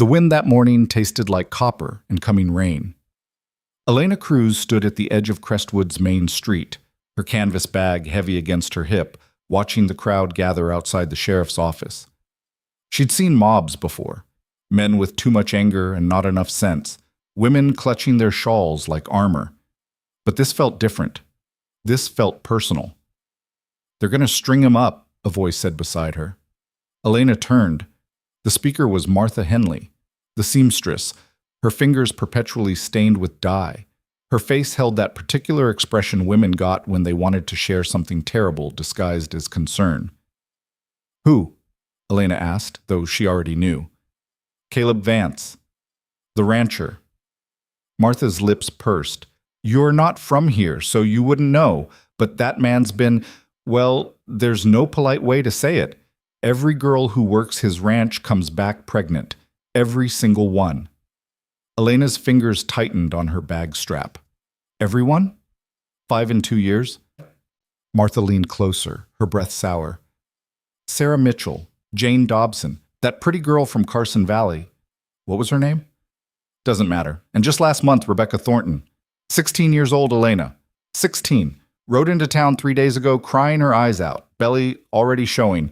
The wind that morning tasted like copper and coming rain. Elena Cruz stood at the edge of Crestwood's main street, her canvas bag heavy against her hip, watching the crowd gather outside the sheriff's office. She'd seen mobs before, men with too much anger and not enough sense, women clutching their shawls like armor. But this felt different. This felt personal. "They're going to string him up," a voice said beside her. Elena turned. The speaker was Martha Henley, the seamstress, her fingers perpetually stained with dye. Her face held that particular expression women got when they wanted to share something terrible disguised as concern. "Who?" Elena asked, though she already knew. "Caleb Vance, the rancher." Martha's lips pursed. "You're not from here, so you wouldn't know, but that man's been, well, there's no polite way to say it. Every girl who works his ranch comes back pregnant. Every single one." Elena's fingers tightened on her bag strap. "Everyone? 5 in 2 years?" Martha leaned closer, her breath sour. "Sarah Mitchell, Jane Dobson, that pretty girl from Carson Valley. What was her name? Doesn't matter. And just last month, Rebecca Thornton. 16 years old, Elena. 16. Rode into town 3 days ago, crying her eyes out, belly already showing."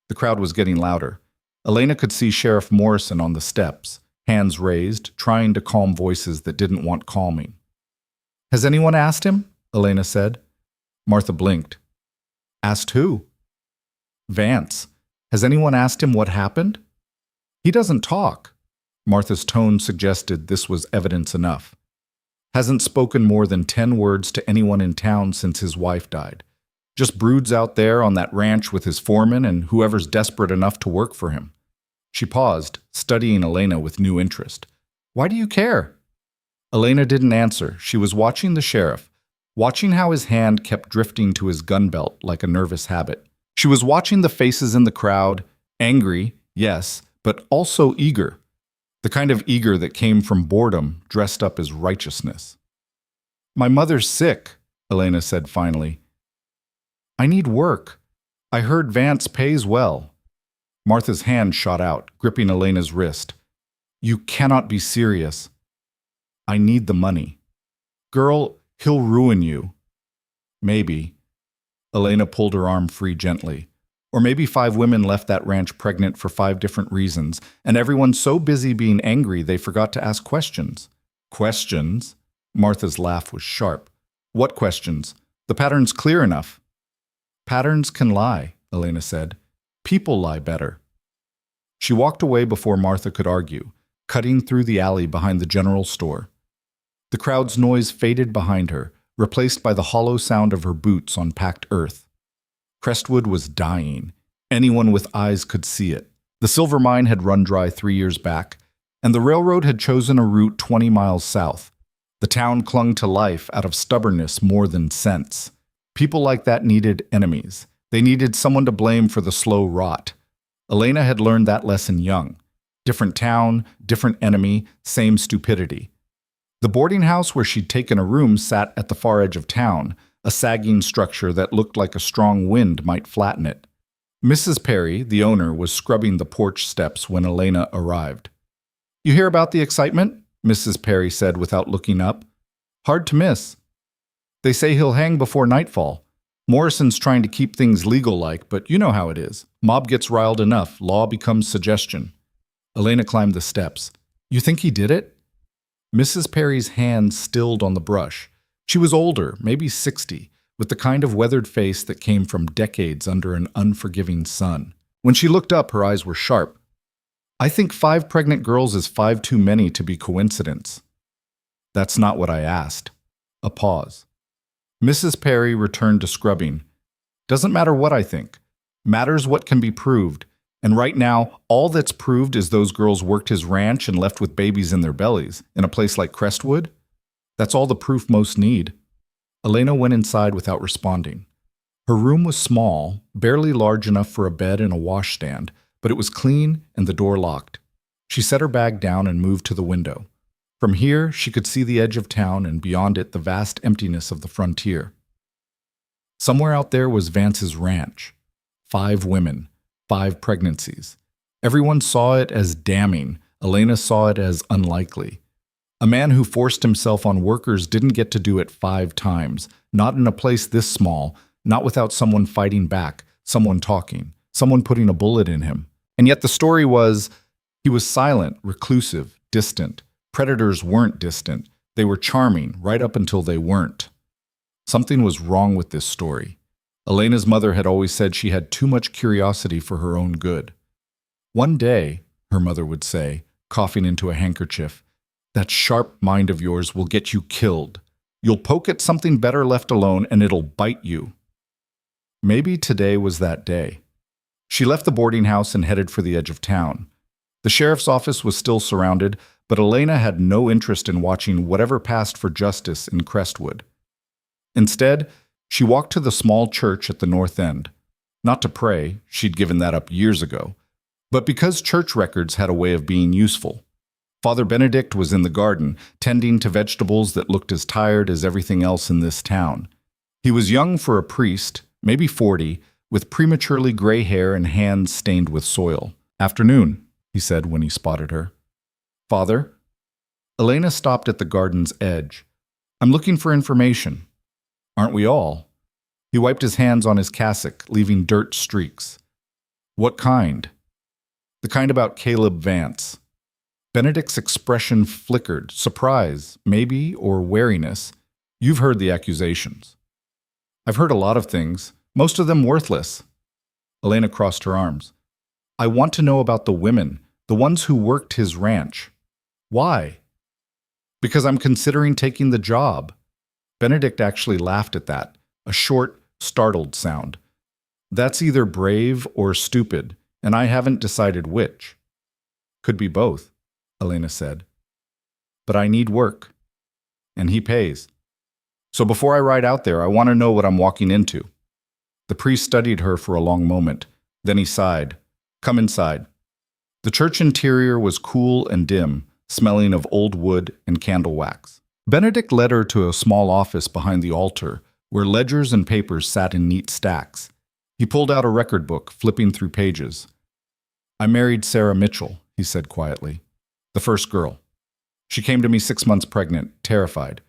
The crowd was getting louder. Elena could see Sheriff Morrison on the steps, hands raised, trying to calm voices that didn't want calming. "Has anyone asked him?" Elena said. Martha blinked. "Asked who?" "Vance. Has anyone asked him what happened?" "He doesn't talk." Martha's tone suggested this was evidence enough. "Hasn't spoken more than 10 words to anyone in town since his wife died. Just broods out there on that ranch with his foreman and whoever's desperate enough to work for him." She paused, studying Elena with new interest. "Why do you care?" Elena didn't answer. She was watching the sheriff, watching how his hand kept drifting to his gun belt like a nervous habit. She was watching the faces in the crowd, angry, yes, but also eager. The kind of eager that came from boredom dressed up as righteousness. "My mother's sick," Elena said finally. "I need work. I heard Vance pays well." Martha's hand shot out, gripping Elena's wrist. "You cannot be serious." "I need the money." "Girl, he'll ruin you." "Maybe." Elena pulled her arm free gently. Or maybe 5 women left that ranch pregnant for 5 different reasons, and everyone's so busy being angry they forgot to ask questions. "Questions?" Martha's laugh was sharp. "What questions? The pattern's clear enough." "Patterns can lie," Elena said. "People lie better." She walked away before Martha could argue, cutting through the alley behind the general store. The crowd's noise faded behind her, replaced by the hollow sound of her boots on packed earth. Crestwood was dying. Anyone with eyes could see it. The silver mine had run dry 3 years back, and the railroad had chosen a route 20 miles south. The town clung to life out of stubbornness more than sense. People like that needed enemies. They needed someone to blame for the slow rot. Elena had learned that lesson young. Different town, different enemy, same stupidity. The boarding house where she'd taken a room sat at the far edge of town, a sagging structure that looked like a strong wind might flatten it. Mrs. Perry, the owner, was scrubbing the porch steps when Elena arrived. "You hear about the excitement?" Mrs. Perry said without looking up. "Hard to miss. They say he'll hang before nightfall. Morrison's trying to keep things legal-like, but you know how it is. Mob gets riled enough, law becomes suggestion." Elena climbed the steps. "You think he did it?" Mrs. Perry's hand stilled on the brush. She was older, maybe 60, with the kind of weathered face that came from decades under an unforgiving sun. When she looked up, her eyes were sharp. "I think 5 pregnant girls is 5 too many to be coincidence." "That's not what I asked." A pause. Mrs. Perry returned to scrubbing. "Doesn't matter what I think. Matters what can be proved. And right now, all that's proved is those girls worked his ranch and left with babies in their bellies, in a place like Crestwood. That's all the proof most need." Elena went inside without responding. Her room was small, barely large enough for a bed and a washstand, but it was clean and the door locked. She set her bag down and moved to the window. From here, she could see the edge of town and beyond it the vast emptiness of the frontier. Somewhere out there was Vance's ranch. 5 women, 5 pregnancies. Everyone saw it as damning, Elena saw it as unlikely. A man who forced himself on workers didn't get to do it 5 times, not in a place this small, not without someone fighting back, someone talking, someone putting a bullet in him. And yet the story was, he was silent, reclusive, distant. Predators weren't distant. They were charming, right up until they weren't. Something was wrong with this story. Elena's mother had always said she had too much curiosity for her own good. One day, her mother would say, coughing into a handkerchief, that sharp mind of yours will get you killed. You'll poke at something better left alone and it'll bite you. Maybe today was that day. She left the boarding house and headed for the edge of town. The sheriff's office was still surrounded, but Elena had no interest in watching whatever passed for justice in Crestwood. Instead, she walked to the small church at the north end. Not to pray, she'd given that up years ago, but because church records had a way of being useful. Father Benedict was in the garden, tending to vegetables that looked as tired as everything else in this town. He was young for a priest, maybe 40, with prematurely gray hair and hands stained with soil. "Afternoon," he said when he spotted her. "Father?" Elena stopped at the garden's edge. "I'm looking for information." "Aren't we all?" He wiped his hands on his cassock, leaving dirt streaks. "What kind?" "The kind about Caleb Vance." Benedict's expression flickered, surprise, maybe, or wariness. "You've heard the accusations." "I've heard a lot of things, most of them worthless." Elena crossed her arms. "I want to know about the women, the ones who worked his ranch." "Why?" "Because I'm considering taking the job." Benedict actually laughed at that, a short, startled sound. "That's either brave or stupid, and I haven't decided which." "Could be both," Elena said. "But I need work, and he pays. So before I ride out there, I want to know what I'm walking into." The priest studied her for a long moment. Then he sighed. "Come inside." The church interior was cool and dim, smelling of old wood and candle wax. Benedict led her to a small office behind the altar, where ledgers and papers sat in neat stacks. He pulled out a record book, flipping through pages. "I married Sarah Mitchell," he said quietly. "The first girl. She came to me 6 months pregnant, terrified.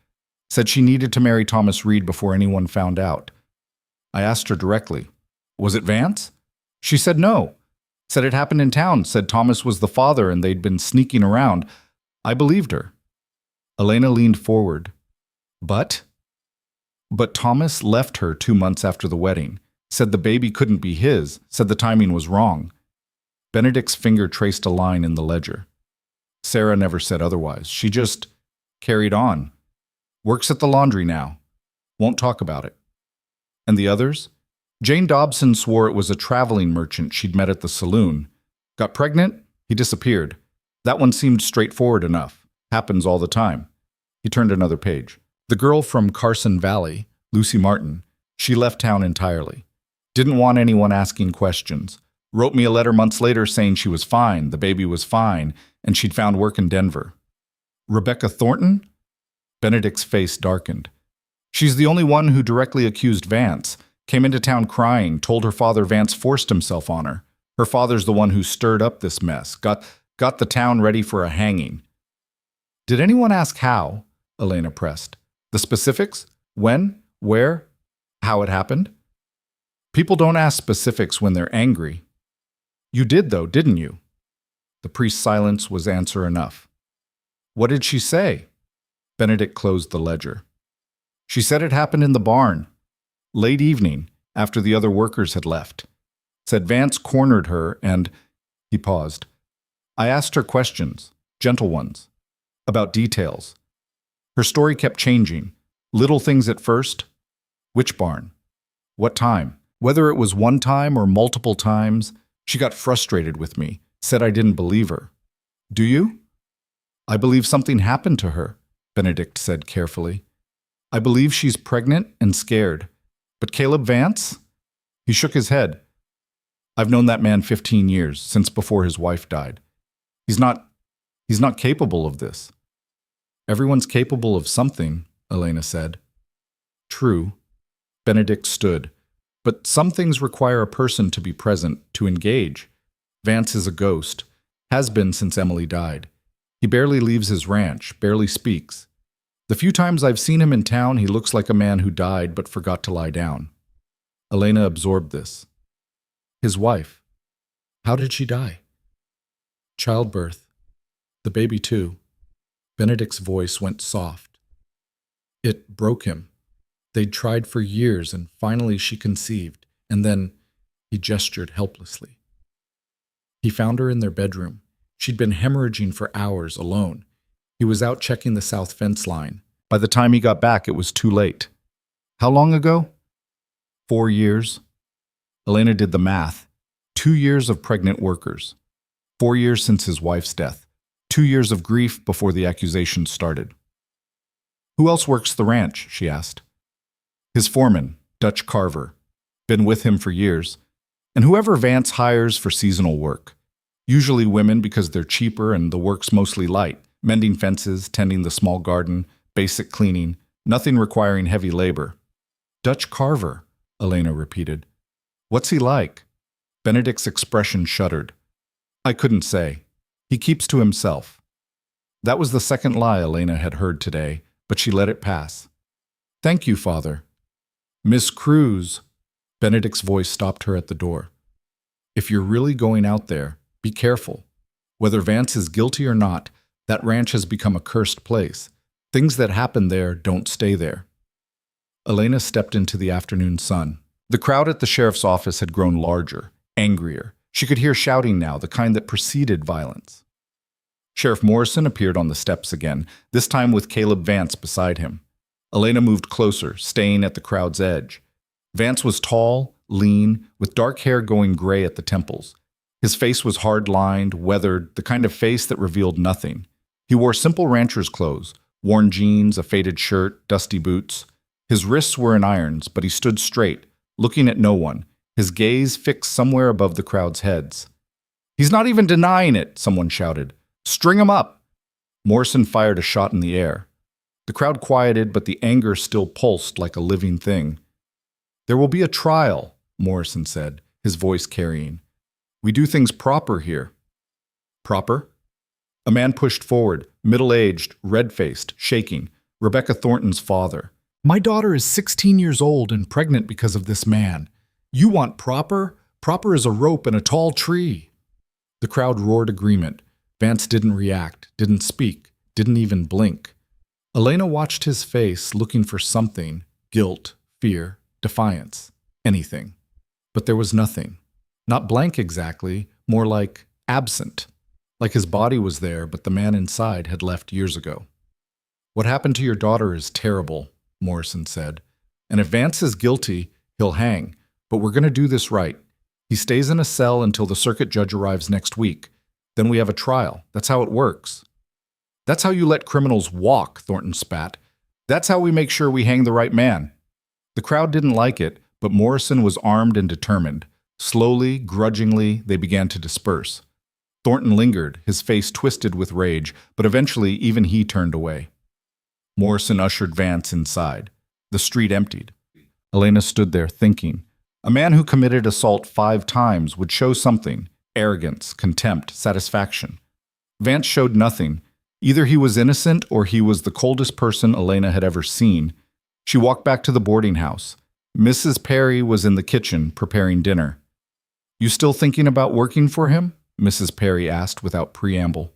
Said she needed to marry Thomas Reed before anyone found out. I asked her directly, 'Was it Vance?' She said no. Said it happened in town, said Thomas was the father and they'd been sneaking around. I believed her." Elena leaned forward. But Thomas left her 2 months after the wedding. Said the baby couldn't be his, said the timing was wrong." Benedict's finger traced a line in the ledger. "Sarah never said otherwise. She just carried on. Works at the laundry now. Won't talk about it." "And the others?" "Jane Dobson swore it was a traveling merchant she'd met at the saloon. Got pregnant? He disappeared. That one seemed straightforward enough. Happens all the time." He turned another page. "The girl from Carson Valley, Lucy Martin, she left town entirely. Didn't want anyone asking questions. Wrote me a letter months later saying she was fine, the baby was fine, and she'd found work in Denver." "Rebecca Thornton?" Benedict's face darkened. "She's the only one who directly accused Vance. Came into town crying, told her father Vance forced himself on her. Her father's the one who stirred up this mess, got the town ready for a hanging." "Did anyone ask how?" Elena pressed. "The specifics? When? Where? How it happened?" "People don't ask specifics when they're angry." "You did, though, didn't you?" The priest's silence was answer enough. "What did she say?" Benedict closed the ledger. "She said it happened in the barn. Late evening, after the other workers had left. Said Vance cornered her and—" He paused. "I asked her questions, gentle ones, about details. Her story kept changing. Little things at first. Which barn? What time? Whether it was one time or multiple times. She got frustrated with me, said I didn't believe her. Do you?" "I believe something happened to her," Benedict said carefully. "I believe she's pregnant and scared. But Caleb Vance?" He shook his head. "I've known that man 15 years, since before his wife died. He's not capable of this." "Everyone's capable of something," Elena said. "True." Benedict stood. "But some things require a person to be present, to engage. Vance is a ghost. Has been since Emily died. He barely leaves his ranch, barely speaks. The few times I've seen him in town, he looks like a man who died but forgot to lie down. Elena absorbed this. His wife. How did she die? Childbirth. The baby too. Benedict's voice went soft. It broke him. They'd tried for years, and finally she conceived, and then he gestured helplessly. He found her in their bedroom. She'd been hemorrhaging for hours alone. He was out checking the south fence line. By the time he got back, it was too late. How long ago? 4 years. Elena did the math. 2 years of pregnant workers. 4 years since his wife's death. 2 years of grief before the accusations started. Who else works the ranch? She asked. His foreman, Dutch Carver. Been with him for years. And whoever Vance hires for seasonal work. Usually women because they're cheaper and the work's mostly light. Mending fences, tending the small garden, basic cleaning, nothing requiring heavy labor. Dutch Carver, Elena repeated. What's he like? Benedict's expression shuddered. I couldn't say. He keeps to himself. That was the second lie Elena had heard today, but she let it pass. Thank you, Father. Miss Cruz. Benedict's voice stopped her at the door. If you're really going out there, be careful. Whether Vance is guilty or not, that ranch has become a cursed place. Things that happen there don't stay there. Elena stepped into the afternoon sun. The crowd at the sheriff's office had grown larger, angrier. She could hear shouting now, the kind that preceded violence. Sheriff Morrison appeared on the steps again, this time with Caleb Vance beside him. Elena moved closer, staying at the crowd's edge. Vance was tall, lean, with dark hair going gray at the temples. His face was hard-lined, weathered, the kind of face that revealed nothing. He wore simple rancher's clothes, worn jeans, a faded shirt, dusty boots. His wrists were in irons, but he stood straight, looking at no one, his gaze fixed somewhere above the crowd's heads. He's not even denying it, someone shouted. String him up! Morrison fired a shot in the air. The crowd quieted, but the anger still pulsed like a living thing. There will be a trial, Morrison said, his voice carrying. We do things proper here. Proper? A man pushed forward, middle-aged, red-faced, shaking, Rebecca Thornton's father. My daughter is 16 years old and pregnant because of this man. You want proper? Proper is a rope and a tall tree. The crowd roared agreement. Vance didn't react, didn't speak, didn't even blink. Elena watched his face, looking for something, guilt, fear, defiance, anything. But there was nothing. Not blank exactly, more like absent. Like his body was there, but the man inside had left years ago. What happened to your daughter is terrible, Morrison said. And if Vance is guilty, he'll hang. But we're going to do this right. He stays in a cell until the circuit judge arrives next week. Then we have a trial. That's how it works. That's how you let criminals walk, Thornton spat. That's how we make sure we hang the right man. The crowd didn't like it, but Morrison was armed and determined. Slowly, grudgingly, they began to disperse. Thornton lingered, his face twisted with rage, but eventually even he turned away. Morrison ushered Vance inside. The street emptied. Elena stood there thinking. A man who committed assault 5 times would show something: arrogance, contempt, satisfaction. Vance showed nothing. Either he was innocent or he was the coldest person Elena had ever seen. She walked back to the boarding house. Mrs. Perry was in the kitchen preparing dinner. You still thinking about working for him? Mrs. Perry asked without preamble.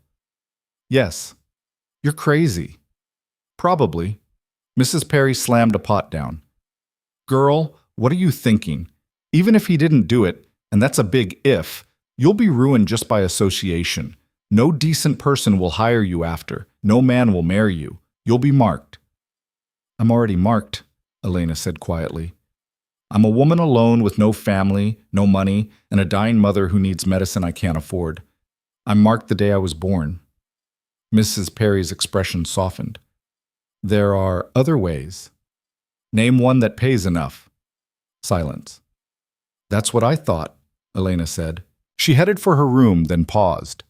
Yes. You're crazy. Probably. Mrs. Perry slammed a pot down. Girl, what are you thinking? Even if he didn't do it, and that's a big if, you'll be ruined just by association. No decent person will hire you after. No man will marry you. You'll be marked. I'm already marked, Elena said quietly. I'm a woman alone with no family, no money, and a dying mother who needs medicine I can't afford. I'm marked the day I was born. Mrs. Perry's expression softened. There are other ways. Name one that pays enough. Silence. That's what I thought, Elena said. She headed for her room, then paused.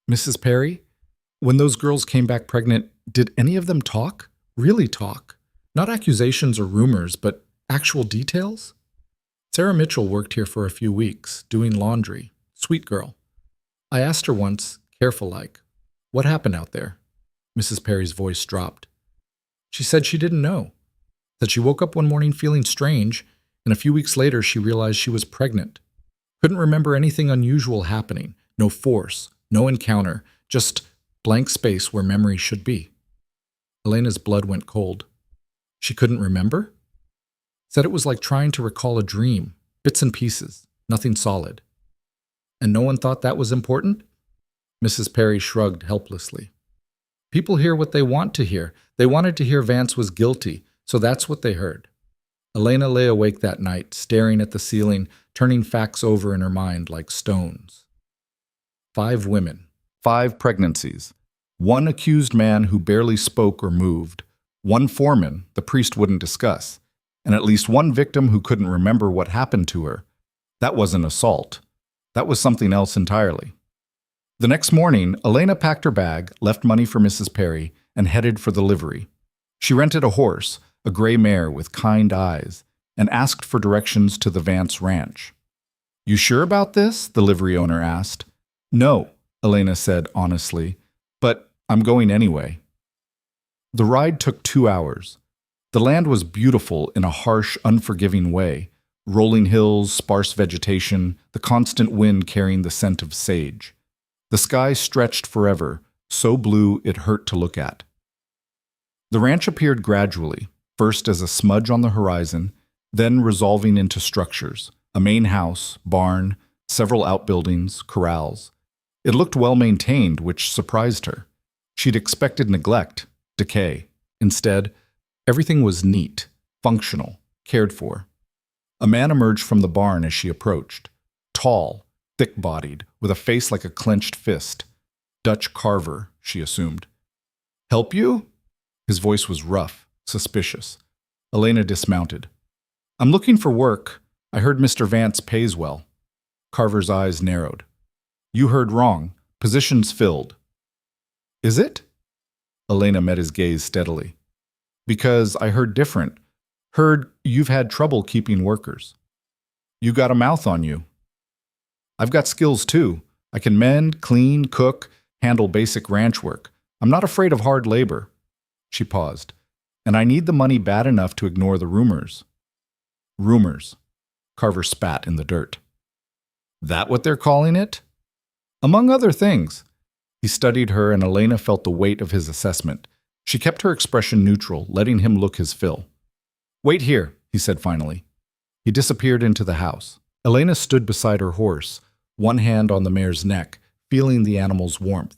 Mrs. Perry, when those girls came back pregnant, did any of them talk? Really talk? Not accusations or rumors, but actual details? Sarah Mitchell worked here for a few weeks, doing laundry. Sweet girl. I asked her once, careful-like, What happened out there? Mrs. Perry's voice dropped. She said she didn't know, that she woke up one morning feeling strange, and a few weeks later she realized she was pregnant. Couldn't remember anything unusual happening, no force, no encounter, just blank space where memory should be. Elena's blood went cold. She couldn't remember? Said it was like trying to recall a dream, bits and pieces, nothing solid. And no one thought that was important? Mrs. Perry shrugged helplessly. People hear what they want to hear. They wanted to hear Vance was guilty, so that's what they heard. Elena lay awake that night, staring at the ceiling, turning facts over in her mind like stones. 5 women, 5 pregnancies, 1 accused man who barely spoke or moved, 1 foreman the priest wouldn't discuss, and at least 1 victim who couldn't remember what happened to her. That wasn't assault. That was something else entirely. The next morning, Elena packed her bag, left money for Mrs. Perry, and headed for the livery. She rented a horse, a gray mare with kind eyes, and asked for directions to the Vance ranch. "You sure about this?" the livery owner asked. "No," Elena said honestly, "but I'm going anyway." The ride took 2 hours. The land was beautiful in a harsh, unforgiving way. Rolling hills, sparse vegetation, the constant wind carrying the scent of sage. The sky stretched forever, so blue it hurt to look at. The ranch appeared gradually, first as a smudge on the horizon, then resolving into structures, a main house, barn, several outbuildings, corrals. It looked well maintained, which surprised her. She'd expected neglect, decay. Instead, everything was neat, functional, cared for. A man emerged from the barn as she approached, tall, thick-bodied, with a face like a clenched fist. Dutch carver, she assumed. "Help you?" His voice was rough, suspicious. Elena dismounted. "I'm looking for work. I heard Mr. Vance pays well." Carver's eyes narrowed. "You heard wrong. Position's filled." "Is it?" Elena met his gaze steadily. "Because I heard different. Heard you've had trouble keeping workers. You got a mouth on you." "I've got skills too. I can mend, clean, cook, handle basic ranch work. I'm not afraid of hard labor." She paused. "And I need the money bad enough to ignore the rumors." "Rumors." Carver spat in the dirt. "That what they're calling it?" "Among other things." He studied her, and Elena felt the weight of his assessment. She kept her expression neutral, letting him look his fill. "Wait here," he said finally. He disappeared into the house. Elena stood beside her horse, one hand on the mare's neck, feeling the animal's warmth.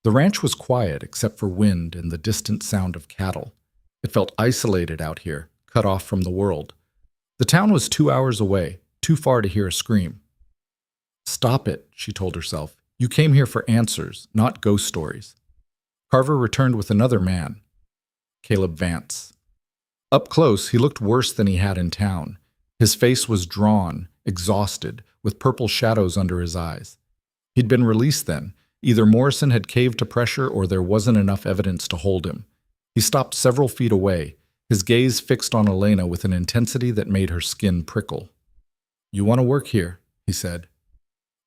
The ranch was quiet except for wind and the distant sound of cattle. It felt isolated out here, cut off from the world. The town was 2 hours away, too far to hear a scream. "Stop it," she told herself. "You came here for answers, not ghost stories." Carver returned with another man, Caleb Vance. Up close, he looked worse than he had in town. His face was drawn, exhausted, with purple shadows under his eyes. He'd been released then. Either Morrison had caved to pressure or there wasn't enough evidence to hold him. He stopped several feet away, his gaze fixed on Elena with an intensity that made her skin prickle. "You want to work here," he said.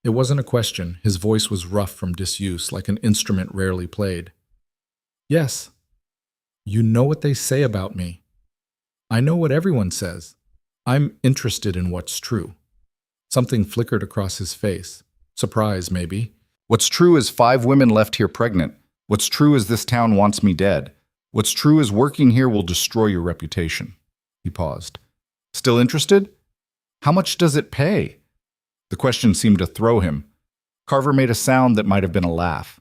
It wasn't a question. His voice was rough from disuse, like an instrument rarely played. "Yes." "You know what they say about me." "I know what everyone says. I'm interested in what's true." Something flickered across his face. Surprise, maybe. "What's true is 5 women left here pregnant. What's true is this town wants me dead. What's true is working here will destroy your reputation." He paused. "Still interested? How much does it pay?" The question seemed to throw him. Carver made a sound that might have been a laugh.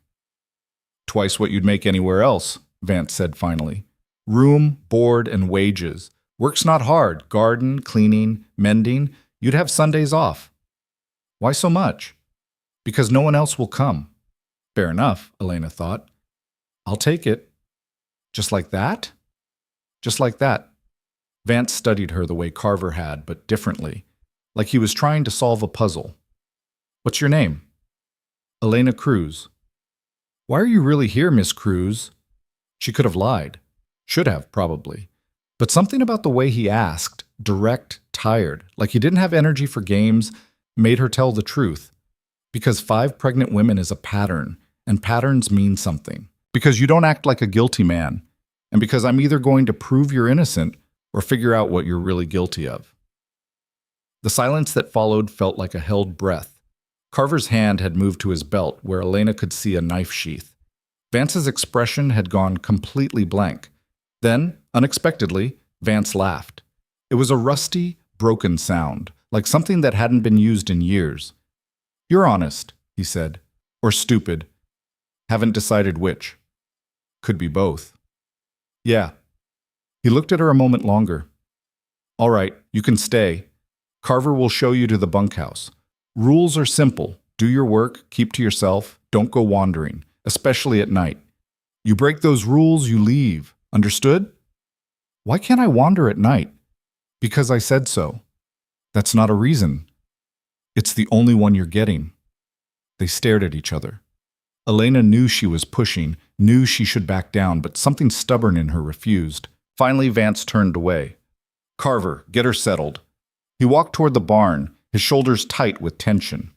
"Twice what you'd make anywhere else," Vance said finally. "Room, board, and wages. Work's not hard. Garden, cleaning, mending. You'd have Sundays off." "Why so much?" "Because no one else will come." Fair enough, Elena thought. "I'll take it." "Just like that?" "Just like that." Vance studied her the way Carver had, but differently, like he was trying to solve a puzzle. "What's your name?" "Elena Cruz." "Why are you really here, Miss Cruz?" She could have lied. Should have, probably. But something about the way he asked, direct, tired, like he didn't have energy for games, made her tell the truth. Because 5 pregnant women is a pattern, and patterns mean something. Because you don't act like a guilty man, and because I'm either going to prove you're innocent or figure out what you're really guilty of. The silence that followed felt like a held breath. Carver's hand had moved to his belt where Elena could see a knife sheath. Vance's expression had gone completely blank. Then, unexpectedly, Vance laughed. It was a rusty, broken sound, like something that hadn't been used in years. "You're honest," he said. "Or stupid. Haven't decided which. Could be both." "Yeah." He looked at her a moment longer. "All right, you can stay. Carver will show you to the bunkhouse. Rules are simple. Do your work, keep to yourself, don't go wandering, especially at night. You break those rules, you leave. Understood?" "Why can't I wander at night?" "Because I said so." "That's not a reason." "It's the only one you're getting." They stared at each other. Elena knew she was pushing, knew she should back down, but something stubborn in her refused. Finally, Vance turned away. "Carver, get her settled." He walked toward the barn, his shoulders tight with tension.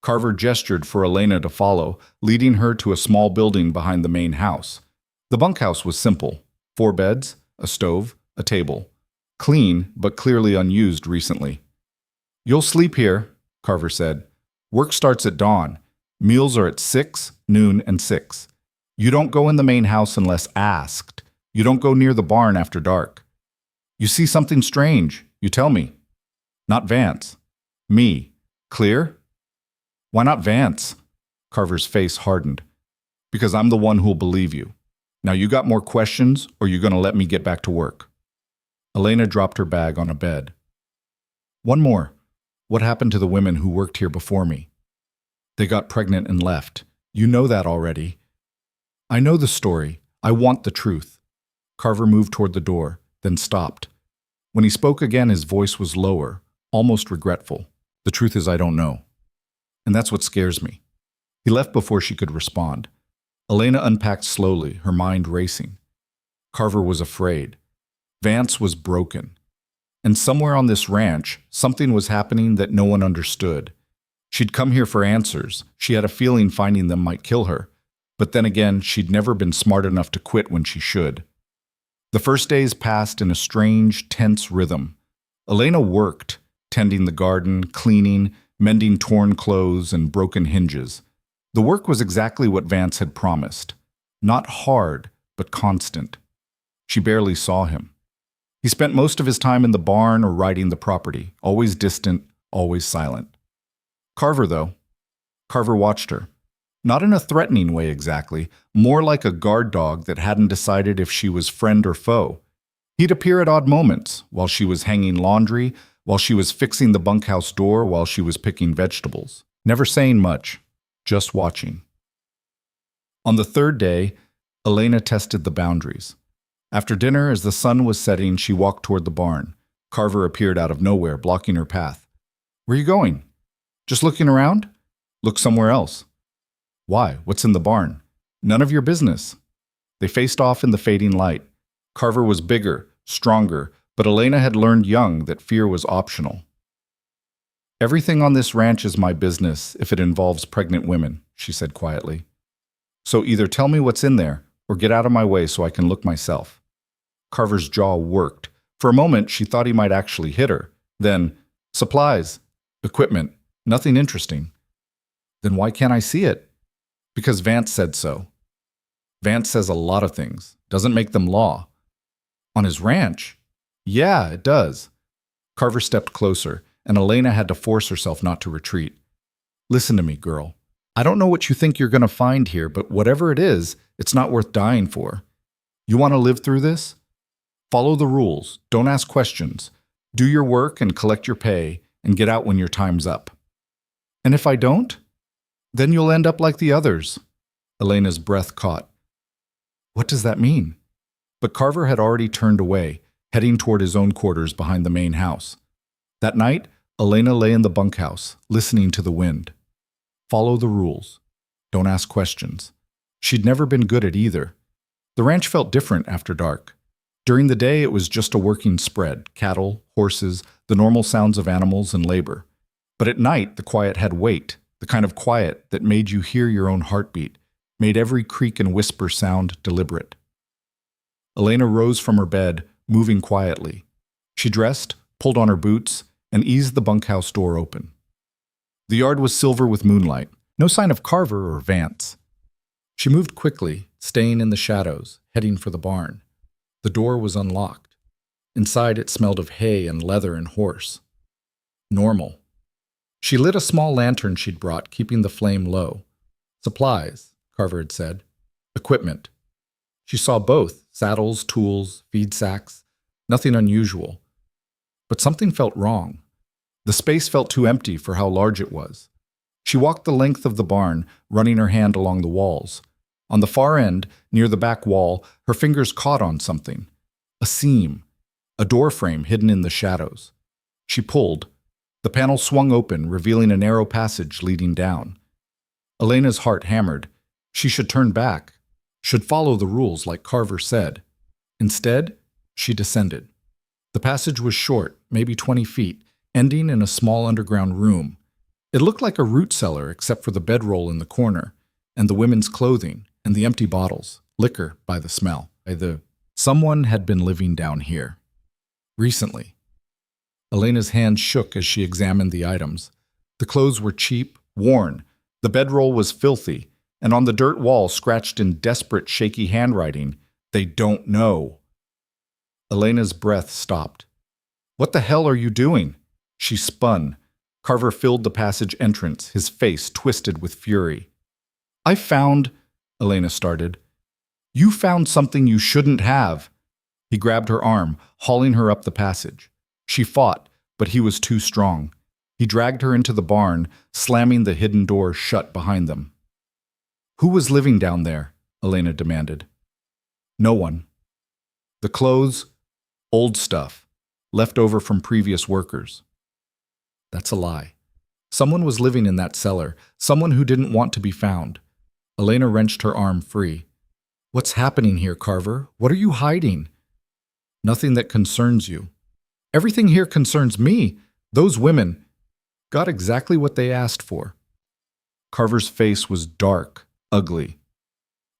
Carver gestured for Elena to follow, leading her to a small building behind the main house. The bunkhouse was simple: 4 beds, a stove, a table. Clean, but clearly unused recently. "You'll sleep here," Carver said. "Work starts at dawn. Meals are at 6, noon, and 6. You don't go in the main house unless asked. You don't go near the barn after dark. You see something strange, you tell me. Not Vance. Me. Clear?" "Why not Vance?" Carver's face hardened. "Because I'm the one who'll believe you. Now you got more questions, or you gonna let me get back to work?" Elena dropped her bag on a bed. "One more. What happened to the women who worked here before me?" "They got pregnant and left. You know that already." "I know the story. I want the truth." Carver moved toward the door, then stopped. When he spoke again, his voice was lower, almost regretful. "The truth is I don't know. And that's what scares me." He left before she could respond. Elena unpacked slowly, her mind racing. Carver was afraid. Vance was broken. And somewhere on this ranch, something was happening that no one understood. She'd come here for answers. She had a feeling finding them might kill her. But then again, she'd never been smart enough to quit when she should. The first days passed in a strange, tense rhythm. Elena worked, tending the garden, cleaning, mending torn clothes and broken hinges. The work was exactly what Vance had promised. Not hard, but constant. She barely saw him. He spent most of his time in the barn or riding the property, always distant, always silent. Carver, though. Carver watched her. Not in a threatening way exactly, more like a guard dog that hadn't decided if she was friend or foe. He'd appear at odd moments, while she was hanging laundry, while she was fixing the bunkhouse door, while she was picking vegetables. Never saying much, just watching. On the 3rd day, Elena tested the boundaries. After dinner, as the sun was setting, she walked toward the barn. Carver appeared out of nowhere, blocking her path. "Where are you going?" "Just looking around." "Look somewhere else." "Why? What's in the barn?" "None of your business." They faced off in the fading light. Carver was bigger, stronger, but Elena had learned young that fear was optional. "Everything on this ranch is my business if it involves pregnant women," she said quietly. "So either tell me what's in there, or get out of my way so I can look myself." Carver's jaw worked. For a moment, she thought he might actually hit her. Then, "Supplies, equipment, nothing interesting." "Then why can't I see it?" "Because Vance said so." "Vance says a lot of things. Doesn't make them law." "On his ranch?" "Yeah, it does." Carver stepped closer, and Elena had to force herself not to retreat. "Listen to me, girl. I don't know what you think you're going to find here, but whatever it is, it's not worth dying for. You want to live through this? Follow the rules. Don't ask questions. Do your work and collect your pay, and get out when your time's up." "And if I don't?" "Then you'll end up like the others." Elena's breath caught. What does that mean? But Carver had already turned away, heading toward his own quarters behind the main house. That night, Elena lay in the bunkhouse, listening to the wind. Follow the rules. Don't ask questions. She'd never been good at either. The ranch felt different after dark. During the day, it was just a working spread: cattle, horses, the normal sounds of animals and labor. But at night, the quiet had weight, the kind of quiet that made you hear your own heartbeat. made every creak and whisper sound deliberate. Elena rose from her bed, moving quietly. She dressed, pulled on her boots, and eased the bunkhouse door open. The yard was silver with moonlight, no sign of Carver or Vance. She moved quickly, staying in the shadows, heading for the barn. The door was unlocked. Inside it smelled of hay and leather and horse. Normal. She lit a small lantern she'd brought, keeping the flame low. Supplies, Carver had said. Equipment. She saw both, saddles, tools, feed sacks. Nothing unusual. But something felt wrong. The space felt too empty for how large it was. She walked the length of the barn, running her hand along the walls. On the far end, near the back wall, her fingers caught on something. A seam. A door frame hidden in the shadows. She pulled. The panel swung open, revealing a narrow passage leading down. Elena's heart hammered. She should turn back. Should follow the rules like Carver said. Instead, she descended. The passage was short, maybe 20 feet, ending in a small underground room. It looked like a root cellar except for the bedroll in the corner, and the women's clothing, and the empty bottles, liquor by the smell. Someone had been living down here. Recently. Elena's hand shook as she examined the items. The clothes were cheap, worn. The bedroll was filthy, and on the dirt wall, scratched in desperate, shaky handwriting, "They don't know." Elena's breath stopped. "What the hell are you doing?" She spun. Carver filled the passage entrance, his face twisted with fury. "I found," Elena started. "You found something you shouldn't have." He grabbed her arm, hauling her up the passage. She fought, but he was too strong. He dragged her into the barn, slamming the hidden door shut behind them. "Who was living down there?" Elena demanded. "No one. The clothes, old stuff, left over from previous workers." "That's a lie. Someone was living in that cellar, someone who didn't want to be found." Elena wrenched her arm free. "What's happening here, Carver? What are you hiding?" "Nothing that concerns you." "Everything here concerns me. Those women got exactly what they asked for." Carver's face was dark, ugly.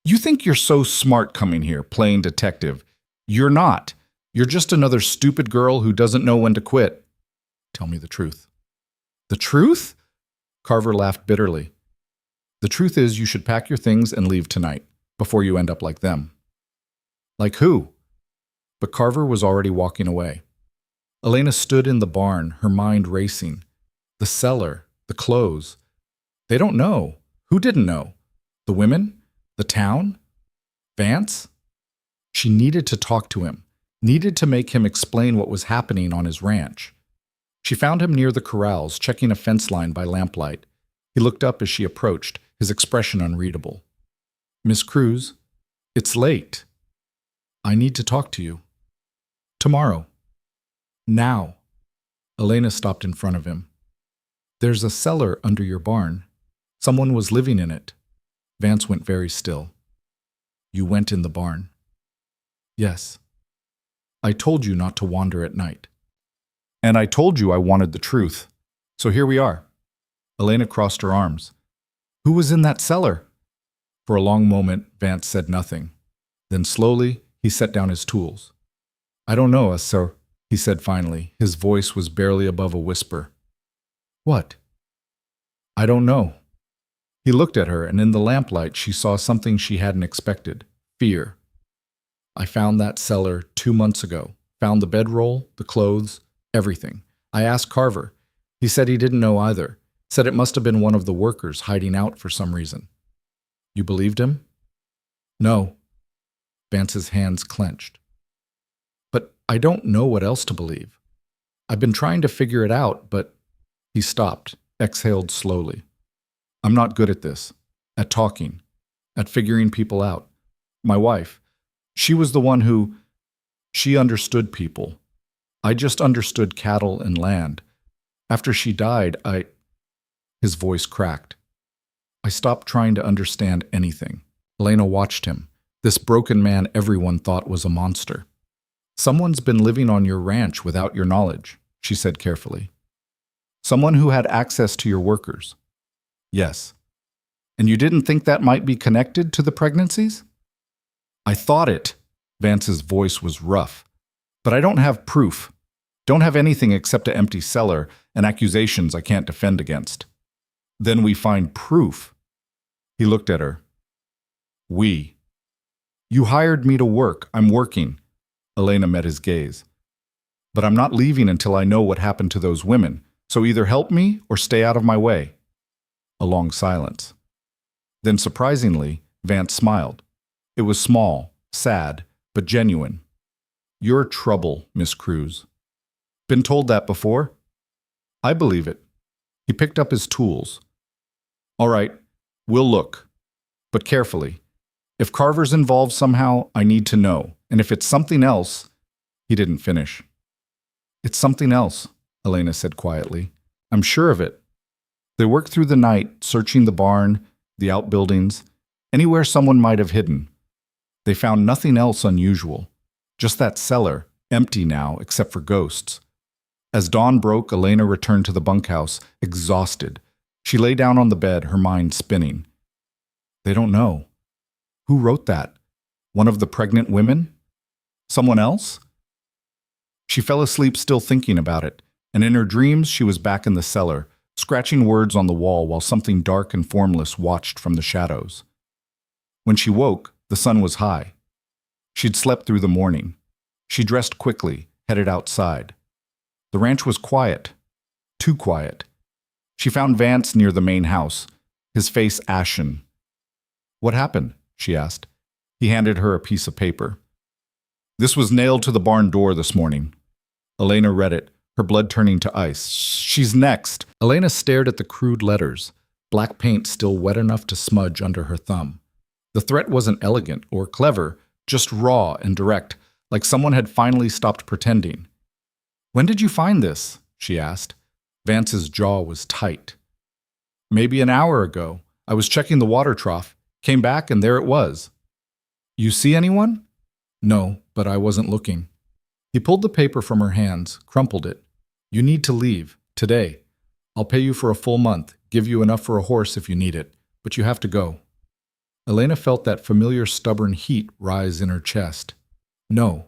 "You think you're so smart coming here, playing detective. You're not. You're just another stupid girl who doesn't know when to quit. Tell me the truth." "The truth?" Carver laughed bitterly. "The truth is you should pack your things and leave tonight, before you end up like them." "Like who?" But Carver was already walking away. Elena stood in the barn, her mind racing. The cellar, the clothes. They don't know. Who didn't know? The women? The town? Vance? She needed to talk to him, needed to make him explain what was happening on his ranch. She found him near the corrals, checking a fence line by lamplight. He looked up as she approached, his expression unreadable. "Miss Cruz, it's late. I need to talk to you. Tomorrow. Now." Elena stopped in front of him. "There's a cellar under your barn. Someone was living in it." Vance went very still. "You went in the barn?" "Yes. I told you not to wander at night." "And I told you I wanted the truth. So here we are." Elena crossed her arms. "Who was in that cellar?" For a long moment, Vance said nothing. Then slowly, he set down his tools. "I don't know, sir," he said finally. His voice was barely above a whisper. "What?" "I don't know." He looked at her, and in the lamplight she saw something she hadn't expected. Fear. "I found that cellar 2 months ago. Found the bedroll, the clothes, everything. I asked Carver. He said he didn't know either. Said it must have been one of the workers hiding out for some reason." "You believed him?" "No." Vance's hands clenched. "But I don't know what else to believe. I've been trying to figure it out, but..." He stopped, exhaled slowly. "I'm not good at this. At talking. At figuring people out. My wife. She was the one who... She understood people. I just understood cattle and land. After she died, His voice cracked. "I stopped trying to understand anything." Elena watched him. This broken man everyone thought was a monster. "Someone's been living on your ranch without your knowledge," she said carefully. "Someone who had access to your workers." "Yes." And you didn't think that might be connected to the pregnancies? I thought it. Vance's voice was rough. But I don't have proof. Don't have anything except an empty cellar and accusations I can't defend against. Then we find proof. He looked at her. We. You hired me to work. I'm working. Elena met his gaze. But I'm not leaving until I know what happened to those women, so either help me or stay out of my way. A long silence. Then surprisingly, Vance smiled. It was small, sad, but genuine. You're trouble, Miss Cruz. Been told that before? I believe it. He picked up his tools. All right, we'll look. But carefully. If Carver's involved somehow, I need to know. And if it's something else, he didn't finish. It's something else, Elena said quietly. I'm sure of it. They worked through the night, searching the barn, the outbuildings, anywhere someone might have hidden. They found nothing else unusual. Just that cellar, empty now except for ghosts. As dawn broke, Elena returned to the bunkhouse, exhausted. She lay down on the bed, her mind spinning. They don't know. Who wrote that? One of the pregnant women? Someone else? She fell asleep still thinking about it, and in her dreams she was back in the cellar, scratching words on the wall while something dark and formless watched from the shadows. When she woke, the sun was high. She'd slept through the morning. She dressed quickly, headed outside. The ranch was quiet. Too quiet. She found Vance near the main house, his face ashen. What happened? She asked. He handed her a piece of paper. This was nailed to the barn door this morning. Elena read it, her blood turning to ice. She's next. Elena stared at the crude letters, black paint still wet enough to smudge under her thumb. The threat wasn't elegant or clever, just raw and direct, like someone had finally stopped pretending. When did you find this? She asked. Vance's jaw was tight. Maybe an hour ago. I was checking the water trough, came back, and there it was. You see anyone? No, but I wasn't looking. He pulled the paper from her hands, crumpled it. You need to leave, today. I'll pay you for a full month, give you enough for a horse if you need it, but you have to go. Elena felt that familiar stubborn heat rise in her chest. No.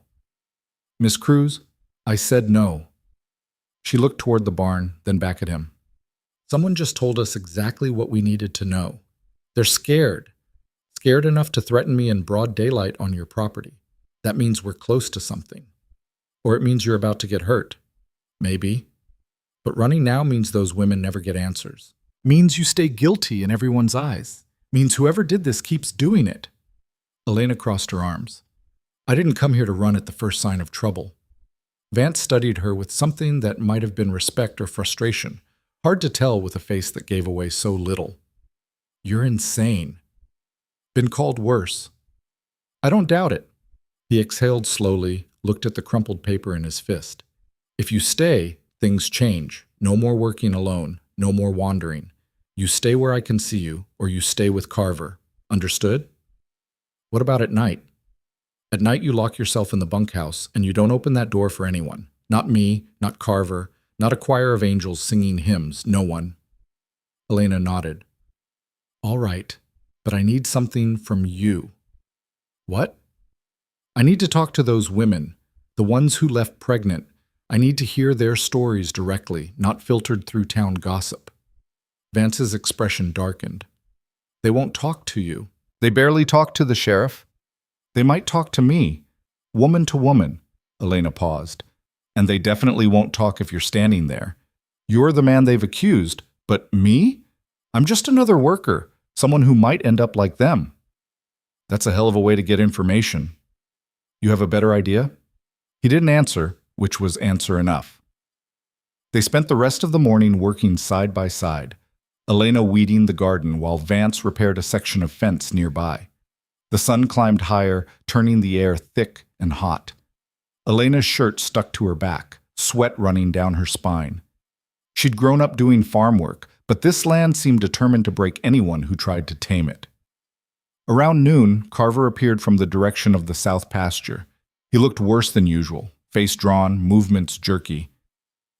Miss Cruz, I said no. She looked toward the barn, then back at him. Someone just told us exactly what we needed to know. They're scared. Scared enough to threaten me in broad daylight on your property. That means we're close to something. Or it means you're about to get hurt. Maybe. But running now means those women never get answers. Means you stay guilty in everyone's eyes. Means whoever did this keeps doing it. Elena crossed her arms. I didn't come here to run at the first sign of trouble. Vance studied her with something that might have been respect or frustration, hard to tell with a face that gave away so little. You're insane. Been called worse. I don't doubt it. He exhaled slowly, looked at the crumpled paper in his fist. If you stay, things change. No more working alone, no more wandering. You stay where I can see you, or you stay with Carver. Understood? What about at night? At night you lock yourself in the bunkhouse, and you don't open that door for anyone. Not me, not Carver, not a choir of angels singing hymns, no one. Elena nodded. All right, but I need something from you. What? I need to talk to those women, the ones who left pregnant. I need to hear their stories directly, not filtered through town gossip. Vance's expression darkened. They won't talk to you. They barely talk to the sheriff. They might talk to me, woman to woman. Elena paused. And they definitely won't talk if you're standing there. You're the man they've accused, but me? I'm just another worker, someone who might end up like them. That's a hell of a way to get information. You have a better idea? He didn't answer, which was answer enough. They spent the rest of the morning working side by side, Elena weeding the garden while Vance repaired a section of fence nearby. The sun climbed higher, turning the air thick and hot. Elena's shirt stuck to her back, sweat running down her spine. She'd grown up doing farm work, but this land seemed determined to break anyone who tried to tame it. Around noon, Carver appeared from the direction of the south pasture. He looked worse than usual, face drawn, movements jerky.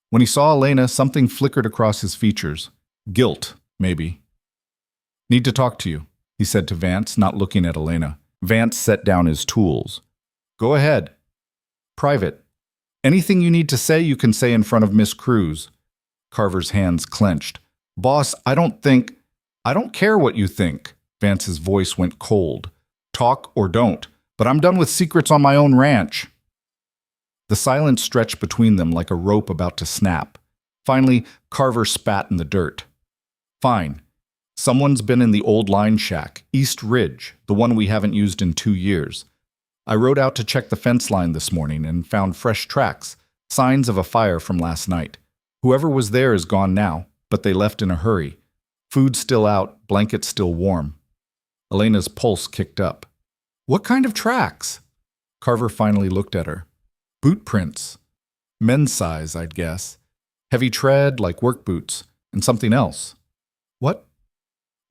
When he saw Elena, something flickered across his features. Guilt, maybe. Need to talk to you, he said to Vance, not looking at Elena. Vance set down his tools. Go ahead. Private. Anything you need to say, you can say in front of Miss Cruz. Carver's hands clenched. Boss, I don't care what you think. Vance's voice went cold. Talk or don't, but I'm done with secrets on my own ranch. The silence stretched between them like a rope about to snap. Finally, Carver spat in the dirt. Fine. Someone's been in the old line shack, East Ridge, the one we haven't used in 2 years. I rode out to check the fence line this morning and found fresh tracks, signs of a fire from last night. Whoever was there is gone now, but they left in a hurry. Food still out, blankets still warm. Elena's pulse kicked up. What kind of tracks? Carver finally looked at her. Boot prints. Men's size, I'd guess. Heavy tread, like work boots, and something else. What?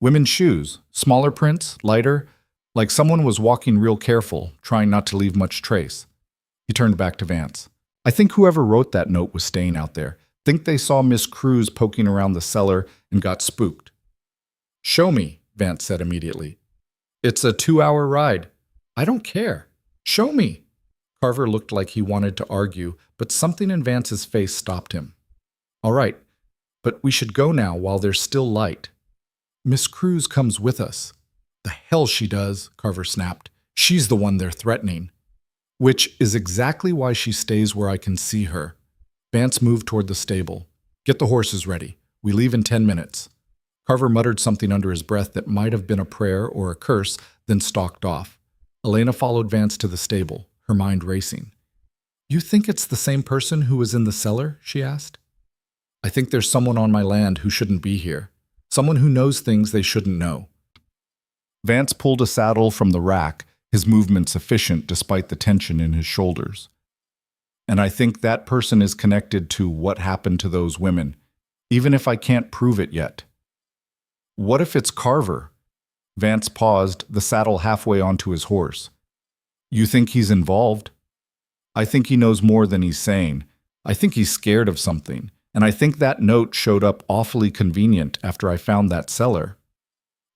Women's shoes. Smaller prints, lighter, like someone was walking real careful, trying not to leave much trace. He turned back to Vance. I think whoever wrote that note was staying out there. Think they saw Miss Cruz poking around the cellar and got spooked. Show me, Vance said immediately. It's a 2-hour ride. I don't care. Show me. Carver looked like he wanted to argue, but something in Vance's face stopped him. All right, but we should go now while there's still light. Miss Cruz comes with us. The hell she does, Carver snapped. She's the one they're threatening. Which is exactly why she stays where I can see her. Vance moved toward the stable. Get the horses ready. We leave in 10 minutes. Carver muttered something under his breath that might have been a prayer or a curse, then stalked off. Elena followed Vance to the stable, her mind racing. You think it's the same person who was in the cellar? She asked. I think there's someone on my land who shouldn't be here. Someone who knows things they shouldn't know. Vance pulled a saddle from the rack, his movements efficient despite the tension in his shoulders. And I think that person is connected to what happened to those women, even if I can't prove it yet. What if it's Carver? Vance paused, the saddle halfway onto his horse. You think he's involved? I think he knows more than he's saying. I think he's scared of something, and I think that note showed up awfully convenient after I found that cellar.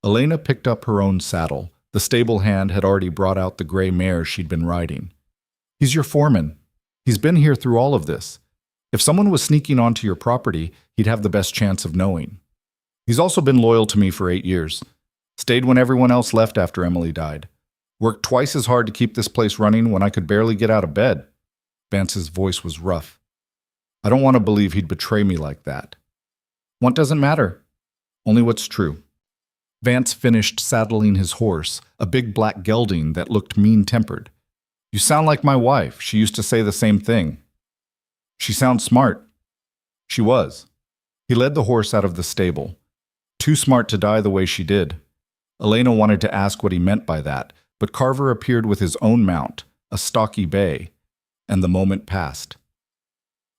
Elena picked up her own saddle. The stable hand had already brought out the gray mare she'd been riding. He's your foreman. He's been here through all of this. If someone was sneaking onto your property, he'd have the best chance of knowing. He's also been loyal to me for 8 years. Stayed when everyone else left after Emily died. Worked twice as hard to keep this place running when I could barely get out of bed. Vance's voice was rough. I don't want to believe he'd betray me like that. What doesn't matter? Only what's true. Vance finished saddling his horse, a big black gelding that looked mean-tempered. You sound like my wife. She used to say the same thing. She sounds smart. She was. He led the horse out of the stable. Too smart to die the way she did. Elena wanted to ask what he meant by that, but Carver appeared with his own mount, a stocky bay, and the moment passed.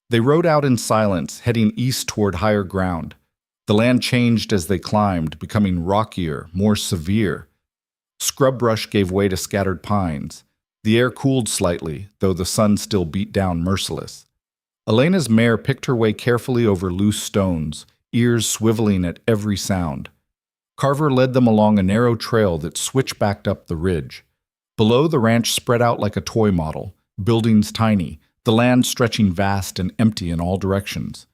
They rode out in silence, heading east toward higher ground. The land changed as they climbed, becoming rockier, more severe. Scrub brush gave way to scattered pines. The air cooled slightly, though the sun still beat down merciless. Elena's mare picked her way carefully over loose stones, ears swiveling at every sound. Carver led them along a narrow trail that switchbacked up the ridge. Below, the ranch spread out like a toy model, buildings tiny, the land stretching vast and empty in all directions.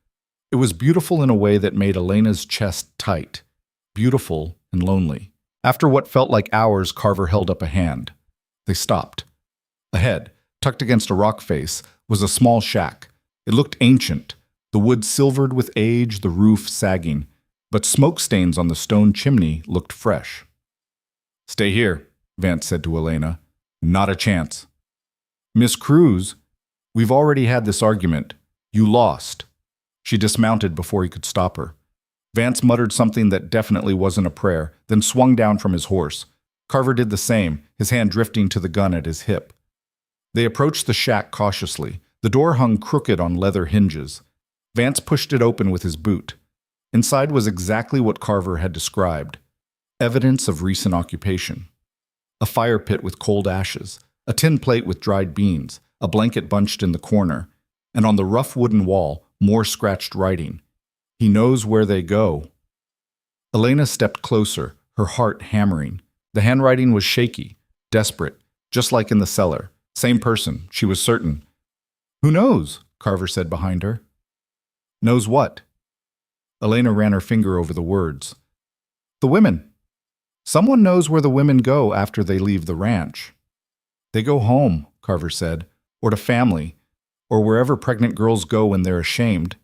It was beautiful in a way that made Elena's chest tight, beautiful and lonely. After what felt like hours, Carver held up a hand. They stopped. Ahead, tucked against a rock face, was a small shack. It looked ancient, the wood silvered with age, the roof sagging, but smoke stains on the stone chimney looked fresh. Stay here, Vance said to Elena. Not a chance. Miss Cruz, we've already had this argument. You lost. She dismounted before he could stop her. Vance muttered something that definitely wasn't a prayer, then swung down from his horse. Carver did the same, his hand drifting to the gun at his hip. They approached the shack cautiously. The door hung crooked on leather hinges. Vance pushed it open with his boot. Inside was exactly what Carver had described. Evidence of recent occupation. A fire pit with cold ashes, a tin plate with dried beans, a blanket bunched in the corner, and on the rough wooden wall, more scratched writing. He knows where they go. Elena stepped closer, her heart hammering. The handwriting was shaky, desperate, just like in the cellar. Same person, she was certain. Who knows? Carver said behind her. Knows what? Elena ran her finger over the words. The women. Someone knows where the women go after they leave the ranch. They go home, Carver said, or to family, or wherever pregnant girls go when they're ashamed.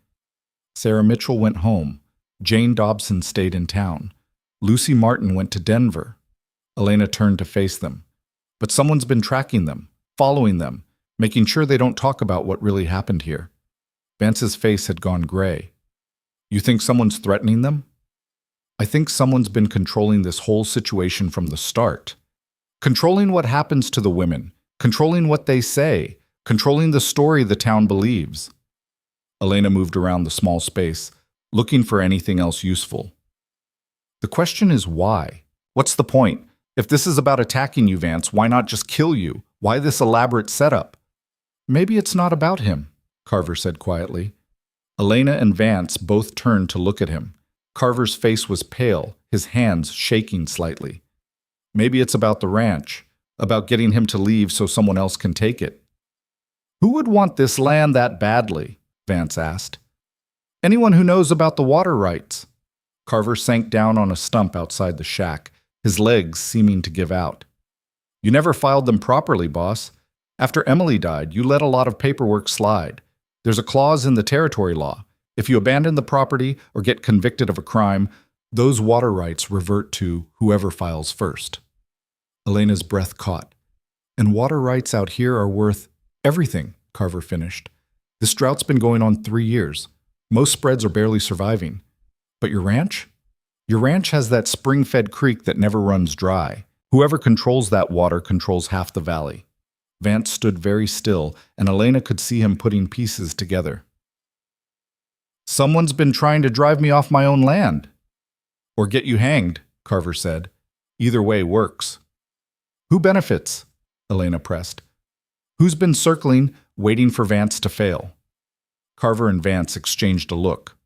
Sarah Mitchell went home. Jane Dobson stayed in town. Lucy Martin went to Denver. Elena turned to face them. But someone's been tracking them, following them, making sure they don't talk about what really happened here. Vance's face had gone gray. You think someone's threatening them? I think someone's been controlling this whole situation from the start. Controlling what happens to the women, controlling what they say, controlling the story the town believes. Elena moved around the small space, looking for anything else useful. The question is why? What's the point? If this is about attacking you, Vance, why not just kill you? Why this elaborate setup? Maybe it's not about him, Carver said quietly. Elena and Vance both turned to look at him. Carver's face was pale, his hands shaking slightly. Maybe it's about the ranch, about getting him to leave so someone else can take it. Who would want this land that badly? Vance asked. Anyone who knows about the water rights. Carver sank down on a stump outside the shack, his legs seeming to give out. You never filed them properly, boss. After Emily died, you let a lot of paperwork slide. There's a clause in the territory law. If you abandon the property or get convicted of a crime, those water rights revert to whoever files first. Elena's breath caught. And water rights out here are worth everything, Carver finished. This drought's been going on 3 years. Most spreads are barely surviving. But your ranch? Your ranch has that spring-fed creek that never runs dry. Whoever controls that water controls half the valley. Vance stood very still, and Elena could see him putting pieces together. Someone's been trying to drive me off my own land. Or get you hanged, Carver said. Either way works. Who benefits? Elena pressed. Who's been circling, waiting for Vance to fail? Carver and Vance exchanged a look.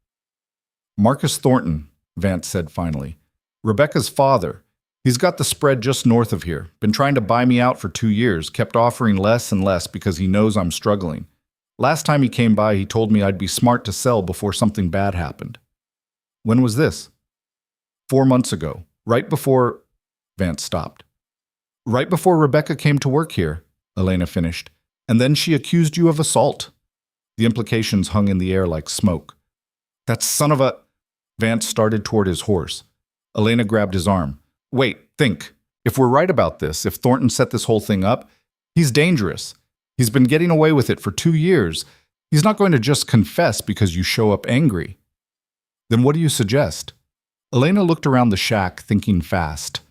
Marcus Thornton, Vance said finally. Rebecca's father. He's got the spread just north of here. Been trying to buy me out for 2 years, kept offering less and less because he knows I'm struggling. Last time he came by, he told me I'd be smart to sell before something bad happened. When was this? 4 months ago, right before... Vance stopped. Right before Rebecca came to work here, Elena finished, and then she accused you of assault. The implications hung in the air like smoke. That son of a... Vance started toward his horse. Elena grabbed his arm. Wait, think. If we're right about this, if Thornton set this whole thing up, he's dangerous. He's been getting away with it for 2 years. He's not going to just confess because you show up angry. Then what do you suggest? Elena looked around the shack, thinking fast.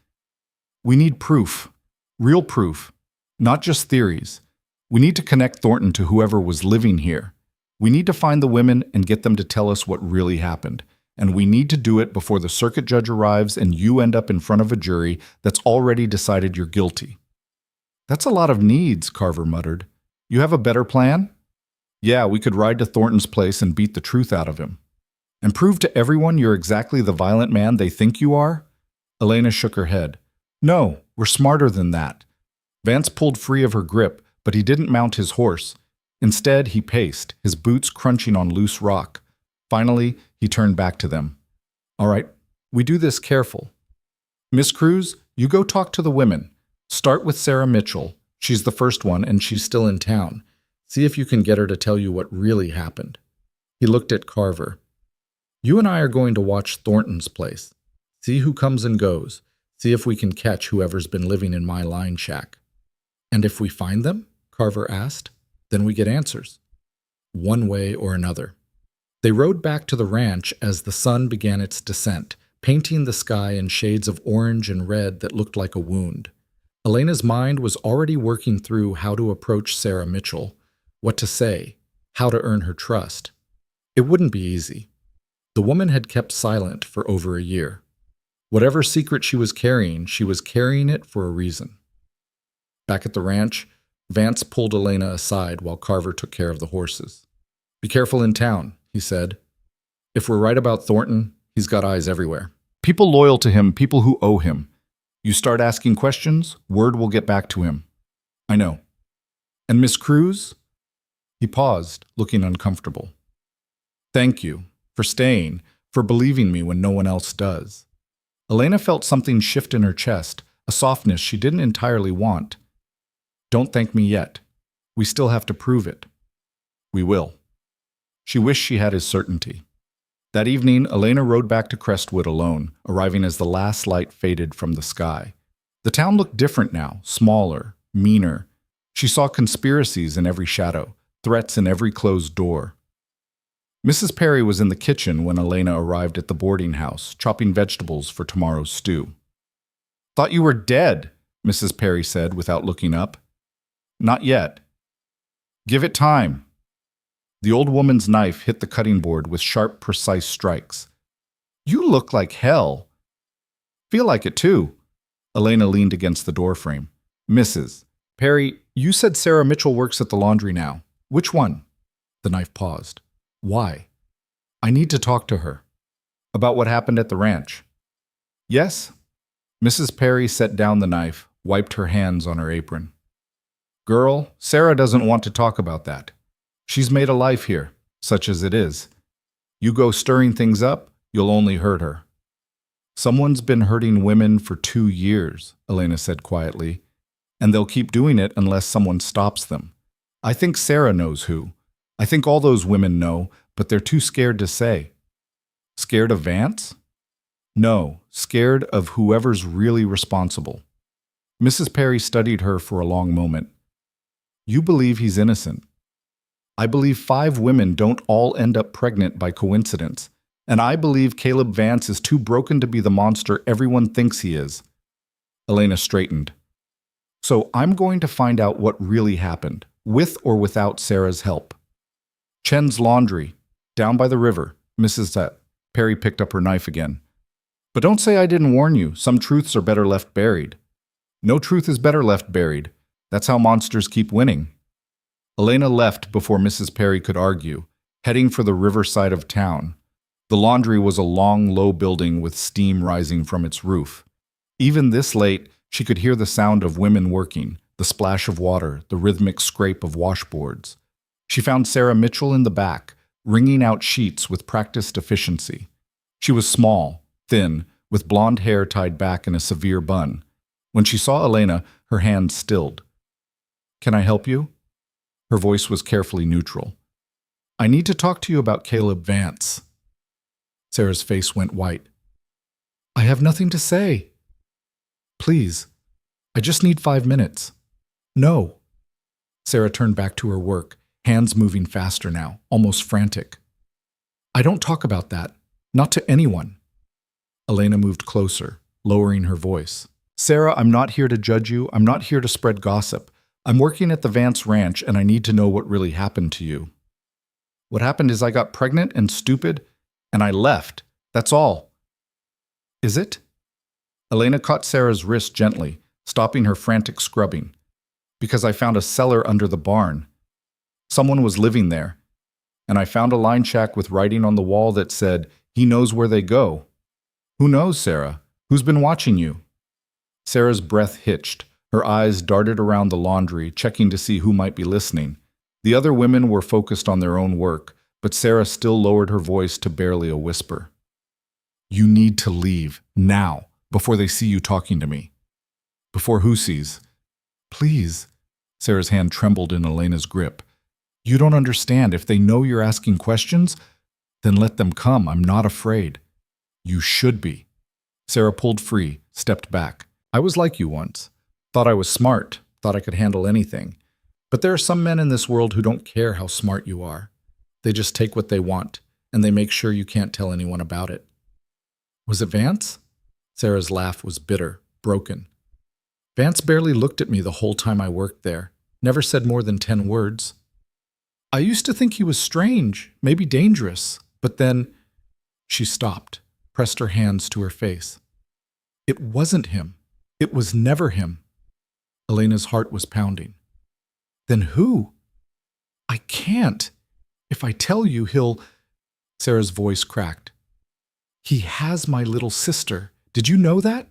We need proof. Real proof. Not just theories. We need to connect Thornton to whoever was living here. We need to find the women and get them to tell us what really happened. And we need to do it before the circuit judge arrives and you end up in front of a jury that's already decided you're guilty. That's a lot of needs, Carver muttered. You have a better plan? Yeah, we could ride to Thornton's place and beat the truth out of him. And prove to everyone you're exactly the violent man they think you are? Elena shook her head. No, we're smarter than that. Vance pulled free of her grip, but he didn't mount his horse. Instead, he paced, his boots crunching on loose rock. Finally, he turned back to them. All right, we do this careful. Miss Cruz, you go talk to the women. Start with Sarah Mitchell. She's the first one, and she's still in town. See if you can get her to tell you what really happened. He looked at Carver. You and I are going to watch Thornton's place. See who comes and goes. See if we can catch whoever's been living in my line shack. And if we find them, Carver asked, then we get answers. One way or another. They rode back to the ranch as the sun began its descent, painting the sky in shades of orange and red that looked like a wound. Elena's mind was already working through how to approach Sarah Mitchell, what to say, how to earn her trust. It wouldn't be easy. The woman had kept silent for over a year. Whatever secret she was carrying it for a reason. Back at the ranch, Vance pulled Elena aside while Carver took care of the horses. Be careful in town, he said. If we're right about Thornton, he's got eyes everywhere. People loyal to him, people who owe him. You start asking questions, word will get back to him. I know. And Miss Cruz? He paused, looking uncomfortable. Thank you for staying, for believing me when no one else does. Elena felt something shift in her chest, a softness she didn't entirely want. Don't thank me yet. We still have to prove it. We will. She wished she had his certainty. That evening, Elena rode back to Crestwood alone, arriving as the last light faded from the sky. The town looked different now, smaller, meaner. She saw conspiracies in every shadow, threats in every closed door. Mrs. Perry was in the kitchen when Elena arrived at the boarding house, chopping vegetables for tomorrow's stew. Thought you were dead, Mrs. Perry said without looking up. Not yet. Give it time. The old woman's knife hit the cutting board with sharp, precise strikes. You look like hell. Feel like it too. Elena leaned against the doorframe. Mrs. Perry, you said Sarah Mitchell works at the laundry now. Which one? The knife paused. Why? I need to talk to her. About what happened at the ranch. Yes? Mrs. Perry set down the knife, wiped her hands on her apron. Girl, Sarah doesn't want to talk about that. She's made a life here, such as it is. You go stirring things up, you'll only hurt her. Someone's been hurting women for 2 years, Elena said quietly, and they'll keep doing it unless someone stops them. I think Sarah knows who. I think all those women know, but they're too scared to say. Scared of Vance? No, scared of whoever's really responsible. Mrs. Perry studied her for a long moment. You believe he's innocent. I believe 5 women don't all end up pregnant by coincidence, and I believe Caleb Vance is too broken to be the monster everyone thinks he is. Elena straightened. So I'm going to find out what really happened, with or without Sarah's help. Chen's laundry, down by the river, Mrs. Perry picked up her knife again. But don't say I didn't warn you. Some truths are better left buried. No truth is better left buried. That's how monsters keep winning. Elena left before Mrs. Perry could argue, heading for the riverside of town. The laundry was a long, low building with steam rising from its roof. Even this late, she could hear the sound of women working, the splash of water, the rhythmic scrape of washboards. She found Sarah Mitchell in the back, wringing out sheets with practiced efficiency. She was small, thin, with blonde hair tied back in a severe bun. When she saw Elena, her hand stilled. Can I help you? Her voice was carefully neutral. I need to talk to you about Caleb Vance. Sarah's face went white. I have nothing to say. Please, I just need 5 minutes. No. Sarah turned back to her work, hands moving faster now, almost frantic. I don't talk about that, not to anyone. Elena moved closer, lowering her voice. Sarah, I'm not here to judge you. I'm not here to spread gossip. I'm working at the Vance Ranch, and I need to know what really happened to you. What happened is I got pregnant and stupid, and I left. That's all. Is it? Elena caught Sarah's wrist gently, stopping her frantic scrubbing. Because I found a cellar under the barn. Someone was living there, and I found a line shack with writing on the wall that said, he knows where they go. Who knows, Sarah? Who's been watching you? Sarah's breath hitched. Her eyes darted around the laundry, checking to see who might be listening. The other women were focused on their own work, but Sarah still lowered her voice to barely a whisper. You need to leave, now, before they see you talking to me. Before who sees? Please. Sarah's hand trembled in Elena's grip. You don't understand. If they know you're asking questions, then let them come. I'm not afraid. You should be. Sarah pulled free, stepped back. I was like you once. Thought I was smart, thought I could handle anything. But there are some men in this world who don't care how smart you are. They just take what they want, and they make sure you can't tell anyone about it. Was it Vance? Sarah's laugh was bitter, broken. Vance barely looked at me the whole time I worked there, never said more than 10 words. I used to think he was strange, maybe dangerous, but then she stopped, pressed her hands to her face. It wasn't him. It was never him. Elena's heart was pounding. Then who? I can't. If I tell you, he'll... Sarah's voice cracked. He has my little sister. Did you know that?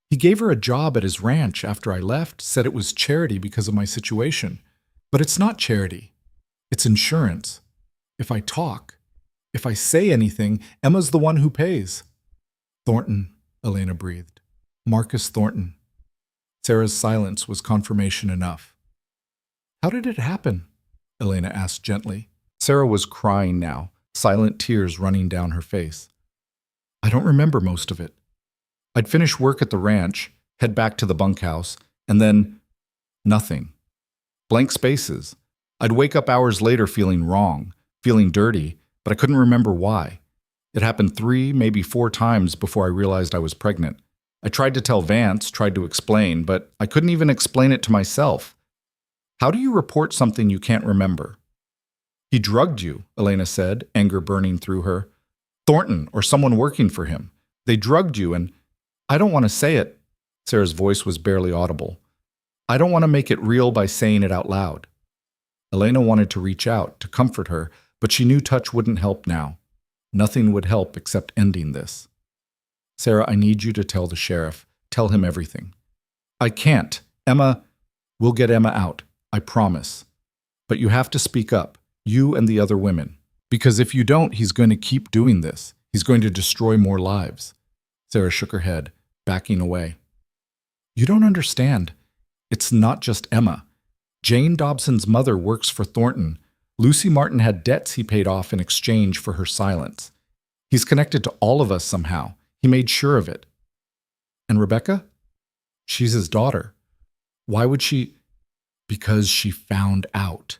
He gave her a job at his ranch after I left, said it was charity because of my situation. But it's not charity. It's insurance. If I talk, if I say anything, Emma's the one who pays. Thornton, Elena breathed. Marcus Thornton. Sarah's silence was confirmation enough. How did it happen? Elena asked gently. Sarah was crying now, silent tears running down her face. I don't remember most of it. I'd finish work at the ranch, head back to the bunkhouse, and then nothing. Blank spaces. I'd wake up hours later feeling wrong, feeling dirty, but I couldn't remember why. It happened 3, maybe 4 times before I realized I was pregnant. I tried to tell Vance, tried to explain, but I couldn't even explain it to myself. How do you report something you can't remember? He drugged you, Elena said, anger burning through her. Thornton or someone working for him. They drugged you and I don't want to say it. Sarah's voice was barely audible. I don't want to make it real by saying it out loud. Elena wanted to reach out, to comfort her, but she knew touch wouldn't help now. Nothing would help except ending this. Sarah, I need you to tell the sheriff. Tell him everything. I can't. Emma, we'll get Emma out. I promise. But you have to speak up, you and the other women. Because if you don't, he's going to keep doing this. He's going to destroy more lives. Sarah shook her head, backing away. You don't understand. It's not just Emma. Jane Dobson's mother works for Thornton. Lucy Martin had debts he paid off in exchange for her silence. He's connected to all of us somehow. He made sure of it. And Rebecca? She's his daughter. Why would she? Because she found out.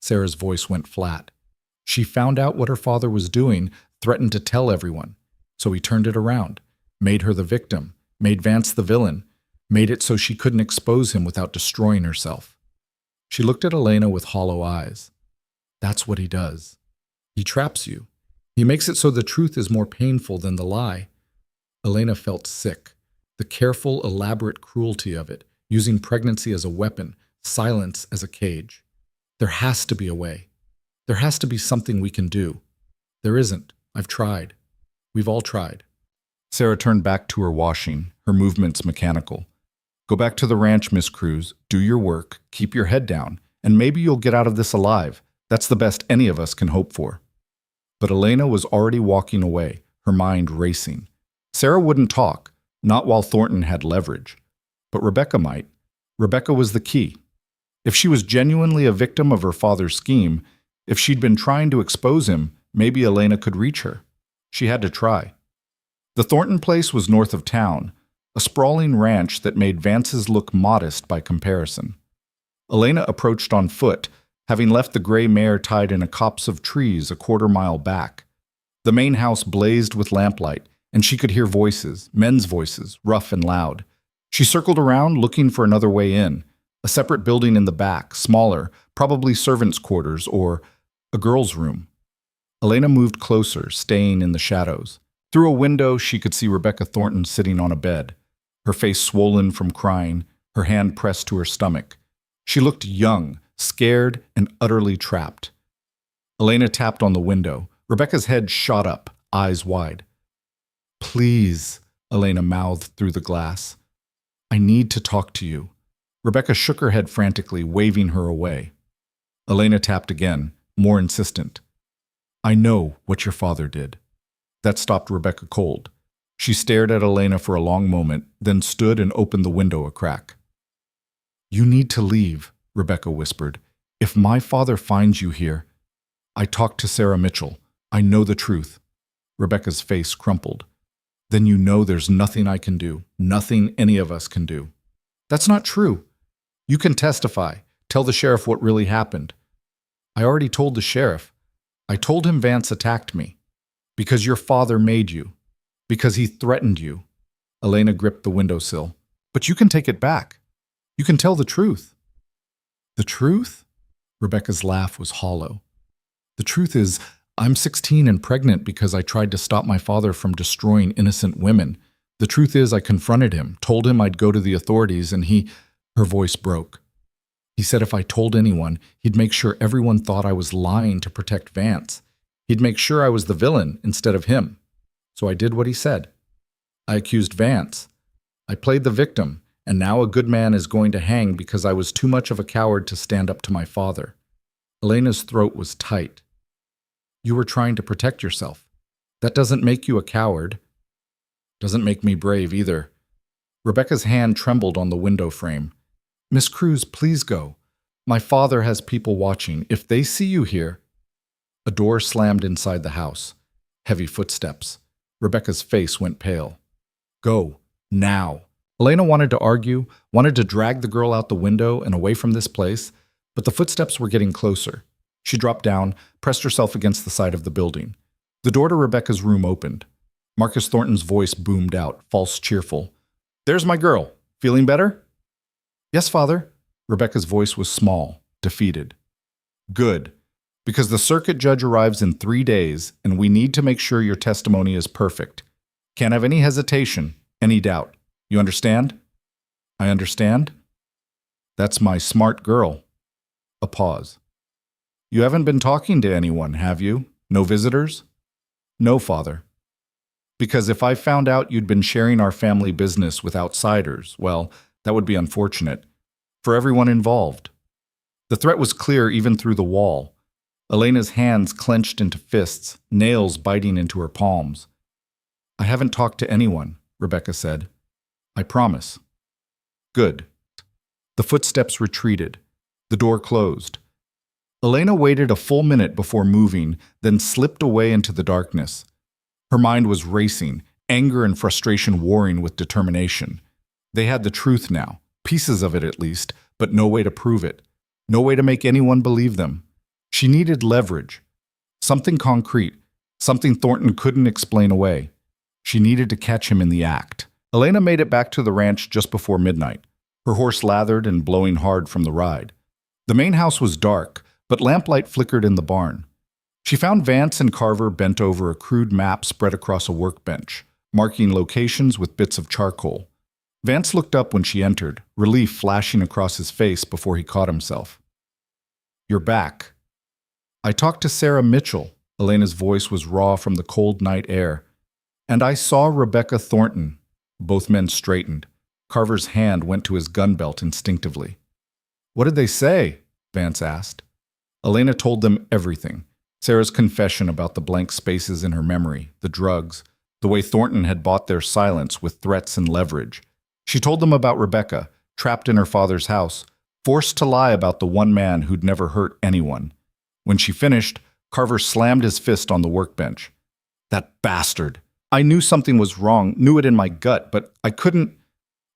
Sarah's voice went flat. She found out what her father was doing, threatened to tell everyone. So he turned it around, made her the victim, made Vance the villain, made it so she couldn't expose him without destroying herself. She looked at Elena with hollow eyes. That's what he does. He traps you. He makes it so the truth is more painful than the lie. Elena felt sick. The careful, elaborate cruelty of it, using pregnancy as a weapon, silence as a cage. There has to be a way. There has to be something we can do. There isn't. I've tried. We've all tried. Sarah turned back to her washing, her movements mechanical. Go back to the ranch, Miss Cruz. Do your work, keep your head down, and maybe you'll get out of this alive. That's the best any of us can hope for. But Elena was already walking away, her mind racing. Sarah wouldn't talk, not while Thornton had leverage. But Rebecca might. Rebecca was the key. If she was genuinely a victim of her father's scheme, if she'd been trying to expose him, maybe Elena could reach her. She had to try. The Thornton place was north of town, a sprawling ranch that made Vance's look modest by comparison. Elena approached on foot, having left the gray mare tied in a copse of trees a quarter-mile back. The main house blazed with lamplight, and she could hear voices, men's voices, rough and loud. She circled around, looking for another way in, a separate building in the back, smaller, probably servants' quarters or a girl's room. Elena moved closer, staying in the shadows. Through a window, she could see Rebecca Thornton sitting on a bed, her face swollen from crying, her hand pressed to her stomach. She looked young, scared, and utterly trapped. Elena tapped on the window. Rebecca's head shot up, eyes wide. Please, Elena mouthed through the glass. I need to talk to you. Rebecca shook her head frantically, waving her away. Elena tapped again, more insistent. I know what your father did. That stopped Rebecca cold. She stared at Elena for a long moment, then stood and opened the window a crack. You need to leave, Rebecca whispered. If my father finds you here, I talked to Sarah Mitchell. I know the truth. Rebecca's face crumpled. Then you know there's nothing I can do, nothing any of us can do. That's not true. You can testify. Tell the sheriff what really happened. I already told the sheriff. I told him Vance attacked me. Because your father made you. Because he threatened you. Elena gripped the windowsill. But you can take it back. You can tell the truth. The truth? Rebecca's laugh was hollow. The truth is, I'm 16 and pregnant because I tried to stop my father from destroying innocent women. The truth is, I confronted him, told him I'd go to the authorities, and her voice broke. He said if I told anyone, he'd make sure everyone thought I was lying to protect Vance. He'd make sure I was the villain instead of him. so I did what he said. I accused Vance. I played the victim, and now a good man is going to hang because I was too much of a coward to stand up to my father. Elena's throat was tight. You were trying to protect yourself. That doesn't make you a coward. Doesn't make me brave either. Rebecca's hand trembled on the window frame. Miss Cruz, please go. My father has people watching. If they see you here... A door slammed inside the house. Heavy footsteps. Rebecca's face went pale. Go. Now. Elena wanted to argue, wanted to drag the girl out the window and away from this place, but the footsteps were getting closer. She dropped down, pressed herself against the side of the building. The door to Rebecca's room opened. Marcus Thornton's voice boomed out, false cheerful. There's my girl. Feeling better? Yes, Father. Rebecca's voice was small, defeated. Good. Because the circuit judge arrives in 3 days, and we need to make sure your testimony is perfect. Can't have any hesitation, any doubt. You understand? I understand. That's my smart girl. A pause. You haven't been talking to anyone, have you? No visitors? No, Father. Because if I found out you'd been sharing our family business with outsiders, well, that would be unfortunate. For everyone involved. The threat was clear even through the wall. Elena's hands clenched into fists, nails biting into her palms. I haven't talked to anyone, Rebecca said. I promise. Good. The footsteps retreated. The door closed. Elena waited a full minute before moving, then slipped away into the darkness. Her mind was racing, anger and frustration warring with determination. They had the truth now, pieces of it at least, but no way to prove it. No way to make anyone believe them. She needed leverage. Something concrete, something Thornton couldn't explain away. She needed to catch him in the act. Elena made it back to the ranch just before midnight, her horse lathered and blowing hard from the ride. The main house was dark, but lamplight flickered in the barn. She found Vance and Carver bent over a crude map spread across a workbench, marking locations with bits of charcoal. Vance looked up when she entered, relief flashing across his face before he caught himself. You're back. I talked to Sarah Mitchell. Elena's voice was raw from the cold night air. And I saw Rebecca Thornton. Both men straightened. Carver's hand went to his gun belt instinctively. What did they say? Vance asked. Elena told them everything. Sarah's confession about the blank spaces in her memory, the drugs, the way Thornton had bought their silence with threats and leverage. She told them about Rebecca, trapped in her father's house, forced to lie about the one man who'd never hurt anyone. When she finished, Carver slammed his fist on the workbench. That bastard! I knew something was wrong, knew it in my gut, but I couldn't...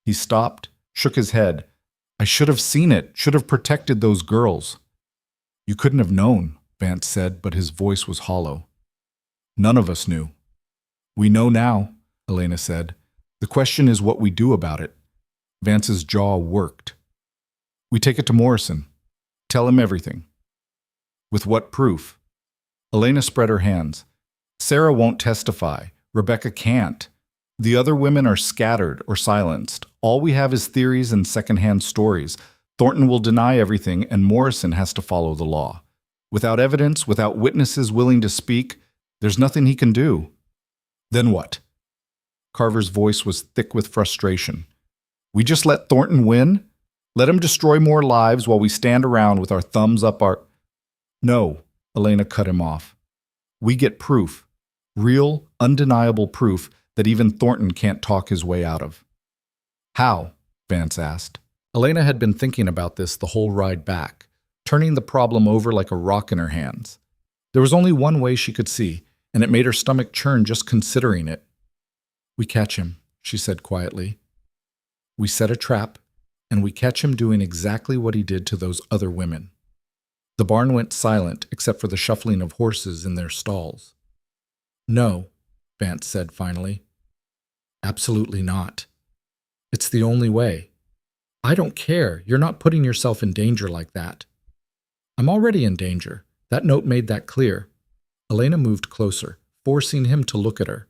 He stopped, shook his head. I should have seen it, should have protected those girls. You couldn't have known, Vance said, but his voice was hollow. None of us knew. We know now, Elena said. The question is what we do about it. Vance's jaw worked. We take it to Morrison. Tell him everything. With what proof? Elena spread her hands. Sarah won't testify. Rebecca can't. The other women are scattered or silenced. All we have is theories and secondhand stories. Thornton will deny everything, and Morrison has to follow the law. Without evidence, without witnesses willing to speak, there's nothing he can do. Then what? Carver's voice was thick with frustration. We just let Thornton win? Let him destroy more lives while we stand around with our thumbs up our... No, Elena cut him off. We get proof. Real, undeniable proof that even Thornton can't talk his way out of. How? Vance asked. Elena had been thinking about this the whole ride back, turning the problem over like a rock in her hands. There was only one way she could see, and it made her stomach churn just considering it. We catch him, she said quietly. We set a trap, and we catch him doing exactly what he did to those other women. The barn went silent except for the shuffling of horses in their stalls. No, Vance said finally. Absolutely not. It's the only way. I don't care. You're not putting yourself in danger like that. I'm already in danger. That note made that clear. Elena moved closer, forcing him to look at her.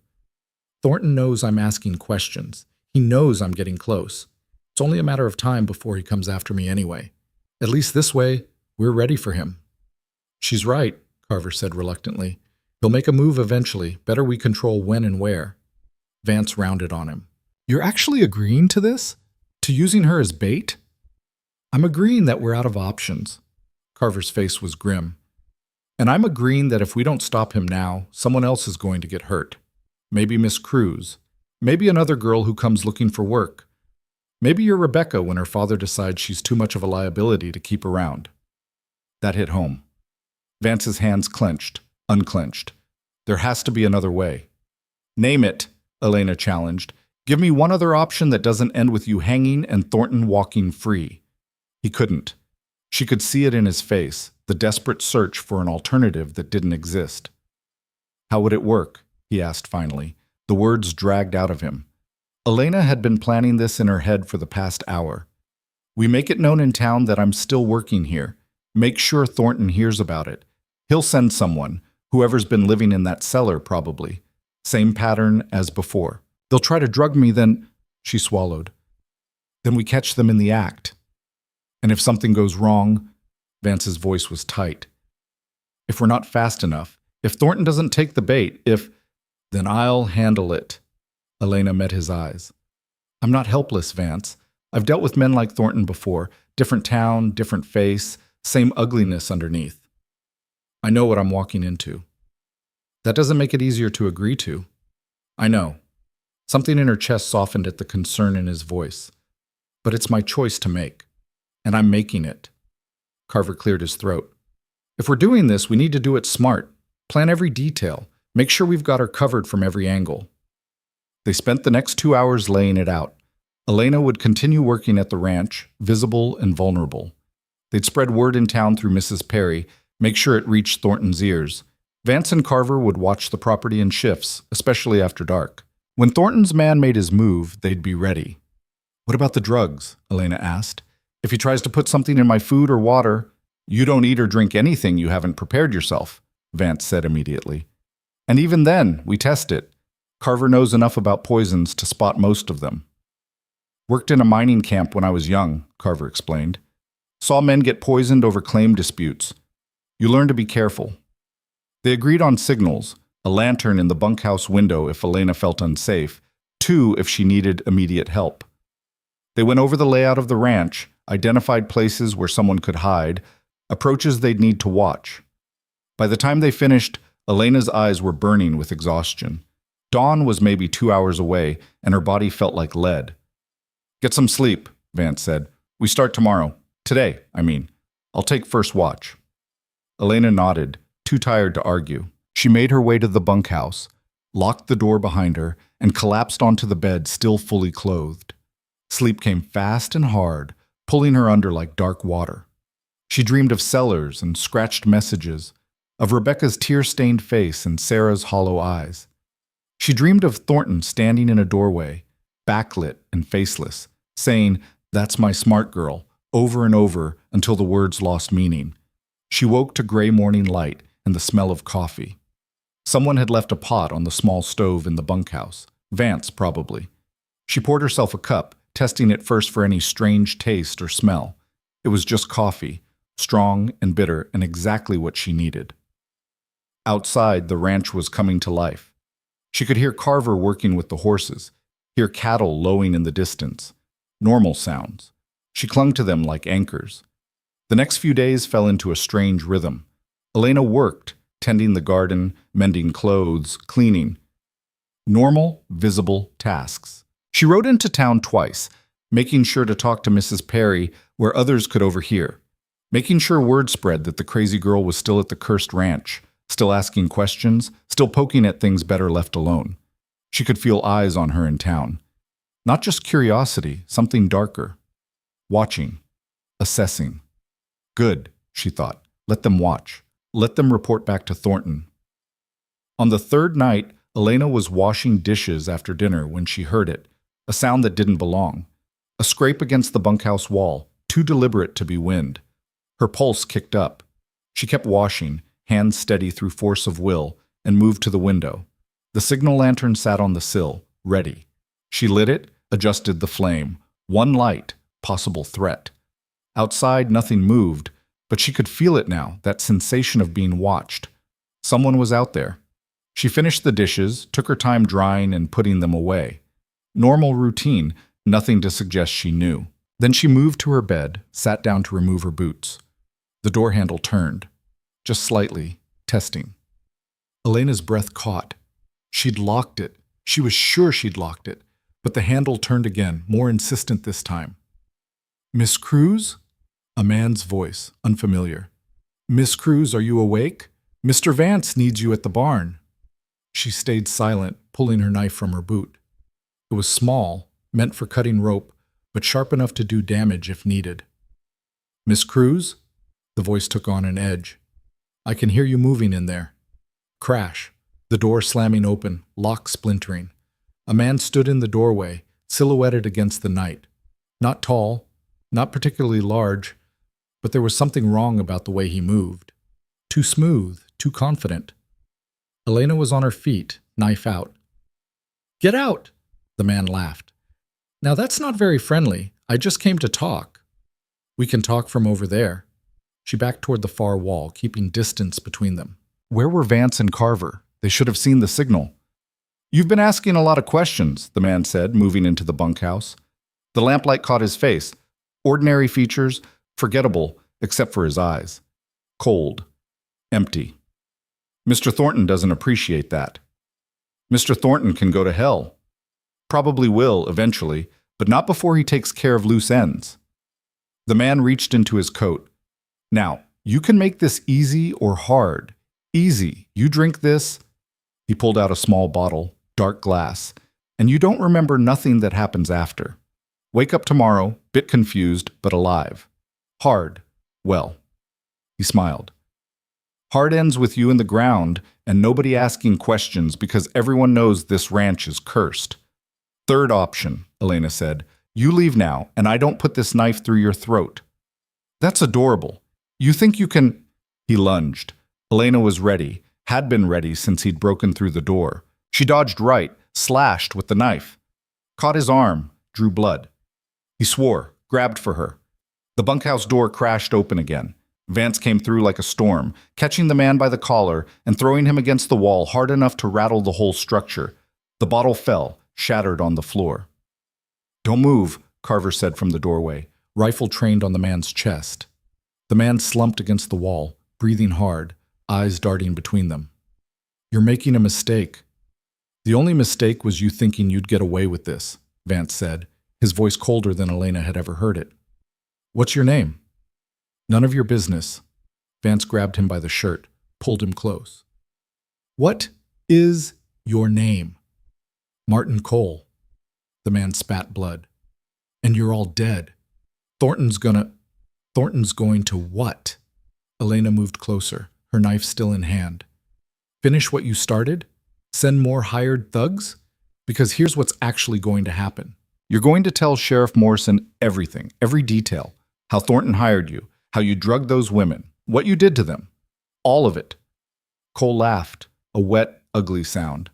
Thornton knows I'm asking questions. He knows I'm getting close. It's only a matter of time before he comes after me anyway. At least this way, we're ready for him. She's right, Carver said reluctantly. He'll make a move eventually. Better we control when and where. Vance rounded on him. You're actually agreeing to this? To using her as bait? I'm agreeing that we're out of options. Carver's face was grim. And I'm agreeing that if we don't stop him now, someone else is going to get hurt. Maybe Miss Cruz. Maybe another girl who comes looking for work. Maybe you're Rebecca when her father decides she's too much of a liability to keep around. That hit home. Vance's hands clenched, unclenched. There has to be another way. Name it, Elena challenged. Give me one other option that doesn't end with you hanging and Thornton walking free. He couldn't. She could see it in his face, the desperate search for an alternative that didn't exist. How would it work? He asked finally. The words dragged out of him. Elena had been planning this in her head for the past hour. We make it known in town that I'm still working here. Make sure Thornton hears about it. He'll send someone, whoever's been living in that cellar probably. Same pattern as before. They'll try to drug me, then... She swallowed. Then we catch them in the act. And if something goes wrong... Vance's voice was tight. If we're not fast enough, if Thornton doesn't take the bait, then I'll handle it. Elena met his eyes. I'm not helpless, Vance. I've dealt with men like Thornton before. Different town, different face, same ugliness underneath. I know what I'm walking into. That doesn't make it easier to agree to. I know. Something in her chest softened at the concern in his voice. But it's my choice to make. And I'm making it. Carver cleared his throat. If we're doing this, we need to do it smart. Plan every detail. Make sure we've got her covered from every angle. They spent the next 2 hours laying it out. Elena would continue working at the ranch, visible and vulnerable. They'd spread word in town through Mrs. Perry, make sure it reached Thornton's ears. Vance and Carver would watch the property in shifts, especially after dark. When Thornton's man made his move, they'd be ready. What about the drugs? Elena asked. If he tries to put something in my food or water, you don't eat or drink anything you haven't prepared yourself, Vance said immediately. And even then, we test it. Carver knows enough about poisons to spot most of them. Worked in a mining camp when I was young, Carver explained. Saw men get poisoned over claim disputes. You learn to be careful. They agreed on signals, a lantern in the bunkhouse window if Elena felt unsafe, 2 if she needed immediate help. They went over the layout of the ranch, identified places where someone could hide, approaches they'd need to watch. By the time they finished, Elena's eyes were burning with exhaustion. Dawn was maybe 2 hours away, and her body felt like lead. Get some sleep, Vance said. We start tomorrow. Today, I mean. I'll take first watch. Elena nodded, too tired to argue. She made her way to the bunkhouse, locked the door behind her, and collapsed onto the bed still fully clothed. Sleep came fast and hard, pulling her under like dark water. She dreamed of cellars and scratched messages, of Rebecca's tear-stained face and Sarah's hollow eyes. She dreamed of Thornton standing in a doorway, backlit and faceless, saying, "That's my smart girl," over and over until the words lost meaning. She woke to gray morning light and the smell of coffee. Someone had left a pot on the small stove in the bunkhouse. Vance, probably. She poured herself a cup, testing it first for any strange taste or smell. It was just coffee, strong and bitter and exactly what she needed. Outside, the ranch was coming to life. She could hear Carver working with the horses, hear cattle lowing in the distance. Normal sounds. She clung to them like anchors. The next few days fell into a strange rhythm. Elena worked, tending the garden, mending clothes, cleaning. Normal, visible tasks. She rode into town twice, making sure to talk to Mrs. Perry where others could overhear, making sure word spread that the crazy girl was still at the cursed ranch, still asking questions, still poking at things better left alone. She could feel eyes on her in town. Not just curiosity, something darker. Watching. Assessing. Good, she thought. Let them watch. Let them report back to Thornton. On the third night, Elena was washing dishes after dinner when she heard it, a sound that didn't belong. A scrape against the bunkhouse wall, too deliberate to be wind. Her pulse kicked up. She kept washing, hands steady through force of will, and moved to the window. The signal lantern sat on the sill, ready. She lit it, adjusted the flame. One light, possible threat. Outside, nothing moved, but she could feel it now, that sensation of being watched. Someone was out there, She finished the dishes, took her time drying and putting them away. Normal routine, nothing to suggest she knew. Then she moved to her bed, sat down to remove her boots. The door handle turned, just slightly, testing. Elena's breath caught. She'd locked it. She was sure she'd locked it, but the handle turned again, more insistent this time. "Miss Cruz?" A man's voice, unfamiliar. "Miss Cruz, are you awake? Mr. Vance needs you at the barn." She stayed silent, pulling her knife from her boot. It was small, meant for cutting rope, but sharp enough to do damage if needed. "Miss Cruz?" The voice took on an edge. "I can hear you moving in there." Crash. The door slamming open, lock splintering. A man stood in the doorway, silhouetted against the night. Not tall, not particularly large, but there was something wrong about the way he moved. Too smooth, too confident. Elena was on her feet, knife out. "Get out!" The man laughed. "Now that's not very friendly. I just came to talk." "We can talk from over there." She backed toward the far wall, keeping distance between them. Where were Vance and Carver? They should have seen the signal. "You've been asking a lot of questions," the man said, moving into the bunkhouse. The lamplight caught his face. Ordinary features, forgettable, except for his eyes. Cold. Empty. "Mr. Thornton doesn't appreciate that." "Mr. Thornton can go to hell. Probably will, eventually, but not before he takes care of loose ends." The man reached into his coat. "Now, you can make this easy or hard. Easy. You drink this." He pulled out a small bottle, dark glass, "and you don't remember nothing that happens after. Wake up tomorrow, bit confused, but alive. Hard. Well." He smiled. "Hard ends with you in the ground and nobody asking questions because everyone knows this ranch is cursed." "Third option," Elena said. "You leave now, and I don't put this knife through your throat." "That's adorable. You think you can—" He lunged. Elena was ready, had been ready since he'd broken through the door. She dodged right, slashed with the knife. Caught his arm, drew blood. He swore, grabbed for her. The bunkhouse door crashed open again. Vance came through like a storm, catching the man by the collar and throwing him against the wall hard enough to rattle the whole structure. The bottle fell, shattered on the floor. "Don't move," Carver said from the doorway, rifle trained on the man's chest. The man slumped against the wall, breathing hard, eyes darting between them. "You're making a mistake." "The only mistake was you thinking you'd get away with this," Vance said, his voice colder than Elena had ever heard it. "What's your name?" "None of your business." Vance grabbed him by the shirt, pulled him close. "What is your name?" "Martin Cole." The man spat blood. "And you're all dead. Thornton's going to what?" Elena moved closer, her knife still in hand. "Finish what you started? Send more hired thugs? Because here's what's actually going to happen. You're going to tell Sheriff Morrison everything, every detail. How Thornton hired you, how you drugged those women, what you did to them. All of it." Cole laughed, a wet, ugly sound.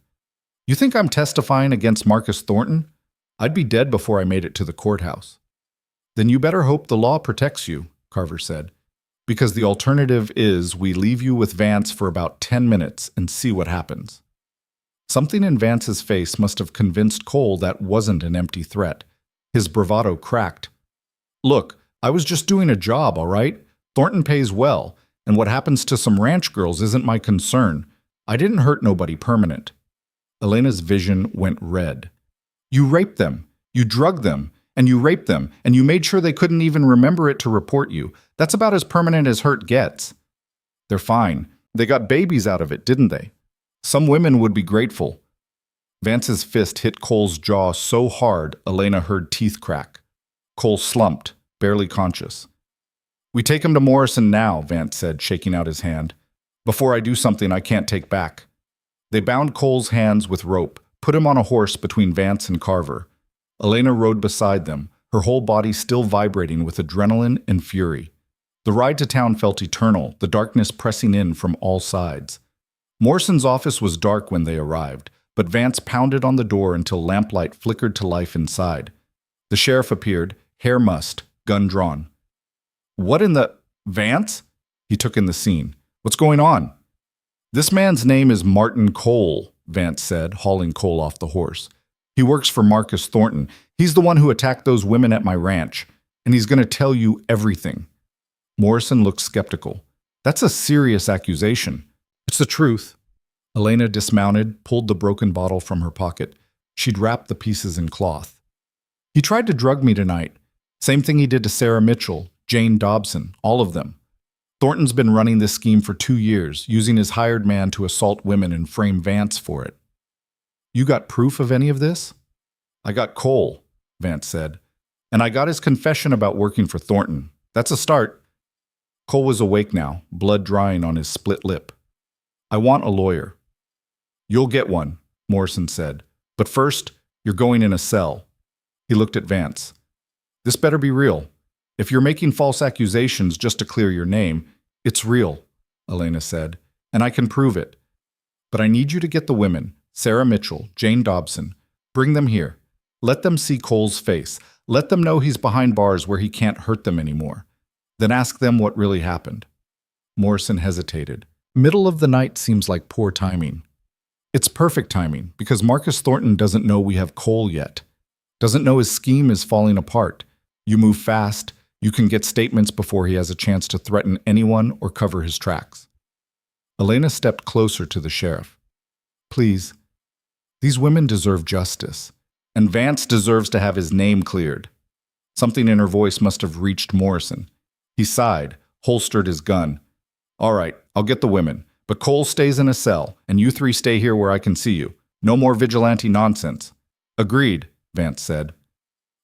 "You think I'm testifying against Marcus Thornton? I'd be dead before I made it to the courthouse." "Then you better hope the law protects you," Carver said. "Because the alternative is we leave you with Vance for about 10 minutes and see what happens." Something in Vance's face must have convinced Cole that wasn't an empty threat. His bravado cracked. "Look, I was just doing a job, all right? Thornton pays well, and what happens to some ranch girls isn't my concern. I didn't hurt nobody permanent." Elena's vision went red. "You raped them, you drugged them, and you raped them, and you made sure they couldn't even remember it to report you. That's about as permanent as hurt gets." "They're fine. They got babies out of it, didn't they? Some women would be grateful." Vance's fist hit Cole's jaw so hard Elena heard teeth crack. Cole slumped, barely conscious. "We take him to Morrison now," Vance said, shaking out his hand. "Before I do something I can't take back." They bound Cole's hands with rope, put him on a horse between Vance and Carver. Elena rode beside them, her whole body still vibrating with adrenaline and fury. The ride to town felt eternal, the darkness pressing in from all sides. Morrison's office was dark when they arrived, but Vance pounded on the door until lamplight flickered to life inside. The sheriff appeared, hair mussed, gun drawn. "What in the— Vance?" He took in the scene. "What's going on?" This man's name is Martin Cole, Vance said, hauling Cole off the horse. He works for Marcus Thornton. He's the one who attacked those women at my ranch, and he's going to tell you everything. Morrison looked skeptical. That's a serious accusation. It's the truth. Elena dismounted, pulled the broken bottle from her pocket. She'd wrapped the pieces in cloth. He tried to drug me tonight. Same thing he did to Sarah Mitchell, Jane Dobson, all of them. Thornton's been running this scheme for 2 years, using his hired man to assault women and frame Vance for it. You got proof of any of this? I got Cole, Vance said. And I got his confession about working for Thornton. That's a start. Cole was awake now, blood drying on his split lip. I want a lawyer. You'll get one, Morrison said. But first, you're going in a cell. He looked at Vance. This better be real. If you're making false accusations just to clear your name, it's real, Elena said, and I can prove it. But I need you to get the women, Sarah Mitchell, Jane Dobson. Bring them here. Let them see Cole's face. Let them know he's behind bars where he can't hurt them anymore. Then ask them what really happened. Morrison hesitated. Middle of the night seems like poor timing. It's perfect timing, because Marcus Thornton doesn't know we have Cole yet. Doesn't know his scheme is falling apart. You move fast. You can get statements before he has a chance to threaten anyone or cover his tracks. Elena stepped closer to the sheriff. Please, these women deserve justice, and Vance deserves to have his name cleared. Something in her voice must have reached Morrison. He sighed, holstered his gun. All right, I'll get the women, but Cole stays in a cell, and you three stay here where I can see you. No more vigilante nonsense. Agreed, Vance said.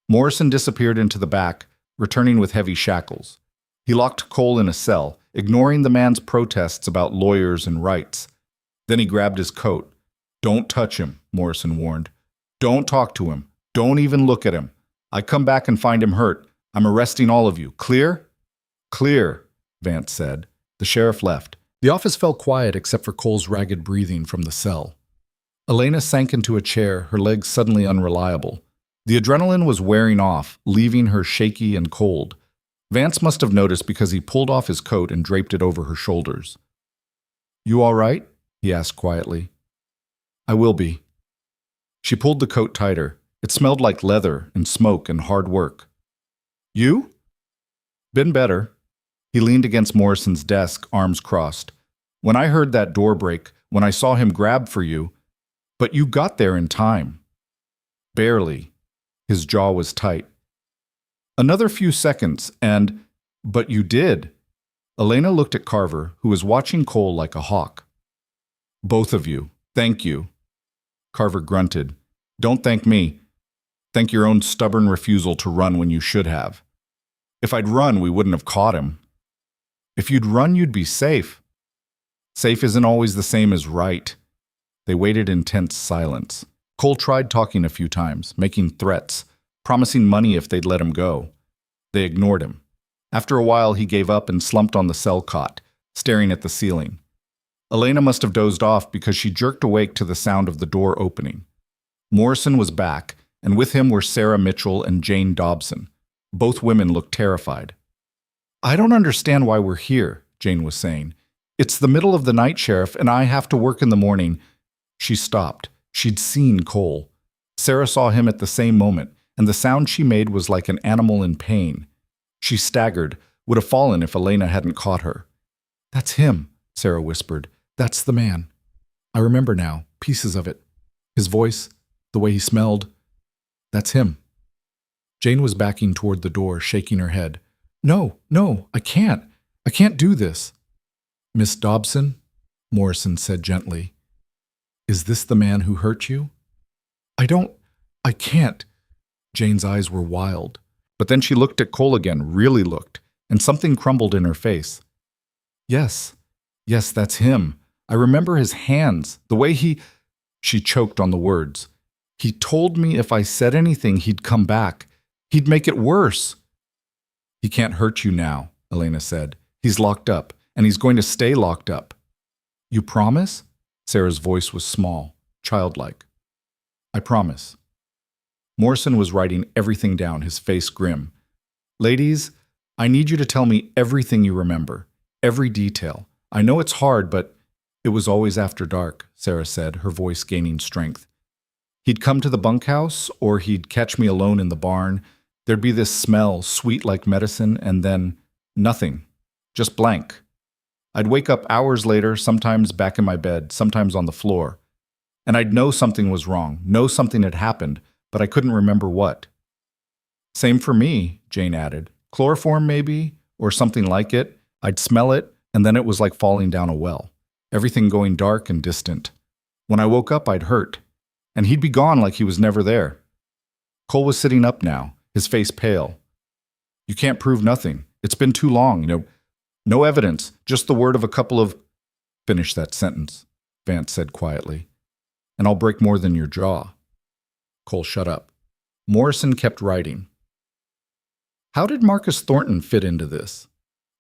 Morrison disappeared into the back, returning with heavy shackles. He locked Cole in a cell, ignoring the man's protests about lawyers and rights. Then he grabbed his coat. Don't touch him, Morrison warned. Don't talk to him. Don't even look at him. I come back and find him hurt. I'm arresting all of you. Clear? Clear, Vance said. The sheriff left. The office fell quiet except for Cole's ragged breathing from the cell. Elena sank into a chair, her legs suddenly unreliable. The adrenaline was wearing off, leaving her shaky and cold. Vance must have noticed because he pulled off his coat and draped it over her shoulders. You all right? He asked quietly. I will be. She pulled the coat tighter. It smelled like leather and smoke and hard work. You? Been better. He leaned against Morrison's desk, arms crossed. When I heard that door break, when I saw him grab for you, but you got there in time. Barely. His jaw was tight. Another few seconds, but you did. Elena looked at Carver, who was watching Cole like a hawk. Both of you. Thank you. Carver grunted. Don't thank me. Thank your own stubborn refusal to run when you should have. If I'd run, we wouldn't have caught him. If you'd run, you'd be safe. Safe isn't always the same as right. They waited in tense silence. Cole tried talking a few times, making threats, promising money if they'd let him go. They ignored him. After a while, he gave up and slumped on the cell cot, staring at the ceiling. Elena must have dozed off because she jerked awake to the sound of the door opening. Morrison was back, and with him were Sarah Mitchell and Jane Dobson. Both women looked terrified. I don't understand why we're here, Jane was saying. It's the middle of the night, Sheriff, and I have to work in the morning. She stopped. She'd seen Cole. Sarah saw him at the same moment, and the sound she made was like an animal in pain. She staggered, would have fallen if Elena hadn't caught her. That's him, Sarah whispered. That's the man. I remember now, pieces of it. His voice, the way he smelled. That's him. Jane was backing toward the door, shaking her head. No, I can't. I can't do this. Miss Dobson, Morrison said gently. Is this the man who hurt you? I can't. Jane's eyes were wild. But then she looked at Cole again, really looked, and something crumbled in her face. Yes, that's him. I remember his hands, the way he... She choked on the words. He told me if I said anything, he'd come back. He'd make it worse. He can't hurt you now, Elena said. He's locked up, and he's going to stay locked up. You promise? Sarah's voice was small, childlike. I promise. Morrison was writing everything down, his face grim. Ladies, I need you to tell me everything you remember, every detail. I know it's hard, but It was always after dark, Sarah said, her voice gaining strength. He'd come to the bunkhouse, or he'd catch me alone in the barn. There'd be this smell, sweet like medicine, and then nothing. Just blank. I'd wake up hours later, sometimes back in my bed, sometimes on the floor. And I'd know something was wrong, know something had happened, but I couldn't remember what. Same for me, Jane added. Chloroform, maybe, or something like it. I'd smell it, and then it was like falling down a well. Everything going dark and distant. When I woke up, I'd hurt. And he'd be gone like he was never there. Cole was sitting up now, his face pale. You can't prove nothing. It's been too long, No evidence, just the word of a couple of... Finish that sentence, Vance said quietly. And I'll break more than your jaw. Cole shut up. Morrison kept writing. How did Marcus Thornton fit into this?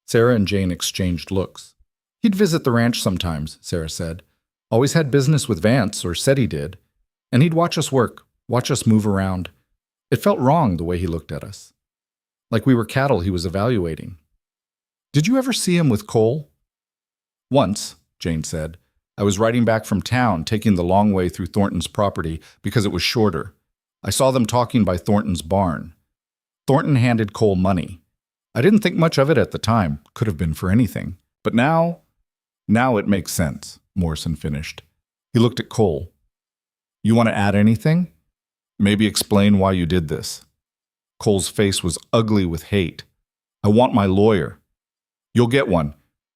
Sarah and Jane exchanged looks. He'd visit the ranch sometimes, Sarah said. Always had business with Vance, or said he did. And he'd watch us work, watch us move around. It felt wrong the way he looked at us. Like we were cattle he was evaluating. Did you ever see him with Cole? Once, Jane said. I was riding back from town, taking the long way through Thornton's property because it was shorter. I saw them talking by Thornton's barn. Thornton handed Cole money. I didn't think much of it at the time. Could have been for anything. But now it makes sense, Morrison finished. He looked at Cole. You want to add anything? Maybe explain why you did this. Cole's face was ugly with hate. I want my lawyer. You'll get one.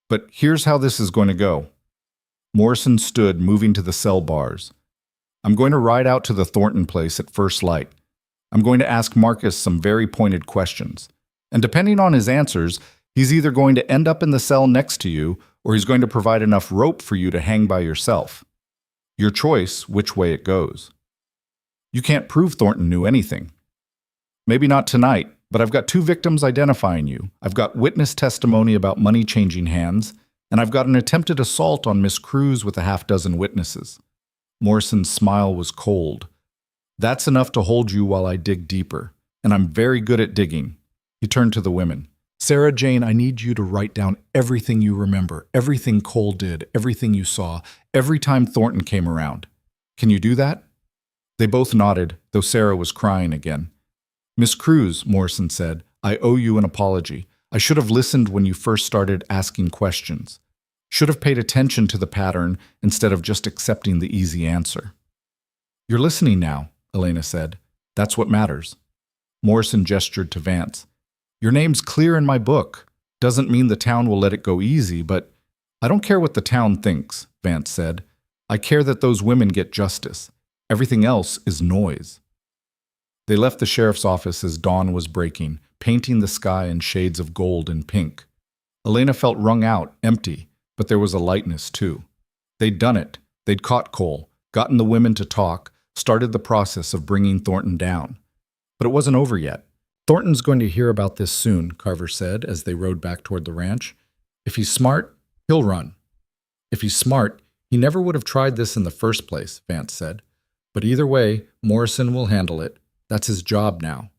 But here's how this is going to go. Morrison stood, moving to the cell bars. I'm going to ride out to the Thornton place at first light. I'm going to ask Marcus some very pointed questions. And depending on his answers, he's either going to end up in the cell next to you, or he's going to provide enough rope for you to hang by yourself. Your choice, which way it goes. You can't prove Thornton knew anything. Maybe not tonight, but I've got 2 victims identifying you. I've got witness testimony about money changing hands, and I've got an attempted assault on Miss Cruz with a half-dozen witnesses. Morrison's smile was cold. That's enough to hold you while I dig deeper, and I'm very good at digging. He turned to the women. Sarah Jane, I need you to write down everything you remember, everything Cole did, everything you saw, every time Thornton came around. Can you do that? They both nodded, though Sarah was crying again. Miss Cruz, Morrison said, I owe you an apology. I should have listened when you first started asking questions. Should have paid attention to the pattern instead of just accepting the easy answer. You're listening now, Elena said. That's what matters. Morrison gestured to Vance. Your name's clear in my book. Doesn't mean the town will let it go easy, but I don't care what the town thinks, Vance said. I care that those women get justice. Everything else is noise. They left the sheriff's office as dawn was breaking, painting the sky in shades of gold and pink. Elena felt wrung out, empty, but there was a lightness too. They'd done it. They'd caught Cole, gotten the women to talk, started the process of bringing Thornton down. But it wasn't over yet. Thornton's going to hear about this soon, Carver said as they rode back toward the ranch. If he's smart, he'll run. If he's smart, he never would have tried this in the first place, Vance said. But either way, Morrison will handle it. That's his job now.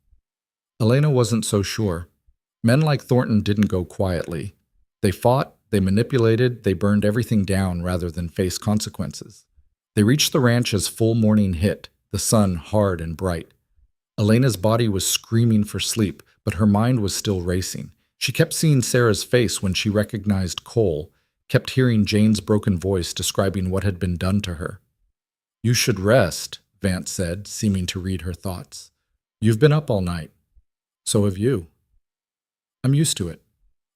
Elena wasn't so sure. Men like Thornton didn't go quietly. They fought, they manipulated, they burned everything down rather than face consequences. They reached the ranch as full morning hit, the sun hard and bright. Elena's body was screaming for sleep, but her mind was still racing. She kept seeing Sarah's face when she recognized Cole, kept hearing Jane's broken voice describing what had been done to her. You should rest, Vance said, seeming to read her thoughts. You've been up all night. So have you. I'm used to it.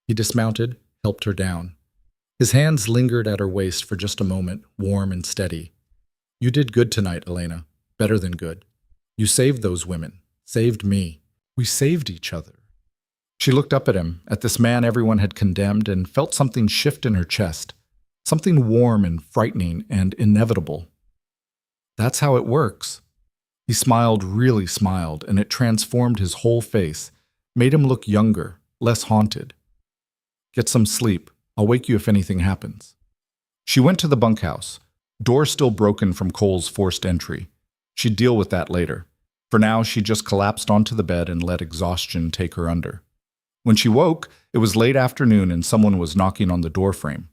He dismounted, helped her down. His hands lingered at her waist for just a moment, warm and steady. You did good tonight, Elena. Better than good. You saved those women. Saved me. We saved each other. She looked up at him, at this man everyone had condemned, and felt something shift in her chest. Something warm and frightening and inevitable. That's how it works. He smiled, really smiled, and it transformed his whole face, made him look younger, less haunted. Get some sleep. I'll wake you if anything happens. She went to the bunkhouse, door still broken from Cole's forced entry. She'd deal with that later. For now, she just collapsed onto the bed and let exhaustion take her under. When she woke, it was late afternoon and someone was knocking on the doorframe.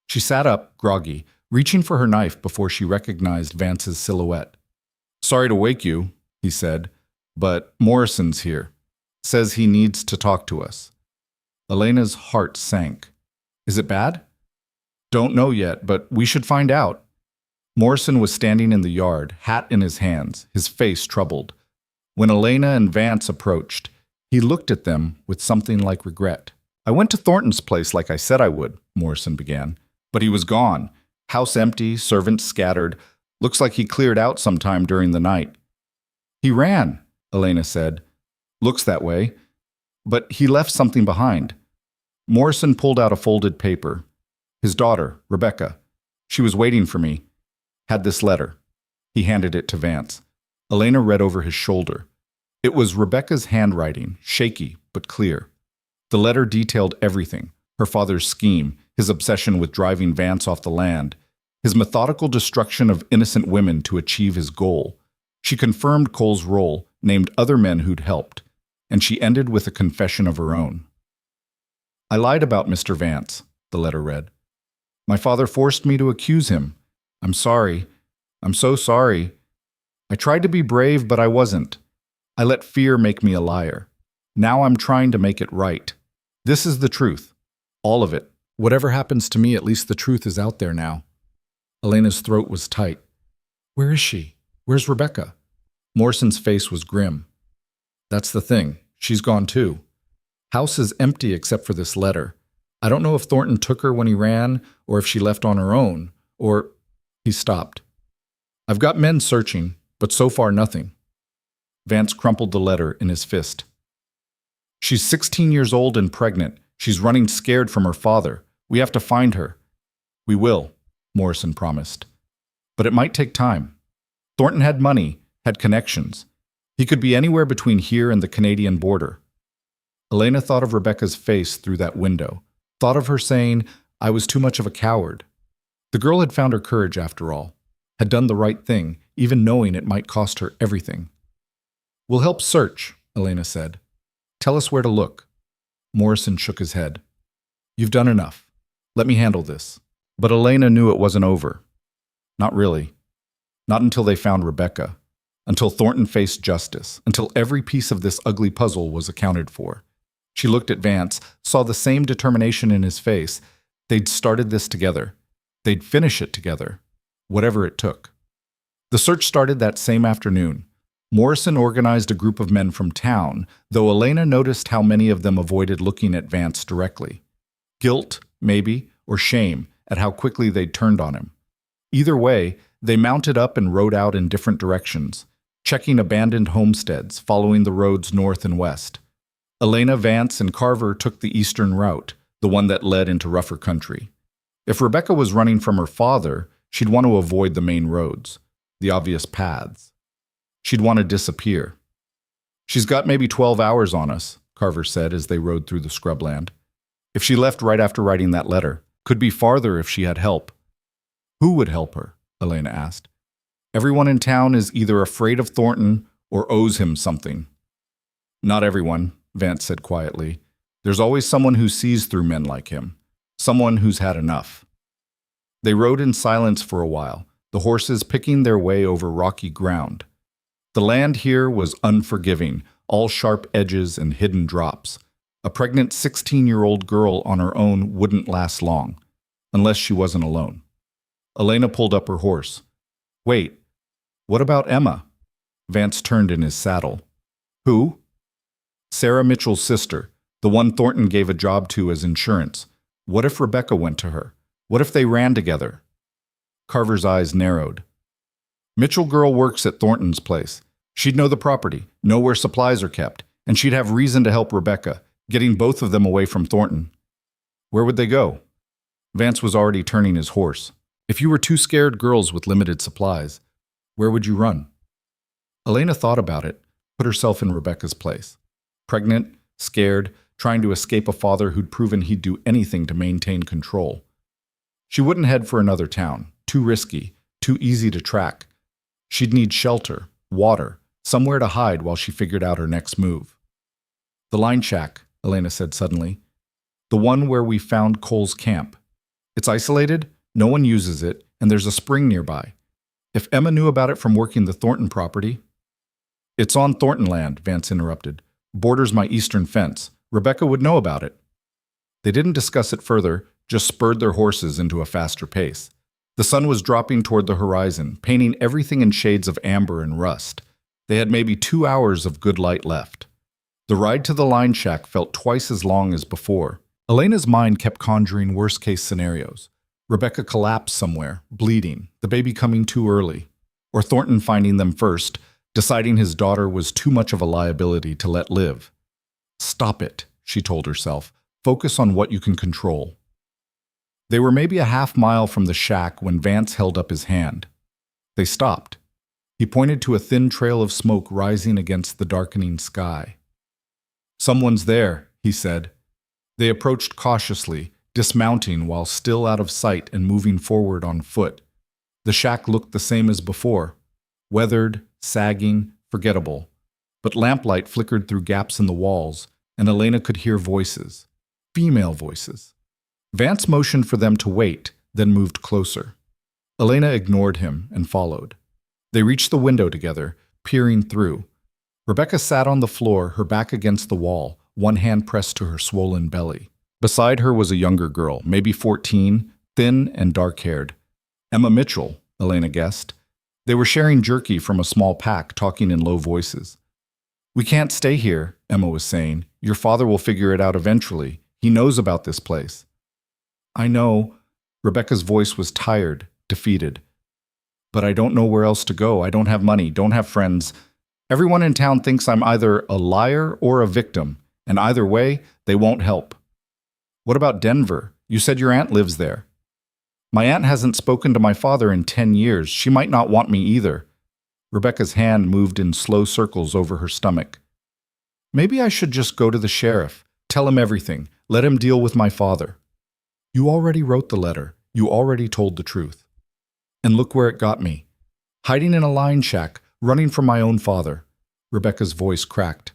She sat up, groggy, reaching for her knife before she recognized Vance's silhouette. "Sorry to wake you," he said, "but Morrison's here. Says he needs to talk to us." Elena's heart sank. "Is it bad?" "Don't know yet, but we should find out." Morrison was standing in the yard, hat in his hands, his face troubled. When Elena and Vance approached, he looked at them with something like regret. "I went to Thornton's place like I said I would," Morrison began. "But he was gone. House empty, servants scattered. Looks like he cleared out sometime during the night." "He ran," Elena said. "Looks that way. But he left something behind." Morrison pulled out a folded paper. "His daughter, Rebecca. She was waiting for me. Had this letter." He handed it to Vance. Elena read over his shoulder. It was Rebecca's handwriting, shaky but clear. The letter detailed everything: her father's scheme, his obsession with driving Vance off the land, his methodical destruction of innocent women to achieve his goal. She confirmed Cole's role, named other men who'd helped, and she ended with a confession of her own. "I lied about Mr. Vance," the letter read. "My father forced me to accuse him. I'm sorry. I'm so sorry. I tried to be brave, but I wasn't. I let fear make me a liar. Now I'm trying to make it right. This is the truth. All of it. Whatever happens to me, at least the truth is out there now." Elena's throat was tight. "Where is she? Where's Rebecca?" Morrison's face was grim. "That's the thing. She's gone too. House is empty except for this letter. I don't know if Thornton took her when he ran, or if she left on her own, or—" He stopped. "I've got men searching, but so far nothing." Vance crumpled the letter in his fist. "She's 16 years old and pregnant. She's running scared from her father. We have to find her." "We will," Morrison promised. "But it might take time. Thornton had money, had connections. He could be anywhere between here and the Canadian border." Elena thought of Rebecca's face through that window, thought of her saying, "I was too much of a coward." The girl had found her courage after all, had done the right thing, even knowing it might cost her everything. "We'll help search," Elena said. "Tell us where to look." Morrison shook his head. "You've done enough. Let me handle this." But Elena knew it wasn't over. Not really. Not until they found Rebecca. Until Thornton faced justice. Until every piece of this ugly puzzle was accounted for. She looked at Vance, saw the same determination in his face. They'd started this together. They'd finish it together. Whatever it took. The search started that same afternoon. Morrison organized a group of men from town, though Elena noticed how many of them avoided looking at Vance directly. Guilt, maybe, or shame at how quickly they'd turned on him. Either way, they mounted up and rode out in different directions, checking abandoned homesteads, following the roads north and west. Elena, Vance, and Carver took the eastern route, the one that led into rougher country. If Rebecca was running from her father, she'd want to avoid the main roads, the obvious paths. She'd want to disappear. "She's got maybe 12 hours on us," Carver said as they rode through the scrubland. "If she left right after writing that letter, could be farther if she had help." "Who would help her?" Elena asked. "Everyone in town is either afraid of Thornton or owes him something." "Not everyone," Vance said quietly. "There's always someone who sees through men like him. Someone who's had enough." They rode in silence for a while, the horses picking their way over rocky ground. The land here was unforgiving, all sharp edges and hidden drops. A pregnant 16-year-old girl on her own wouldn't last long, unless she wasn't alone. Elena pulled up her horse. "Wait, what about Emma?" Vance turned in his saddle. "Who?" "Sarah Mitchell's sister, the one Thornton gave a job to as insurance. What if Rebecca went to her? What if they ran together?" Carver's eyes narrowed. "Mitchell girl works at Thornton's place. She'd know the property, know where supplies are kept, and she'd have reason to help Rebecca, getting both of them away from Thornton." "Where would they go?" Vance was already turning his horse. "If you were two scared girls with limited supplies, where would you run?" Elena thought about it, put herself in Rebecca's place. Pregnant, scared, trying to escape a father who'd proven he'd do anything to maintain control. She wouldn't head for another town, too risky, too easy to track. She'd need shelter, water, somewhere to hide while she figured out her next move. "The line shack," Elena said suddenly. "The one where we found Cole's camp. It's isolated, no one uses it, and there's a spring nearby. If Emma knew about it from working the Thornton property— It's on Thornton land, Vance interrupted. Borders my eastern fence. Rebecca would know about it. They didn't discuss it further, just spurred their horses into a faster pace. The sun was dropping toward the horizon, painting everything in shades of amber and rust. They had maybe 2 hours of good light left. The ride to the line shack felt twice as long as before. Elena's mind kept conjuring worst-case scenarios. Rebecca collapsed somewhere, bleeding, the baby coming too early. Or Thornton finding them first, deciding his daughter was too much of a liability to let live. Stop it, she told herself. Focus on what you can control. They were maybe a half-mile from the shack when Vance held up his hand. They stopped. He pointed to a thin trail of smoke rising against the darkening sky. Someone's there, he said. They approached cautiously, dismounting while still out of sight and moving forward on foot. The shack looked the same as before, weathered, sagging, forgettable. But lamplight flickered through gaps in the walls, and Elena could hear voices. Female voices. Vance motioned for them to wait, then moved closer. Elena ignored him and followed. They reached the window together, peering through. Rebecca sat on the floor, her back against the wall, one hand pressed to her swollen belly. Beside her was a younger girl, maybe 14, thin and dark-haired. Emma Mitchell, Elena guessed. They were sharing jerky from a small pack, talking in low voices. "We can't stay here," Emma was saying. "Your father will figure it out eventually. He knows about this place." "I know." Rebecca's voice was tired, defeated. "But I don't know where else to go. I don't have money, don't have friends. Everyone in town thinks I'm either a liar or a victim, and either way, they won't help." "What about Denver? You said your aunt lives there." "My aunt hasn't spoken to my father in 10 years. She might not want me either." Rebecca's hand moved in slow circles over her stomach. "Maybe I should just go to the sheriff, tell him everything, let him deal with my father." "You already wrote the letter. You already told the truth. And look where it got me. Hiding in a line shack, running from my own father." Rebecca's voice cracked.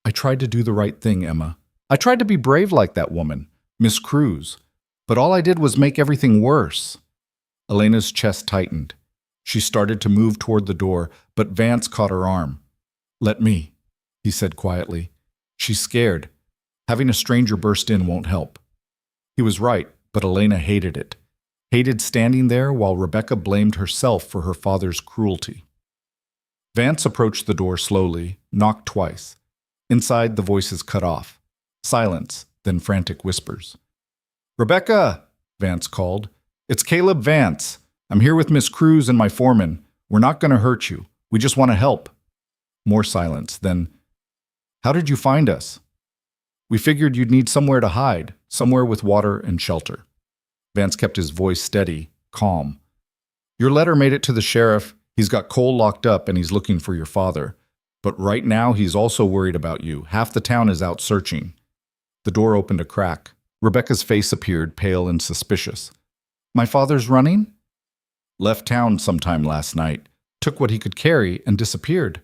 "I tried to do the right thing, Emma. I tried to be brave like that woman, Miss Cruz. But all I did was make everything worse." Elena's chest tightened. She started to move toward the door, but Vance caught her arm. "Let me," he said quietly. "She's scared. Having a stranger burst in won't help." He was right, but Elena hated it. Hated standing there while Rebecca blamed herself for her father's cruelty. Vance approached the door slowly, knocked twice. Inside, the voices cut off. Silence, then frantic whispers. "Rebecca!" Vance called. "It's Caleb Vance. I'm here with Miss Cruz and my foreman. We're not going to hurt you. We just want to help." More silence, then, "How did you find us?" "We figured you'd need somewhere to hide, somewhere with water and shelter." Vance kept his voice steady, calm. "Your letter made it to the sheriff. He's got Cole locked up and he's looking for your father. But right now he's also worried about you. Half the town is out searching." The door opened a crack. Rebecca's face appeared, pale and suspicious. "My father's running?" "Left town sometime last night, took what he could carry, and disappeared."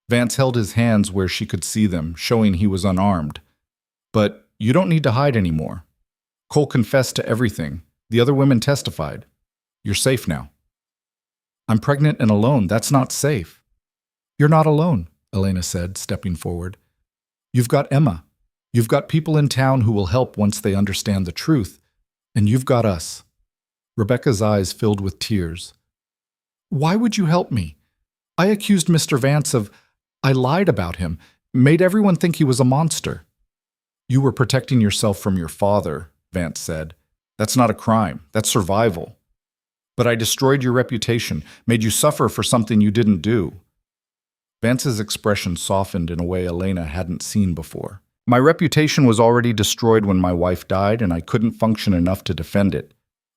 Vance held his hands where she could see them, showing he was unarmed. "But you don't need to hide anymore. Cole confessed to everything. The other women testified. You're safe now." "I'm pregnant and alone. That's not safe." "You're not alone," Elena said, stepping forward. "You've got Emma. You've got people in town who will help once they understand the truth. And you've got us." Rebecca's eyes filled with tears. "Why would you help me? I accused Mr. Vance of— I lied about him, made everyone think he was a monster." "You were protecting yourself from your father," Vance said. "That's not a crime. That's survival. But I destroyed your reputation, made you suffer for something you didn't do." Vance's expression softened in a way Elena hadn't seen before. "My reputation was already destroyed when my wife died, and I couldn't function enough to defend it.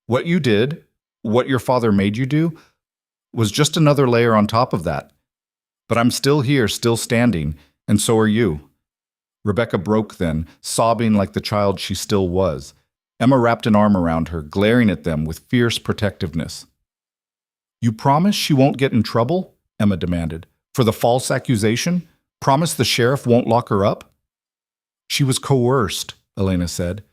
What you did, what your father made you do, was just another layer on top of that. But I'm still here, still standing, and so are you." Rebecca broke then, sobbing like the child she still was. Emma wrapped an arm around her, glaring at them with fierce protectiveness. "You promise she won't get in trouble?" Emma demanded. "For the false accusation? Promise the sheriff won't lock her up?" "She was coerced," Elena said.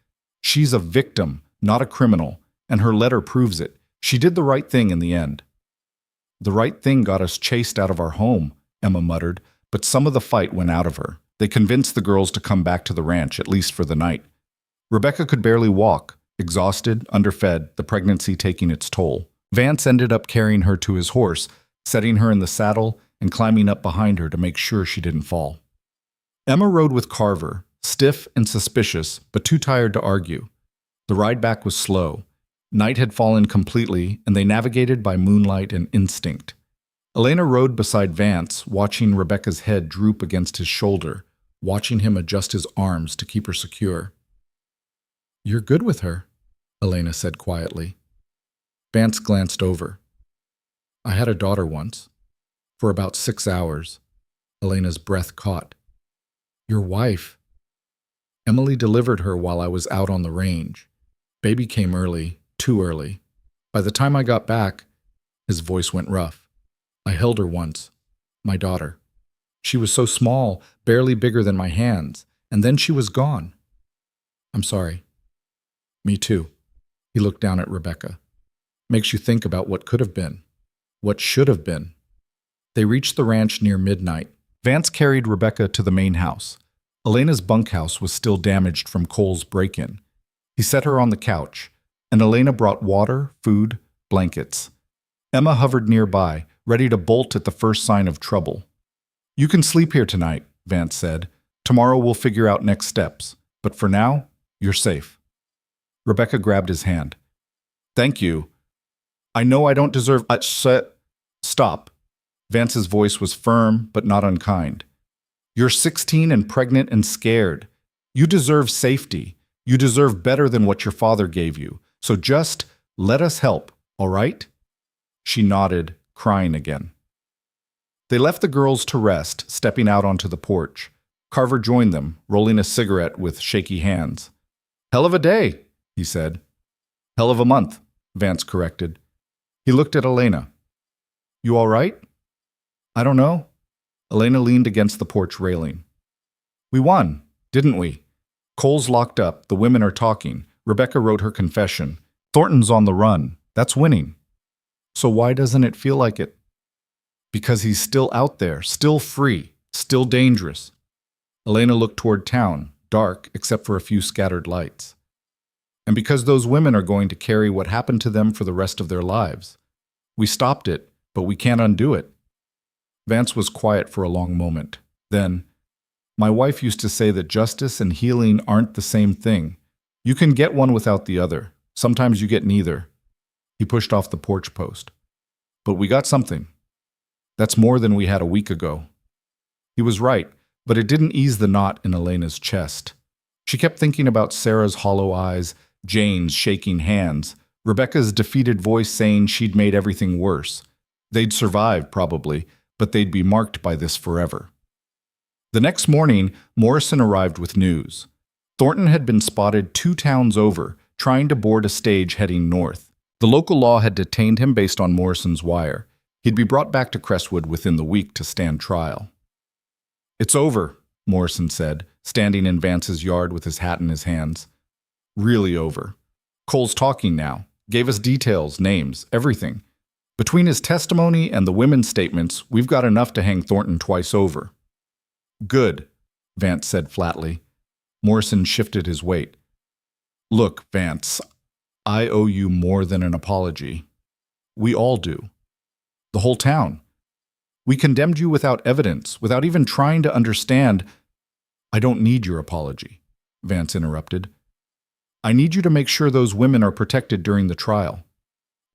"She's a victim, not a criminal, and her letter proves it. She did the right thing in the end. The right thing got us chased out of our home, Emma muttered, but some of the fight went out of her. They convinced the girls to come back to the ranch, at least for the night. Rebecca could barely walk, exhausted, underfed, the pregnancy taking its toll. Vance ended up carrying her to his horse, setting her in the saddle and climbing up behind her to make sure she didn't fall. Emma rode with Carver, stiff and suspicious, but too tired to argue. The ride back was slow. Night had fallen completely, and they navigated by moonlight and instinct. Elena rode beside Vance, watching Rebecca's head droop against his shoulder, watching him adjust his arms to keep her secure. "You're good with her," Elena said quietly. Vance glanced over. "I had a daughter once. For about 6 hours." Elena's breath caught. "Your wife?" "Emily delivered her while I was out on the range. Baby came early, too early. By the time I got back," his voice went rough, "I held her once, my daughter. She was so small, barely bigger than my hands, and then she was gone. I'm sorry." "Me too." He looked down at Rebecca. "Makes you think about what could have been, what should have been." They reached the ranch near midnight. Vance carried Rebecca to the main house. Elena's bunkhouse was still damaged from Cole's break-in. He set her on the couch, and Elena brought water, food, blankets. Emma hovered nearby, ready to bolt at the first sign of trouble. "You can sleep here tonight," Vance said. "Tomorrow we'll figure out next steps. But for now, you're safe." Rebecca grabbed his hand. "Thank you. I know I don't deserve—" Stop." Vance's voice was firm, but not unkind. "You're 16 and pregnant and scared. You deserve safety. You deserve better than what your father gave you. So just let us help, all right?" She nodded, crying again. They left the girls to rest, stepping out onto the porch. Carver joined them, rolling a cigarette with shaky hands. "Hell of a day," he said. "Hell of a month," Vance corrected. He looked at Elena. "You all right?" "I don't know." Elena leaned against the porch railing. "We won, didn't we? Cole's locked up, the women are talking. Rebecca wrote her confession. Thornton's on the run. That's winning. So why doesn't it feel like it?" "Because he's still out there, still free, still dangerous." Elena looked toward town, dark except for a few scattered lights. "And because those women are going to carry what happened to them for the rest of their lives. We stopped it, but we can't undo it." Vance was quiet for a long moment. Then, "My wife used to say that justice and healing aren't the same thing. You can get one without the other. Sometimes you get neither." He pushed off the porch post. "But we got something. That's more than we had a week ago." He was right, but it didn't ease the knot in Elena's chest. She kept thinking about Sarah's hollow eyes, Jane's shaking hands, Rebecca's defeated voice saying she'd made everything worse. They'd survive, probably, but they'd be marked by this forever. The next morning, Morrison arrived with news. Thornton had been spotted 2 towns over, trying to board a stage heading north. The local law had detained him based on Morrison's wire. He'd be brought back to Crestwood within the week to stand trial. "It's over," Morrison said, standing in Vance's yard with his hat in his hands. "Really over. Cole's talking now. Gave us details, names, everything. Between his testimony and the women's statements, we've got enough to hang Thornton twice over." "Good," Vance said flatly. Morrison shifted his weight. "Look, Vance, I owe you more than an apology. We all do. The whole town. We condemned you without evidence, without even trying to understand—" "I don't need your apology," Vance interrupted. "I need you to make sure those women are protected during the trial.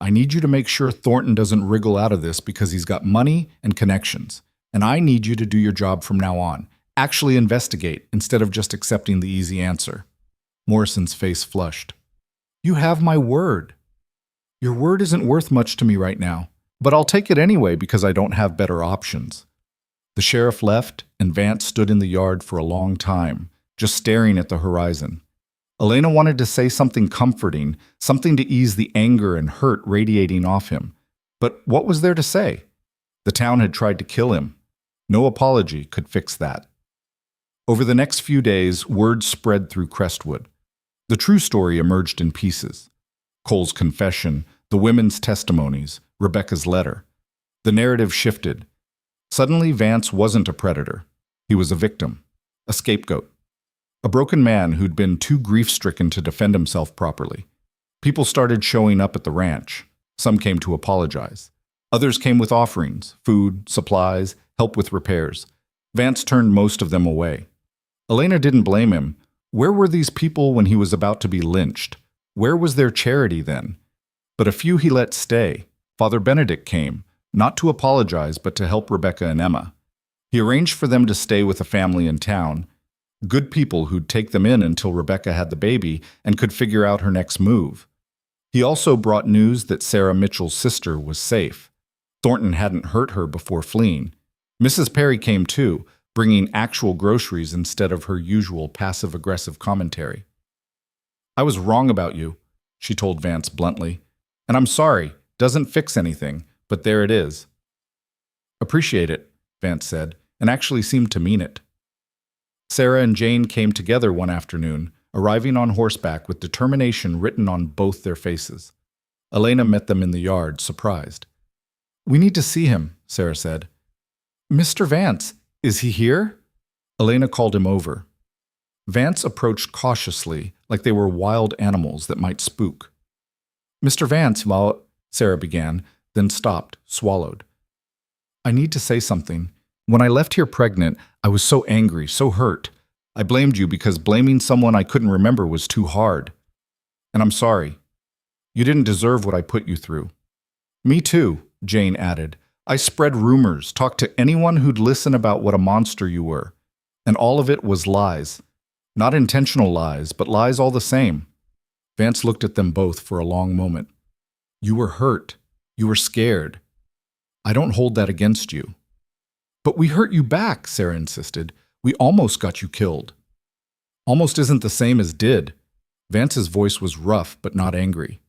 I need you to make sure Thornton doesn't wriggle out of this because he's got money and connections. And I need you to do your job from now on. Actually investigate instead of just accepting the easy answer." Morrison's face flushed. "You have my word." "Your word isn't worth much to me right now, but I'll take it anyway because I don't have better options." The sheriff left, and Vance stood in the yard for a long time, just staring at the horizon. Elena wanted to say something comforting, something to ease the anger and hurt radiating off him. But what was there to say? The town had tried to kill him. No apology could fix that. Over the next few days, word spread through Crestwood. The true story emerged in pieces. Cole's confession, The women's testimonies, Rebecca's letter. The narrative shifted. Suddenly, Vance wasn't a predator. He was a victim, a scapegoat, a broken man who'd been too grief-stricken to defend himself properly. People started showing up at the ranch. Some came to apologize. Others came with offerings, food, supplies, help with repairs. Vance turned most of them away. Elena didn't blame him. Where were these people when he was about to be lynched? Where was their charity then? But a few he let stay. Father Benedict came, not to apologize, but to help Rebecca and Emma. He arranged for them to stay with a family in town, good people who'd take them in until Rebecca had the baby and could figure out her next move. He also brought news that Sarah Mitchell's sister was safe. Thornton hadn't hurt her before fleeing. Mrs. Perry came too, bringing actual groceries instead of her usual passive-aggressive commentary. "I was wrong about you," she told Vance bluntly. "And I'm sorry, doesn't fix anything, but there it is." "Appreciate it," Vance said, and actually seemed to mean it. Sarah and Jane came together one afternoon, arriving on horseback with determination written on both their faces. Elena met them in the yard, surprised. "We need to see him," Sarah said. "Mr. Vance, is he here?" Elena called him over. Vance approached cautiously, like they were wild animals that might spook. "Mr. Vance, Sarah began, then stopped, swallowed. "I need to say something. When I left here pregnant, I was so angry, so hurt. I blamed you because blaming someone I couldn't remember was too hard. And I'm sorry. You didn't deserve what I put you through." "Me too," Jane added. "I spread rumors, talked to anyone who'd listen about what a monster you were. And all of it was lies. Not intentional lies, but lies all the same." Vance looked at them both for a long moment. "You were hurt. You were scared. I don't hold that against you." "But we hurt you back," Sarah insisted. "We almost got you killed." "Almost isn't the same as did." Vance's voice was rough but not angry.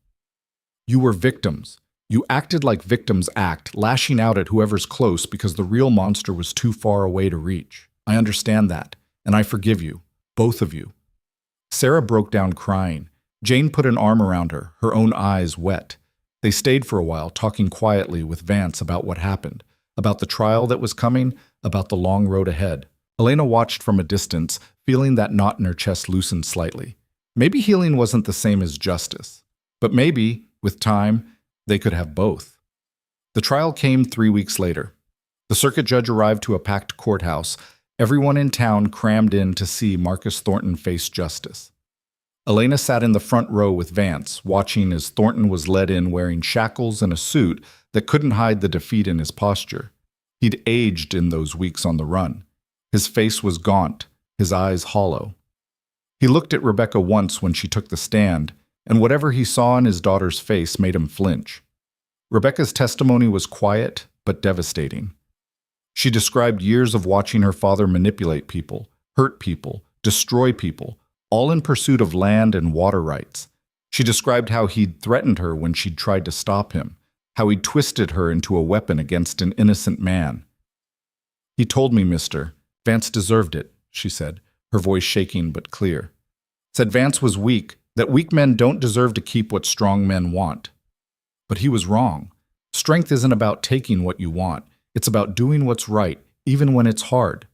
"You were victims. You acted like victims act, lashing out at whoever's close because the real monster was too far away to reach. I understand that, and I forgive you, both of you." Sarah broke down crying. Jane put an arm around her, her own eyes wet. They stayed for a while, talking quietly with Vance about what happened, about the trial that was coming, about the long road ahead. Elena watched from a distance, feeling that knot in her chest loosen slightly. Maybe healing wasn't the same as justice. But maybe, with time, they could have both. The trial came 3 weeks later. The circuit judge arrived to a packed courthouse. Everyone in town crammed in to see Marcus Thornton face justice. Elena sat in the front row with Vance, watching as Thornton was led in wearing shackles and a suit that couldn't hide the defeat in his posture. He'd aged in those weeks on the run. His face was gaunt, his eyes hollow. He looked at Rebecca once when she took the stand, and whatever he saw in his daughter's face made him flinch. Rebecca's testimony was quiet but devastating. She described years of watching her father manipulate people, hurt people, destroy people, all in pursuit of land and water rights. She described how he'd threatened her when she'd tried to stop him, how he'd twisted her into a weapon against an innocent man. "He told me, mister. Vance deserved it," she said, her voice shaking but clear. Said Vance was weak, that weak men don't deserve to keep what strong men want. But he was wrong. Strength isn't about taking what you want. It's about doing what's right, even when it's hard.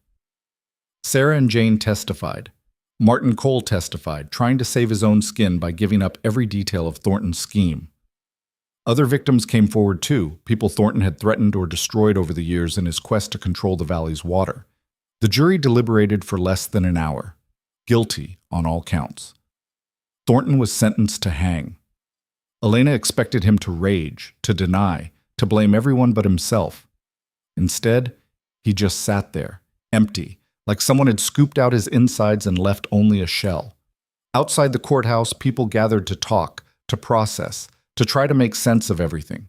Sarah and Jane testified. Martin Cole testified, trying to save his own skin by giving up every detail of Thornton's scheme. Other victims came forward too, people Thornton had threatened or destroyed over the years in his quest to control the valley's water. The jury deliberated for less than an hour. Guilty on all counts. Thornton was sentenced to hang. Elena expected him to rage, to deny, to blame everyone but himself. Instead, he just sat there, empty, like someone had scooped out his insides and left only a shell. Outside the courthouse, people gathered to talk, to process, to try to make sense of everything.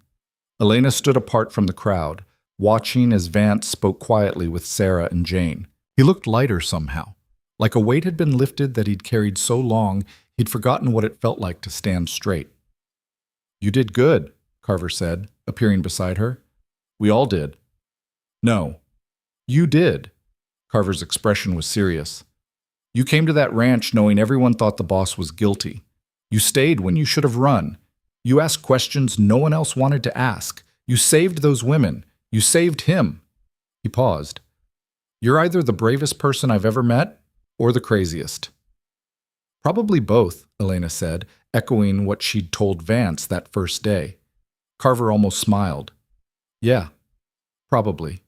Elena stood apart from the crowd, watching as Vance spoke quietly with Sarah and Jane. He looked lighter somehow, like a weight had been lifted that he'd carried so long he'd forgotten what it felt like to stand straight. "You did good," Carver said, appearing beside her. "We all did." "No, you did." Carver's expression was serious. "You came to that ranch knowing everyone thought the boss was guilty. You stayed when you should have run. You asked questions no one else wanted to ask. You saved those women. You saved him. He paused. You're either the bravest person I've ever met or the craziest. Probably both, Elena said, echoing what she'd told Vance that first day. Carver almost smiled. Yeah, probably.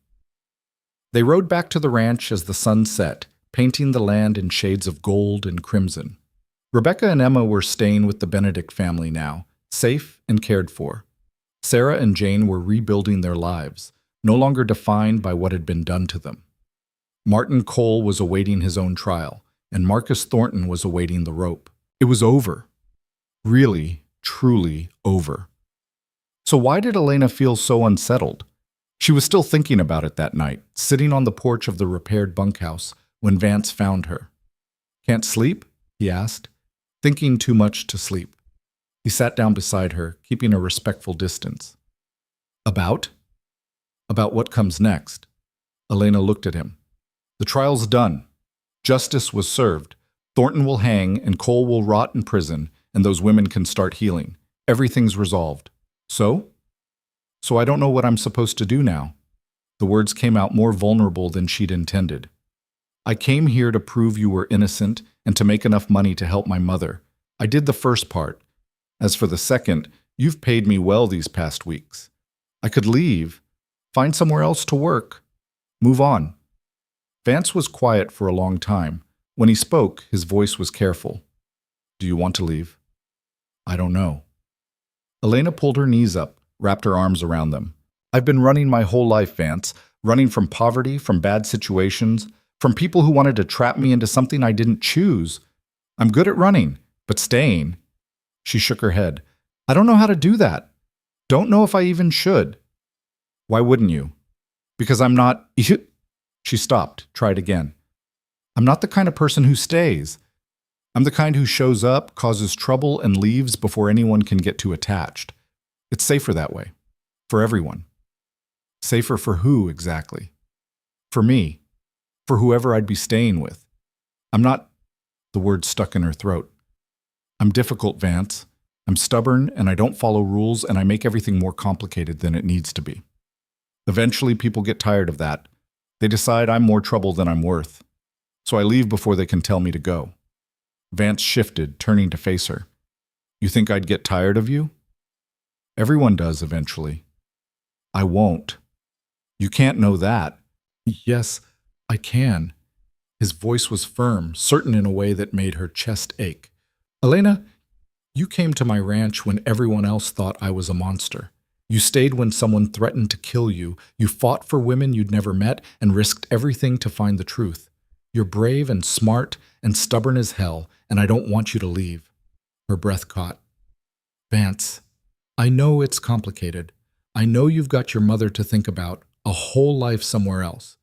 They rode back to the ranch as the sun set, painting the land in shades of gold and crimson. Rebecca and Emma were staying with the Benedict family now, safe and cared for. Sarah and Jane were rebuilding their lives, no longer defined by what had been done to them. Martin Cole was awaiting his own trial, and Marcus Thornton was awaiting the rope. It was over. Really, truly over. So why did Elena feel so unsettled? She was still thinking about it that night, sitting on the porch of the repaired bunkhouse, when Vance found her. Can't sleep? He asked, thinking too much to sleep. He sat down beside her, keeping a respectful distance. About? About what comes next. Elena looked at him. The trial's done. Justice was served. Thornton will hang, and Cole will rot in prison, and those women can start healing. Everything's resolved. So? So I don't know what I'm supposed to do now. The words came out more vulnerable than she'd intended. I came here to prove you were innocent and to make enough money to help my mother. I did the first part. As for the second, you've paid me well these past weeks. I could leave, find somewhere else to work, move on. Vance was quiet for a long time. When he spoke, his voice was careful. Do you want to leave? I don't know. Elena pulled her knees up, wrapped her arms around them. I've been running my whole life, Vance, running from poverty, from bad situations, from people who wanted to trap me into something I didn't choose. I'm good at running, but staying. She shook her head. I don't know how to do that. Don't know if I even should. Why wouldn't you? Because I'm not... She stopped, tried again. I'm not the kind of person who stays. I'm the kind who shows up, causes trouble, and leaves before anyone can get too attached. It's safer that way. For everyone. Safer for who, exactly? For me. For whoever I'd be staying with. I'm not... The word stuck in her throat. I'm difficult, Vance. I'm stubborn, and I don't follow rules, and I make everything more complicated than it needs to be. Eventually, people get tired of that. They decide I'm more trouble than I'm worth. So I leave before they can tell me to go. Vance shifted, turning to face her. You think I'd get tired of you? Everyone does eventually. I won't. You can't know that. Yes, I can. His voice was firm, certain in a way that made her chest ache. Elena, you came to my ranch when everyone else thought I was a monster. You stayed when someone threatened to kill you. You fought for women you'd never met and risked everything to find the truth. You're brave and smart and stubborn as hell, and I don't want you to leave. Her breath caught. Vance, I know it's complicated. I know you've got your mother to think about, a whole life somewhere else.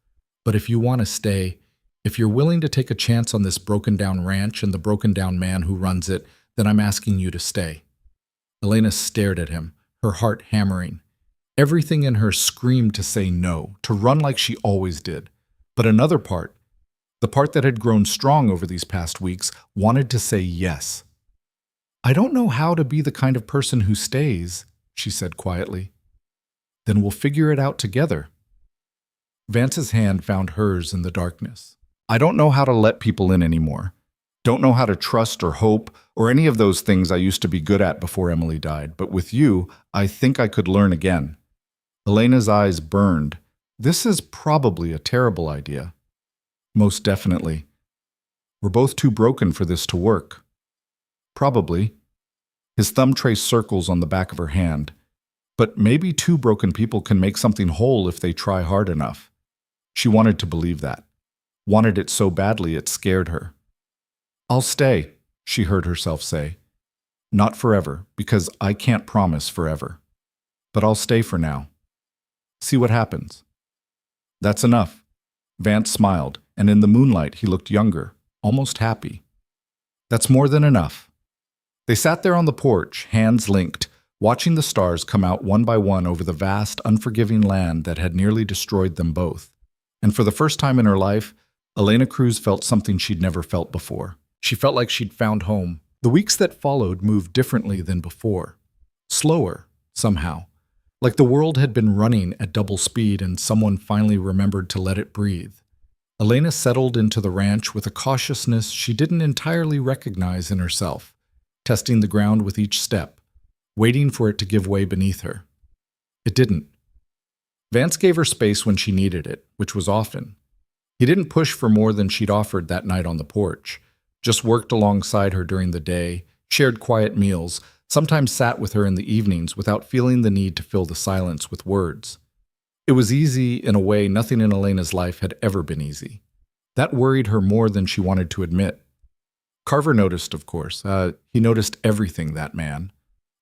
But if you want to stay, if you're willing to take a chance on this broken-down ranch and the broken-down man who runs it, then I'm asking you to stay. Elena stared at him, her heart hammering. Everything in her screamed to say no, to run like she always did. But another part, the part that had grown strong over these past weeks, wanted to say yes. I don't know how to be the kind of person who stays, she said quietly. Then we'll figure it out together. Vance's hand found hers in the darkness. I don't know how to let people in anymore. Don't know how to trust or hope or any of those things I used to be good at before Emily died. But with you, I think I could learn again. Elena's eyes burned. This is probably a terrible idea. Most definitely. We're both too broken for this to work. Probably. His thumb traced circles on the back of her hand. But maybe two broken people can make something whole if they try hard enough. She wanted to believe that. Wanted it so badly it scared her. I'll stay, she heard herself say. Not forever, because I can't promise forever. But I'll stay for now. See what happens. That's enough. Vance smiled, and in the moonlight he looked younger, almost happy. That's more than enough. They sat there on the porch, hands linked, watching the stars come out one by one over the vast, unforgiving land that had nearly destroyed them both. And for the first time in her life, Elena Cruz felt something she'd never felt before. She felt like she'd found home. The weeks that followed moved differently than before. slower, somehow, like the world had been running at double speed and someone finally remembered to let it breathe. Elena settled into the ranch with a cautiousness she didn't entirely recognize in herself, testing the ground with each step, waiting for it to give way beneath her. It didn't. Vance gave her space when she needed it, which was often. He didn't push for more than she'd offered that night on the porch, just worked alongside her during the day, shared quiet meals, sometimes sat with her in the evenings without feeling the need to fill the silence with words. It was easy in a way nothing in Elena's life had ever been easy. That worried her more than she wanted to admit. Carver noticed, of course. He noticed everything, that man.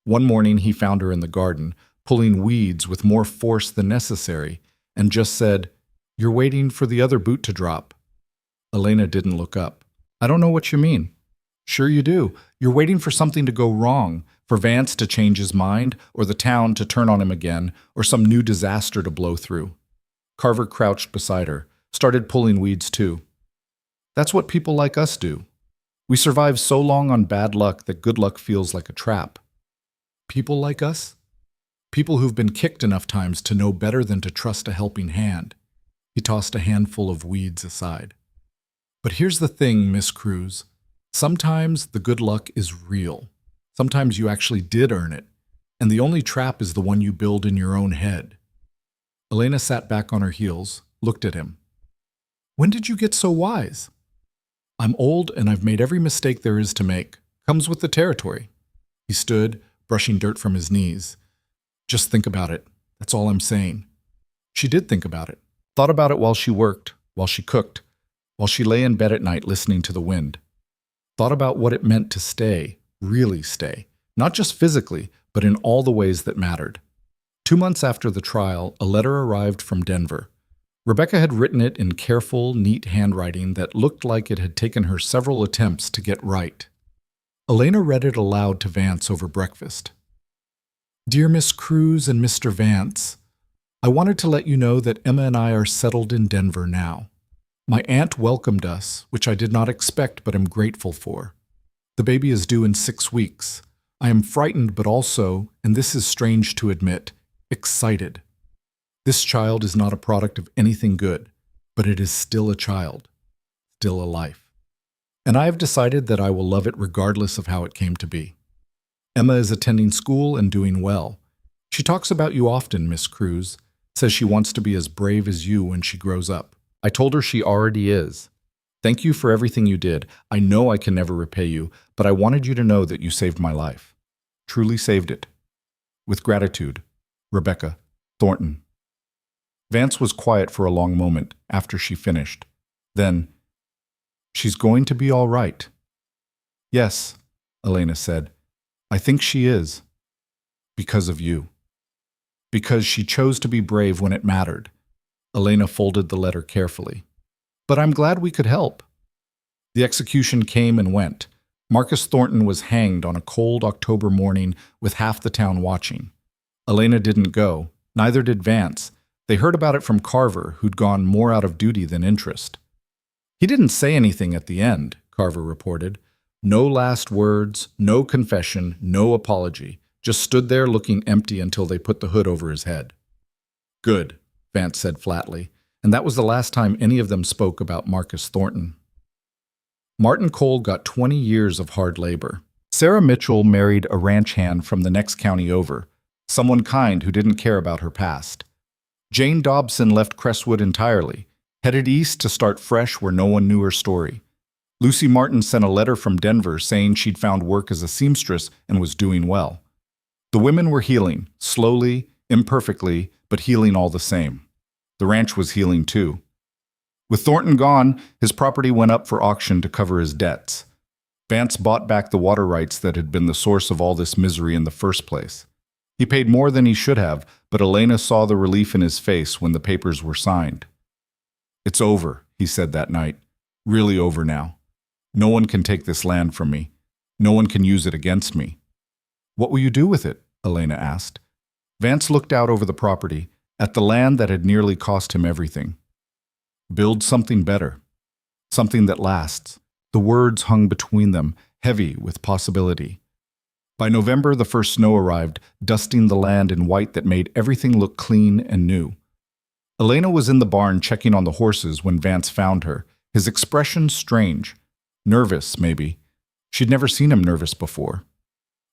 One morning he found her in the garden, pulling weeds with more force than necessary, and just said, "You're waiting for the other boot to drop." Elena didn't look up. "I don't know what you mean." "Sure you do. You're waiting for something to go wrong, for Vance to change his mind, or the town to turn on him again, or some new disaster to blow through." Carver crouched beside her, started pulling weeds too. "That's what people like us do. We survive so long on bad luck that good luck feels like a trap." "People like us?" "People who've been kicked enough times to know better than to trust a helping hand." He tossed a handful of weeds aside. "But here's the thing, Miss Cruz. Sometimes the good luck is real. Sometimes you actually did earn it, and the only trap is the one you build in your own head." Elena sat back on her heels, looked at him. "When did you get so wise?" "I'm old and I've made every mistake there is to make. Comes with the territory." He stood, brushing dirt from his knees. "Just think about it. That's all I'm saying." She did think about it. Thought about it while she worked, while she cooked, while she lay in bed at night listening to the wind. Thought about what it meant to stay, really stay, not just physically, but in all the ways that mattered. 2 months after the trial, a letter arrived from Denver. Rebecca had written it in careful, neat handwriting that looked like it had taken her several attempts to get right. Elena read it aloud to Vance over breakfast. "Dear Miss Cruz and Mr. Vance, I wanted to let you know that Emma and I are settled in Denver now. My aunt welcomed us, which I did not expect but am grateful for. The baby is due in 6 weeks. I am frightened but also, and this is strange to admit, excited. This child is not a product of anything good, but it is still a child, still a life. And I have decided that I will love it regardless of how it came to be. Emma is attending school and doing well. She talks about you often, Miss Cruz, says she wants to be as brave as you when she grows up. I told her she already is. Thank you for everything you did. I know I can never repay you, but I wanted you to know that you saved my life. Truly saved it. With gratitude, Rebecca Thornton." Vance was quiet for a long moment after she finished. Then, "She's going to be all right." "Yes," Elena said. "I think she is. Because of you. Because she chose to be brave when it mattered." Elena folded the letter carefully. "But I'm glad we could help." The execution came and went. Marcus Thornton was hanged on a cold October morning with half the town watching. Elena didn't go, neither did Vance. They heard about it from Carver, who'd gone more out of duty than interest. "He didn't say anything at the end," Carver reported. "No last words, no confession, no apology. Just stood there looking empty until they put the hood over his head." "Good," Vance said flatly, and that was the last time any of them spoke about Marcus Thornton. Martin Cole got 20 years of hard labor. Sarah Mitchell married a ranch hand from the next county over, someone kind who didn't care about her past. Jane Dobson left Crestwood entirely, headed east to start fresh where no one knew her story. Lucy Martin sent a letter from Denver saying she'd found work as a seamstress and was doing well. The women were healing, slowly, imperfectly, but healing all the same. The ranch was healing too. With Thornton gone, his property went up for auction to cover his debts. Vance bought back the water rights that had been the source of all this misery in the first place. He paid more than he should have, but Elena saw the relief in his face when the papers were signed. "It's over," he said that night. "Really over now. No one can take this land from me. No one can use it against me." "What will you do with it?" Elena asked. Vance looked out over the property, at the land that had nearly cost him everything. "Build something better. Something that lasts." The words hung between them, heavy with possibility. By November, the first snow arrived, dusting the land in white that made everything look clean and new. Elena was in the barn checking on the horses when Vance found her, his expression strange. Nervous, maybe. She'd never seen him nervous before.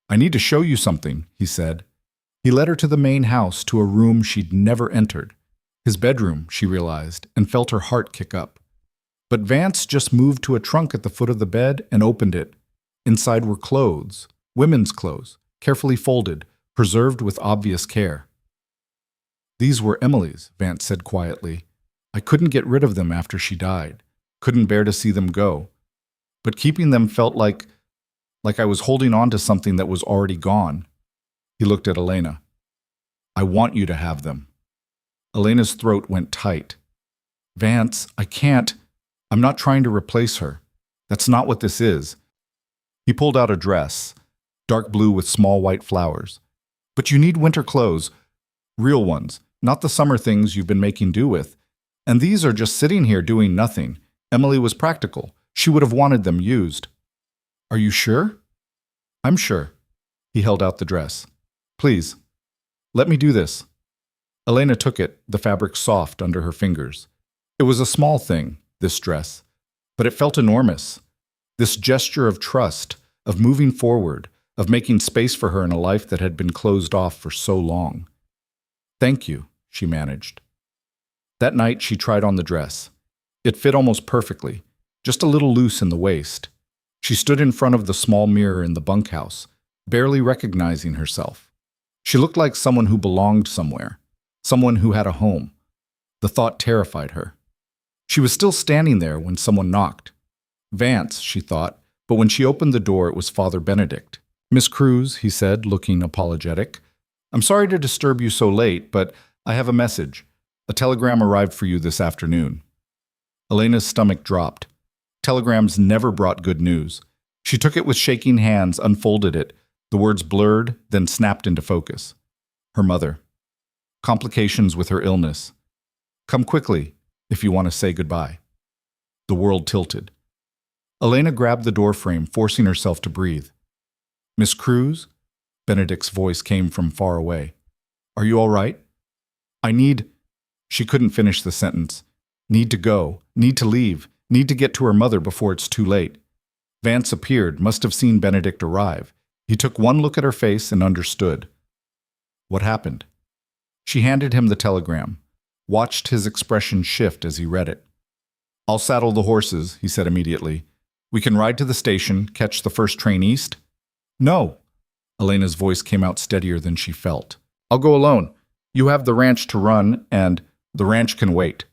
"I need to show you something," he said. He led her to the main house, to a room she'd never entered. His bedroom, she realized, and felt her heart kick up. But Vance just moved to a trunk at the foot of the bed and opened it. Inside were clothes, women's clothes, carefully folded, preserved with obvious care. "These were Emily's," Vance said quietly. "I couldn't get rid of them after she died. Couldn't bear to see them go. But keeping them felt like I was holding on to something that was already gone." He looked at Elena. "I want you to have them." Elena's throat went tight. "Vance, I can't. I'm not trying to replace her. That's not what this is." He pulled out a dress, dark blue with small white flowers. "But you need winter clothes, real ones, not the summer things you've been making do with. And these are just sitting here doing nothing." Emily was practical. She would have wanted them used. "Are you sure?" "I'm sure." He held out the dress. "Please, let me do this." Elena took it, the fabric soft under her fingers. It was a small thing, this dress, but it felt enormous. This gesture of trust, of moving forward, of making space for her in a life that had been closed off for so long. "Thank you," she managed. That night she tried on the dress. It fit almost perfectly, just a little loose in the waist. She stood in front of the small mirror in the bunkhouse, barely recognizing herself. She looked like someone who belonged somewhere, someone who had a home. The thought terrified her. She was still standing there when someone knocked. Vance, she thought, but when she opened the door it was Father Benedict. "Miss Cruz," he said, looking apologetic. "I'm sorry to disturb you so late, but I have a message. A telegram arrived for you this afternoon." Elena's stomach dropped. Telegrams never brought good news. She took it with shaking hands, unfolded it. The words blurred, then snapped into focus. Her mother. Complications with her illness. "Come quickly, if you want to say goodbye." The world tilted. Elena grabbed the doorframe, forcing herself to breathe. "Miss Cruz?" Benedict's voice came from far away. "Are you all right?" "I need—" She couldn't finish the sentence. Need to go, need to leave, need to get to her mother before it's too late. Vance appeared, must have seen Benedict arrive. He took one look at her face and understood. What happened? She handed him the telegram, watched his expression shift as he read it. "I'll saddle the horses," he said immediately. "We can ride to the station, catch the first train east?" "No." Elena's voice came out steadier than she felt. "I'll go alone. You have the ranch to run, and the ranch can wait."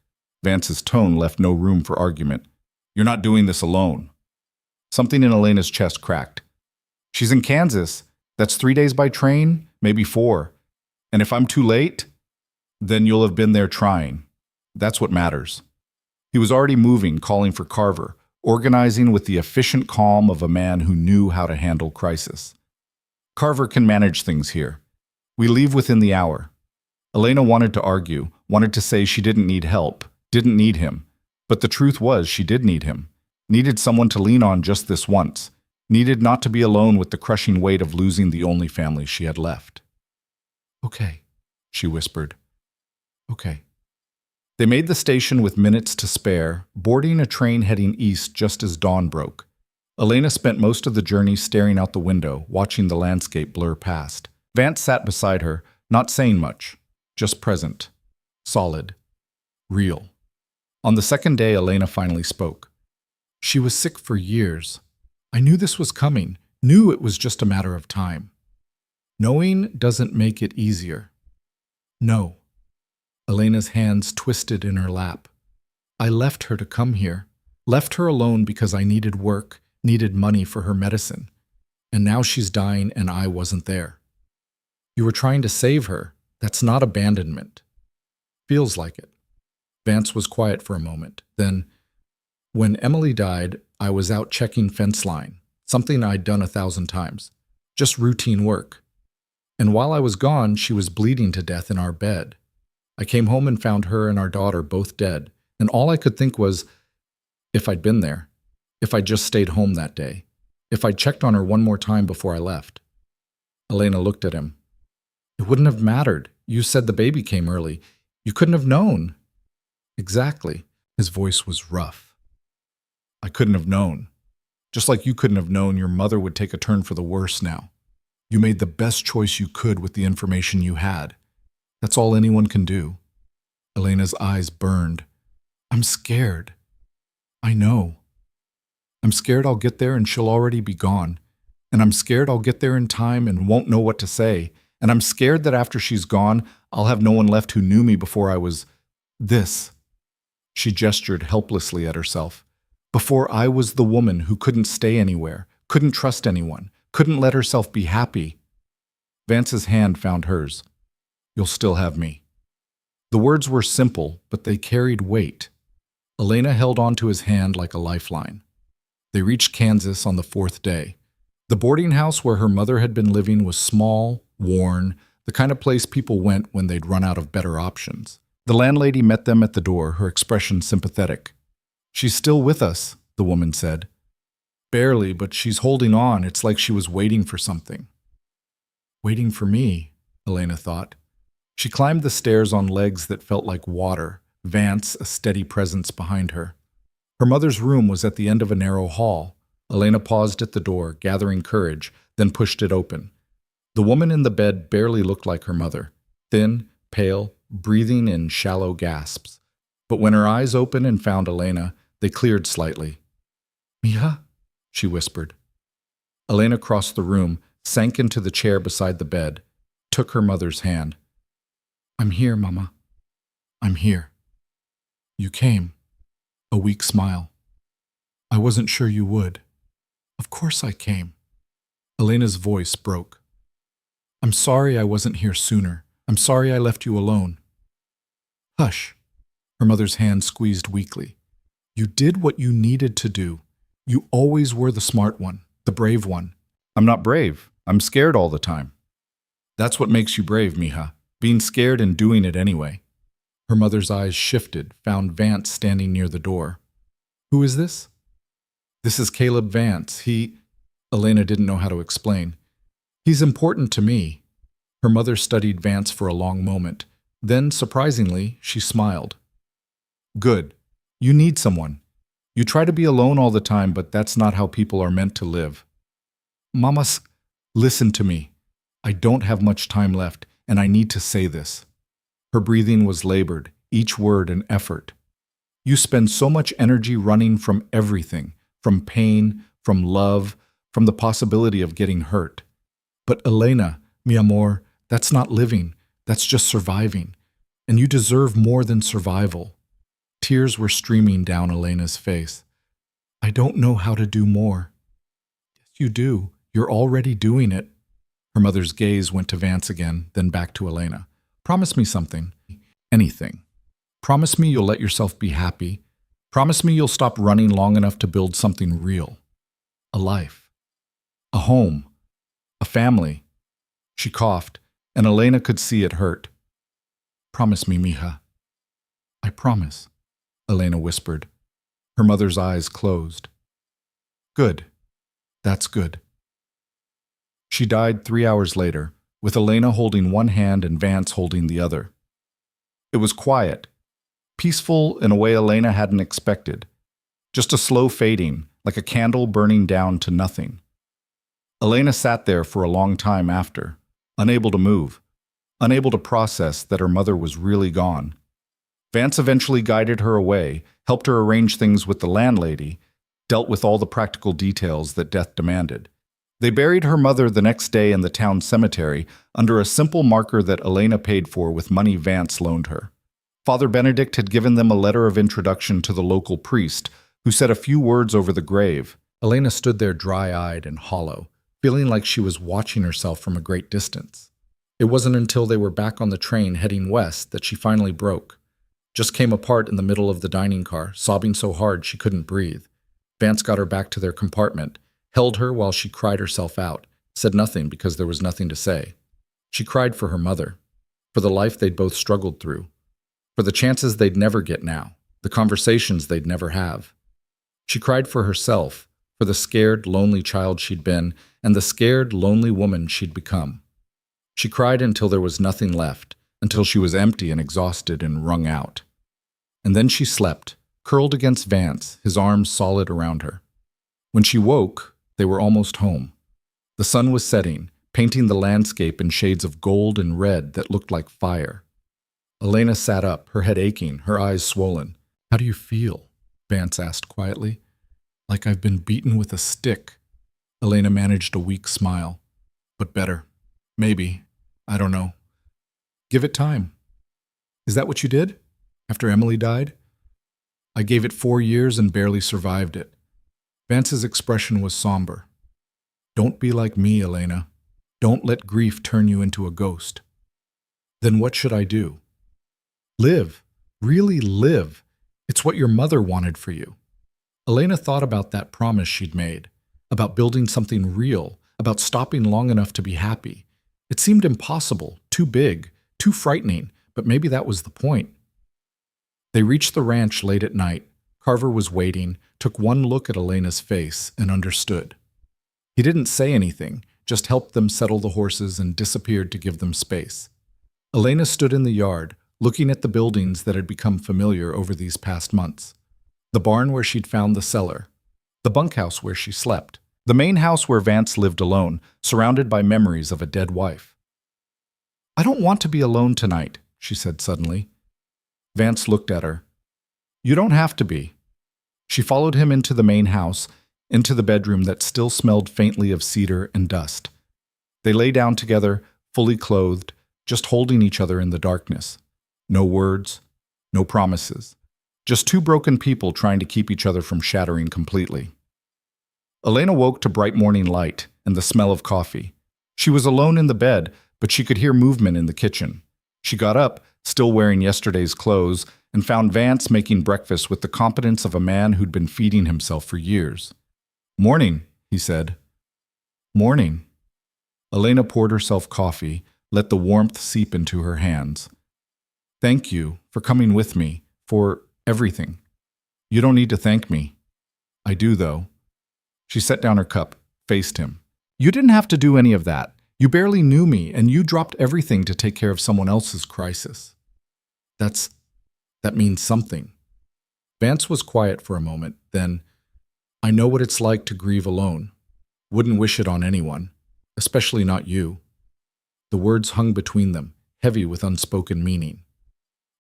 Vance's tone left no room for argument. "You're not doing this alone." Something in Elena's chest cracked. "She's in Kansas. That's 3 days by train, maybe 4. And if I'm too late, then you'll have been there trying. That's what matters." He was already moving, calling for Carver, organizing with the efficient calm of a man who knew how to handle crisis. "Carver can manage things here. We leave within the hour." Elena wanted to argue, wanted to say she didn't need help, didn't need him. But the truth was she did need him. Needed someone to lean on just this once. Needed not to be alone with the crushing weight of losing the only family she had left. "Okay," she whispered. "Okay." They made the station with minutes to spare, boarding a train heading east just as dawn broke. Elena spent most of the journey staring out the window, watching the landscape blur past. Vance sat beside her, not saying much, just present, solid, real. On the second day, Elena finally spoke. "She was sick for years. I knew this was coming, knew it was just a matter of time. Knowing doesn't make it easier." "No." Elena's hands twisted in her lap. "I left her to come here. Left her alone because I needed work, needed money for her medicine. And now she's dying and I wasn't there." "You were trying to save her. That's not abandonment." "Feels like it." Vance was quiet for a moment. Then, "When Emily died, I was out checking fence line, something I'd done 1,000 times. Just routine work. And while I was gone, she was bleeding to death in our bed. I came home and found her and our daughter both dead, and all I could think was, if I'd been there, if I'd just stayed home that day, if I'd checked on her one more time before I left. Elena looked at him. It wouldn't have mattered. You said the baby came early. You couldn't have known. Exactly. His voice was rough. I couldn't have known. Just like you couldn't have known your mother would take a turn for the worse now. You made the best choice you could with the information you had. That's all anyone can do. Elena's eyes burned. I'm scared. I know. I'm scared I'll get there and she'll already be gone. And I'm scared I'll get there in time and won't know what to say. And I'm scared that after she's gone, I'll have no one left who knew me before I was this. She gestured helplessly at herself. Before I was the woman who couldn't stay anywhere, couldn't trust anyone, couldn't let herself be happy. Vance's hand found hers. You'll still have me. The words were simple, but they carried weight. Elena held onto his hand like a lifeline. They reached Kansas on the 4th day. The boarding house where her mother had been living was small, worn, the kind of place people went when they'd run out of better options. The landlady met them at the door, her expression sympathetic. She's still with us, the woman said. Barely, but she's holding on. It's like she was waiting for something. Waiting for me, Elena thought. She climbed the stairs on legs that felt like water, Vance a steady presence behind her. Her mother's room was at the end of a narrow hall. Elena paused at the door, gathering courage, then pushed it open. The woman in the bed barely looked like her mother, thin, pale, breathing in shallow gasps. But when her eyes opened and found Elena, they cleared slightly. Mija? She whispered. Elena crossed the room, sank into the chair beside the bed, took her mother's hand. I'm here, Mama. I'm here. You came. A weak smile. I wasn't sure you would. Of course I came. Elena's voice broke. I'm sorry I wasn't here sooner. I'm sorry I left you alone. Hush. Her mother's hand squeezed weakly. You did what you needed to do. You always were the smart one, the brave one. I'm not brave. I'm scared all the time. That's what makes you brave, Mija. Being scared and doing it anyway. Her mother's eyes shifted, found Vance standing near the door. Who is this? This is Caleb Vance. Elena didn't know how to explain. He's important to me. Her mother studied Vance for a long moment. Then, surprisingly, she smiled. Good. You need someone. You try to be alone all the time, but that's not how people are meant to live. Mamas, listen to me. I don't have much time left, and I need to say this. Her breathing was labored, each word an effort. You spend so much energy running from everything, from pain, from love, from the possibility of getting hurt. But Elena, mi amor, that's not living. That's just surviving. And you deserve more than survival. Tears were streaming down Elena's face. I don't know how to do more. Yes, you do. You're already doing it. Her mother's gaze went to Vance again, then back to Elena. Promise me something. Anything. Promise me you'll let yourself be happy. Promise me you'll stop running long enough to build something real. A life. A home. A family. She coughed, and Elena could see it hurt. Promise me, Mija. I promise, Elena whispered. Her mother's eyes closed. Good. That's good. She died 3 hours later, with Elena holding one hand and Vance holding the other. It was quiet, peaceful in a way Elena hadn't expected. Just a slow fading, like a candle burning down to nothing. Elena sat there for a long time after, unable to move, unable to process that her mother was really gone. Vance eventually guided her away, helped her arrange things with the landlady, dealt with all the practical details that death demanded. They buried her mother the next day in the town cemetery under a simple marker that Elena paid for with money Vance loaned her. Father Benedict had given them a letter of introduction to the local priest, who said a few words over the grave. Elena stood there dry-eyed and hollow, feeling like she was watching herself from a great distance. It wasn't until they were back on the train heading west that she finally broke. Just came apart in the middle of the dining car, sobbing so hard she couldn't breathe. Vance got her back to their compartment, held her while she cried herself out, said nothing because there was nothing to say. She cried for her mother, for the life they'd both struggled through, for the chances they'd never get now, the conversations they'd never have. She cried for herself, for the scared, lonely child she'd been and the scared, lonely woman she'd become. She cried until there was nothing left, until she was empty and exhausted and wrung out. And then she slept, curled against Vance, his arms solid around her. When she woke, they were almost home. The sun was setting, painting the landscape in shades of gold and red that looked like fire. Elena sat up, her head aching, her eyes swollen. "How do you feel?" Vance asked quietly. "Like I've been beaten with a stick." Elena managed a weak smile. "But better. Maybe. I don't know. Give it time." "Is that what you did? After Emily died?" "I gave it 4 years and barely survived it." Vance's expression was somber. "Don't be like me, Elena. Don't let grief turn you into a ghost." "Then what should I do?" "Live. Really live. It's what your mother wanted for you." Elena thought about that promise she'd made, about building something real, about stopping long enough to be happy. It seemed impossible, too big, too frightening, but maybe that was the point. They reached the ranch late at night. Carver was waiting, took one look at Elena's face, and understood. He didn't say anything, just helped them settle the horses and disappeared to give them space. Elena stood in the yard, looking at the buildings that had become familiar over these past months. The barn where she'd found the cellar, the bunkhouse where she slept, the main house where Vance lived alone, surrounded by memories of a dead wife. "I don't want to be alone tonight," she said suddenly. Vance looked at her. "You don't have to be." She followed him into the main house, into the bedroom that still smelled faintly of cedar and dust. They lay down together, fully clothed, just holding each other in the darkness. No words, no promises. Just two broken people trying to keep each other from shattering completely. Elena woke to bright morning light and the smell of coffee. She was alone in the bed, but she could hear movement in the kitchen. She got up, still wearing yesterday's clothes, and found Vance making breakfast with the competence of a man who'd been feeding himself for years. "Morning," he said. "Morning." Elena poured herself coffee, let the warmth seep into her hands. "Thank you for coming with me, for everything." "You don't need to thank me." "I do, though." She set down her cup, faced him. "You didn't have to do any of that. You barely knew me, and you dropped everything to take care of someone else's crisis." That means something." Vance was quiet for a moment, then, "I know what it's like to grieve alone. Wouldn't wish it on anyone, especially not you." The words hung between them, heavy with unspoken meaning.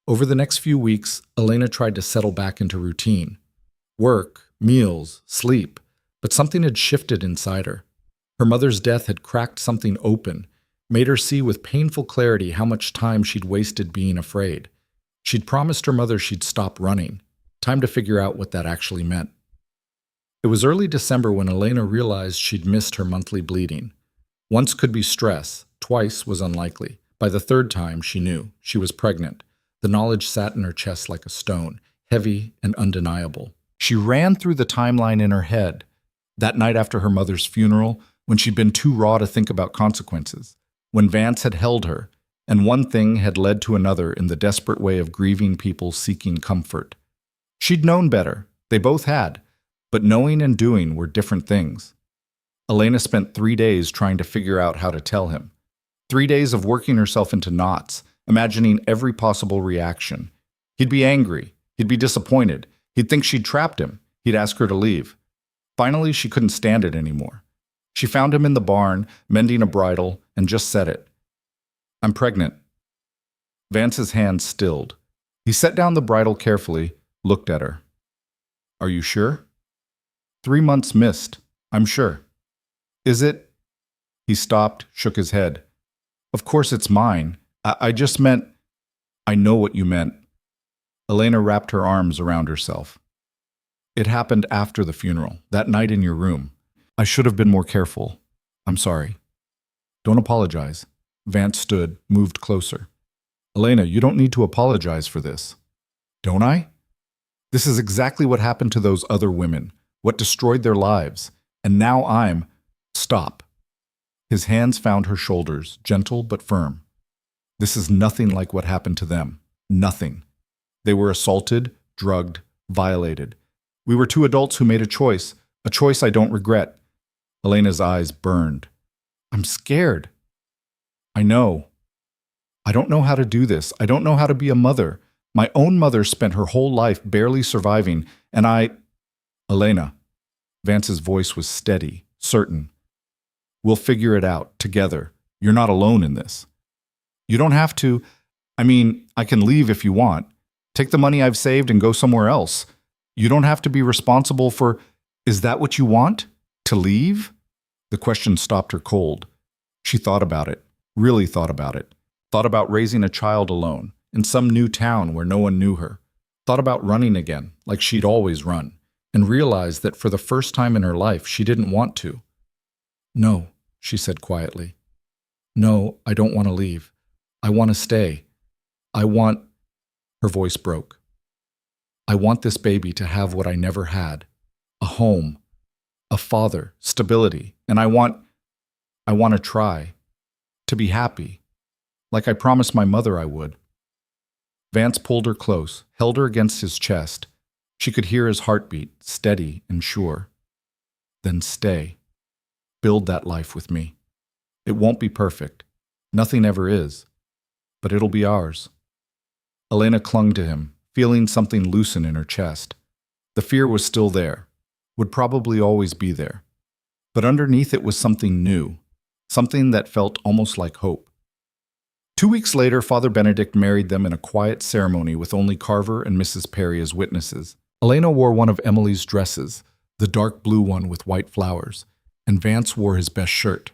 Over the next few weeks, Elena tried to settle back into routine. Work, meals, sleep, but something had shifted inside her. Her mother's death had cracked something open, made her see with painful clarity how much time she'd wasted being afraid. She'd promised her mother she'd stop running. Time to figure out what that actually meant. It was early December when Elena realized she'd missed her monthly bleeding. Once could be stress, twice was unlikely. By the third time, she knew. She was pregnant. The knowledge sat in her chest like a stone, heavy and undeniable. She ran through the timeline in her head. That night after her mother's funeral, when she'd been too raw to think about consequences, when Vance had held her, and one thing had led to another in the desperate way of grieving people seeking comfort. She'd known better. They both had. But knowing and doing were different things. Elena spent 3 days trying to figure out how to tell him. 3 days of working herself into knots, imagining every possible reaction. He'd be angry. He'd be disappointed. He'd think she'd trapped him. He'd ask her to leave. Finally, she couldn't stand it anymore. She found him in the barn, mending a bridle, and just said it. "I'm pregnant." Vance's hand stilled. He set down the bridle carefully, looked at her. "Are you sure?" 3 months missed, I'm sure. "Is it?" He stopped, shook his head. "Of course it's mine. I just meant—" "I know what you meant." Elena wrapped her arms around herself. "It happened after the funeral, that night in your room. I should have been more careful. I'm sorry." "Don't apologize." Vance stood, moved closer. "Elena, you don't need to apologize for this." "Don't I?" "This is exactly what happened to those other women, what destroyed their lives. And now I'm—" "Stop." His hands found her shoulders, gentle but firm. "This is nothing like what happened to them. Nothing. They were assaulted, drugged, violated. We were two adults who made a A choice I don't regret. Elena's eyes burned. I'm scared. I know. I don't know how to do this. I don't know how to be a mother. My own mother spent her whole life barely surviving, and Elena. Vance's voice was steady, certain. We'll figure it out, together. You're not alone in this. You don't have to. I can leave if you want. Take the money I've saved and go somewhere else. You don't have to be responsible for. Is that what you want? To leave? The question stopped her cold. She thought about it, really thought about it. Thought about raising a child alone, in some new town where no one knew her. Thought about running again, like she'd always run, and realized that for the first time in her life, she didn't want to. No, she said quietly. No, I don't want to leave. I want to stay. Her voice broke. I want this baby to have what I never had. A home, a father, stability, and I want to try, to be happy, like I promised my mother I would. Vance pulled her close, held her against his chest. She could hear his heartbeat, steady and sure. Then stay. Build that life with me. It won't be perfect. Nothing ever is. But it'll be ours. Elena clung to him, feeling something loosen in her chest. The fear was still there, would probably always be there. But underneath it was something new, something that felt almost like hope. 2 weeks later, Father Benedict married them in a quiet ceremony with only Carver and Mrs. Perry as witnesses. Elena wore one of Emily's dresses, the dark blue one with white flowers, and Vance wore his best shirt.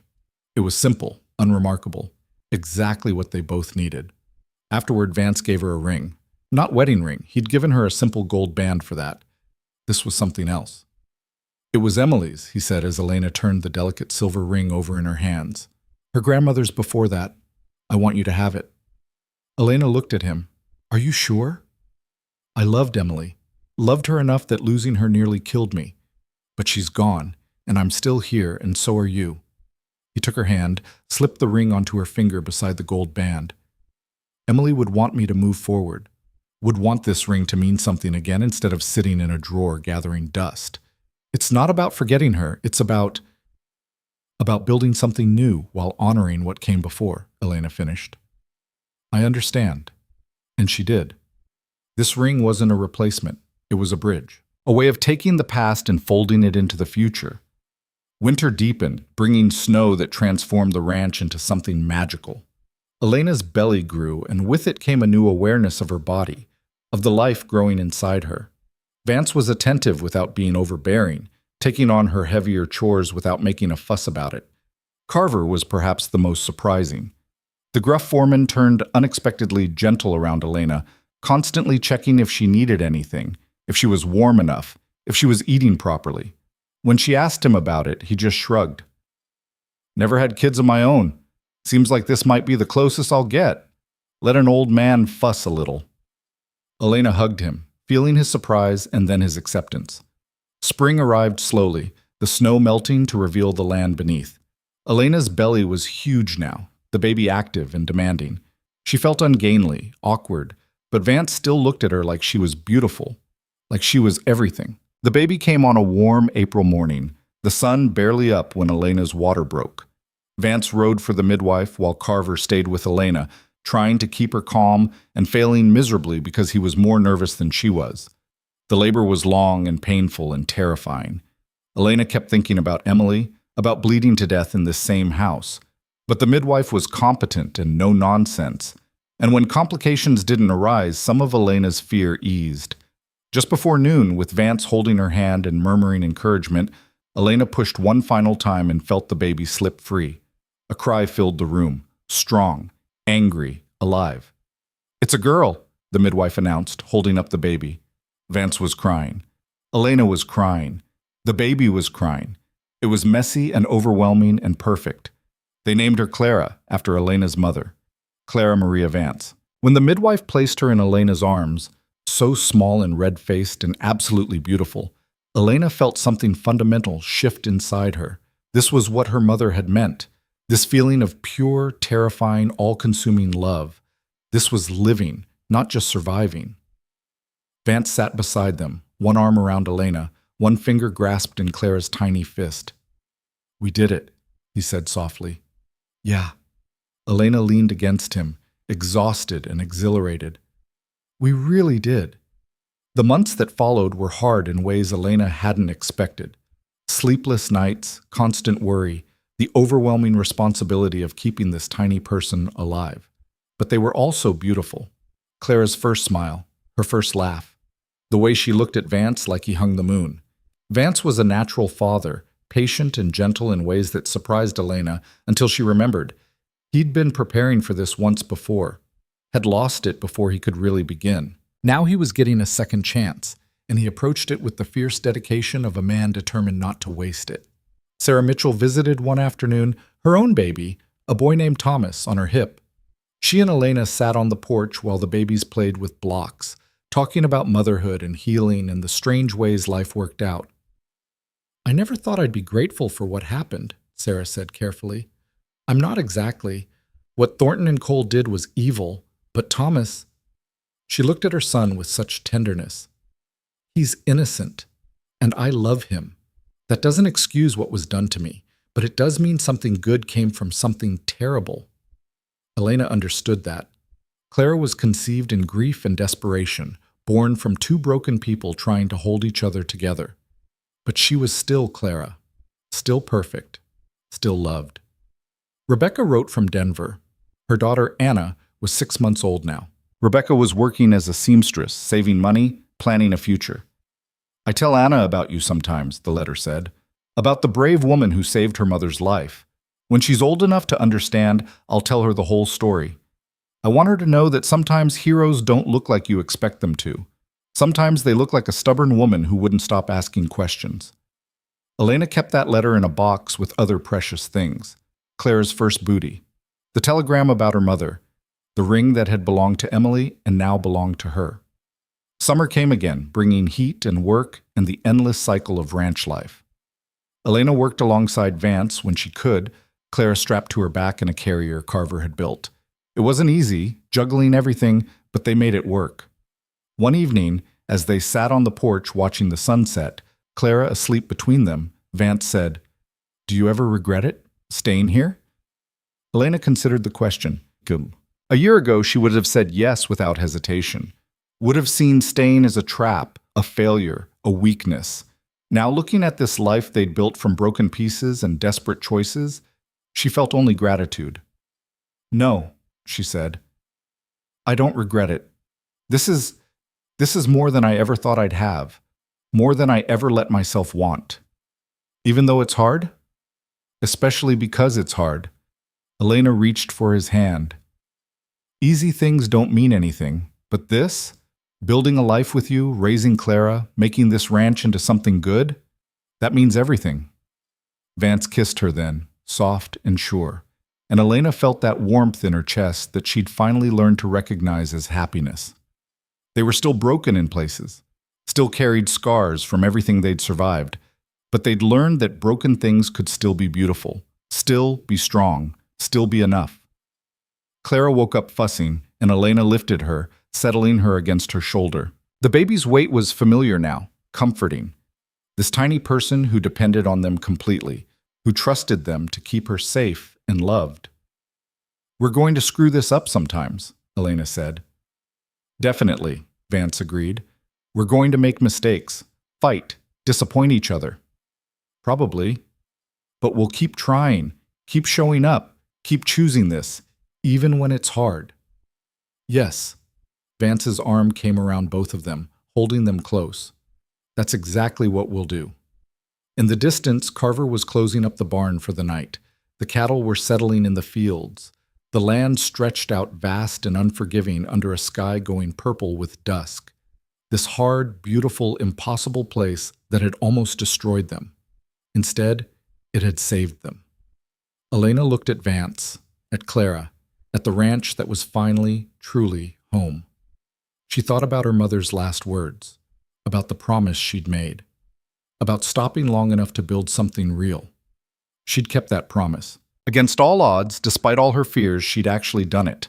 It was simple, unremarkable, exactly what they both needed. Afterward, Vance gave her a ring. Not wedding ring, he'd given her a simple gold band for that. This was something else. It was Emily's, he said as Elena turned the delicate silver ring over in her hands. Her grandmother's before that. I want you to have it. Elena looked at him. Are you sure? I loved Emily. Loved her enough that losing her nearly killed me. But she's gone, and I'm still here, and so are you. He took her hand, slipped the ring onto her finger beside the gold band. Emily would want me to move forward, would want this ring to mean something again instead of sitting in a drawer gathering dust. It's not about forgetting her, it's about building something new while honoring what came before, Elena finished. I understand. And she did. This ring wasn't a replacement, it was a bridge, a way of taking the past and folding it into the future. Winter deepened, bringing snow that transformed the ranch into something magical. Elena's belly grew, and with it came a new awareness of her body, of the life growing inside her. Vance was attentive without being overbearing, taking on her heavier chores without making a fuss about it. Carver was perhaps the most surprising. The gruff foreman turned unexpectedly gentle around Elena, constantly checking if she needed anything, if she was warm enough, if she was eating properly. When she asked him about it, he just shrugged. Never had kids of my own. Seems like this might be the closest I'll get. Let an old man fuss a little. Elena hugged him, feeling his surprise and then his acceptance. Spring arrived slowly, the snow melting to reveal the land beneath. Elena's belly was huge now, the baby active and demanding. She felt ungainly, awkward, but Vance still looked at her like she was beautiful, like she was everything. The baby came on a warm April morning, the sun barely up when Elena's water broke. Vance rode for the midwife while Carver stayed with Elena, trying to keep her calm and failing miserably because he was more nervous than she was. The labor was long and painful and terrifying. Elena kept thinking about Emily, about bleeding to death in this same house. But the midwife was competent and no nonsense, and when complications didn't arise, some of Elena's fear eased. Just before noon, with Vance holding her hand and murmuring encouragement, Elena pushed one final time and felt the baby slip free. A cry filled the room, strong, angry, alive. It's a girl, the midwife announced, holding up the baby. Vance was crying. Elena was crying. The baby was crying. It was messy and overwhelming and perfect. They named her Clara, after Elena's mother, Clara Maria Vance. When the midwife placed her in Elena's arms, so small and red-faced and absolutely beautiful, Elena felt something fundamental shift inside her. This was what her mother had meant. This feeling of pure, terrifying, all-consuming love. This was living, not just surviving. Vance sat beside them, one arm around Elena, One finger grasped in Clara's tiny fist. "We did it," he said softly. "Yeah." Elena leaned against him, exhausted and exhilarated. "We really did." The months that followed were hard in ways Elena hadn't expected. Sleepless nights, constant worry, the overwhelming responsibility of keeping this tiny person alive. But they were also beautiful. Clara's first smile, her first laugh, the way she looked at Vance like he hung the moon. Vance was a natural father, patient and gentle in ways that surprised Elena until she remembered. He'd been preparing for this once before, had lost it before he could really begin. Now he was getting a second chance, and he approached it with the fierce dedication of a man determined not to waste it. Sarah Mitchell visited one afternoon, her own baby, a boy named Thomas, on her hip. She and Elena sat on the porch while the babies played with blocks, talking about motherhood and healing and the strange ways life worked out. "I never thought I'd be grateful for what happened," Sarah said carefully. "I'm not exactly. What Thornton and Cole did was evil, but Thomas—" She looked at her son with such tenderness. "He's innocent, and I love him. That doesn't excuse what was done to me, but it does mean something good came from something terrible." Elena understood that. Clara was conceived in grief and desperation, born from two broken people trying to hold each other together. But she was still Clara, still perfect, still loved. Rebecca wrote from Denver. Her daughter Anna was 6 months old now. Rebecca was working as a seamstress, saving money, planning a future. "I tell Anna about you sometimes," the letter said, "about the brave woman who saved her mother's life. When she's old enough to understand, I'll tell her the whole story. I want her to know that sometimes heroes don't look like you expect them to. Sometimes they look like a stubborn woman who wouldn't stop asking questions." Elena kept that letter in a box with other precious things. Clara's first booty, the telegram about her mother, the ring that had belonged to Emily and now belonged to her. Summer came again, bringing heat and work and the endless cycle of ranch life. Elena worked alongside Vance when she could, Clara strapped to her back in a carrier Carver had built. It wasn't easy, juggling everything, but they made it work. One evening, as they sat on the porch watching the sunset, Clara asleep between them, Vance said, "Do you ever regret it, staying here?" Elena considered the question. A year ago, she would have said yes without hesitation. Would have seen staying as a trap, a failure, a weakness. Now looking at this life they'd built from broken pieces and desperate choices, she felt only gratitude. "No," she said. "I don't regret it. This is more than I ever thought I'd have, more than I ever let myself want. Even though it's hard, especially because it's hard." Elena reached for his hand. "Easy things don't mean anything, but this, building a life with you, raising Clara, making this ranch into something good, that means everything." Vance kissed her then, soft and sure, and Elena felt that warmth in her chest that she'd finally learned to recognize as happiness. They were still broken in places, still carried scars from everything they'd survived, but they'd learned that broken things could still be beautiful, still be strong, still be enough. Clara woke up fussing, and Elena lifted her, settling her against her shoulder. The baby's weight was familiar now, comforting. This tiny person who depended on them completely, who trusted them to keep her safe and loved. "We're going to screw this up sometimes," Elena said. "Definitely," Vance agreed. "We're going to make mistakes, fight, disappoint each other. Probably. But we'll keep trying, keep showing up, keep choosing this, even when it's hard." "Yes." Vance's arm came around both of them, holding them close. "That's exactly what we'll do." In the distance, Carver was closing up the barn for the night. The cattle were settling in the fields. The land stretched out vast and unforgiving under a sky going purple with dusk. This hard, beautiful, impossible place that had almost destroyed them. Instead, it had saved them. Elena looked at Vance, at Clara, at the ranch that was finally, truly home. She thought about her mother's last words, about the promise she'd made, about stopping long enough to build something real. She'd kept that promise. Against all odds, despite all her fears, she'd actually done it.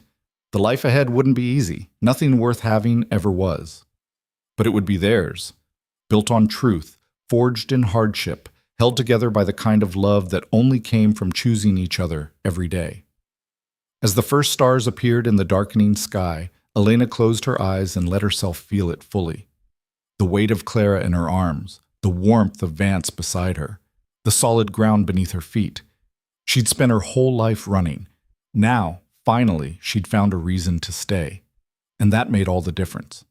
The life ahead wouldn't be easy. Nothing worth having ever was. But it would be theirs, built on truth, forged in hardship, held together by the kind of love that only came from choosing each other every day. As the first stars appeared in the darkening sky, Elena closed her eyes and let herself feel it fully. The weight of Clara in her arms, the warmth of Vance beside her, the solid ground beneath her feet. She'd spent her whole life running. Now, finally, she'd found a reason to stay. And that made all the difference.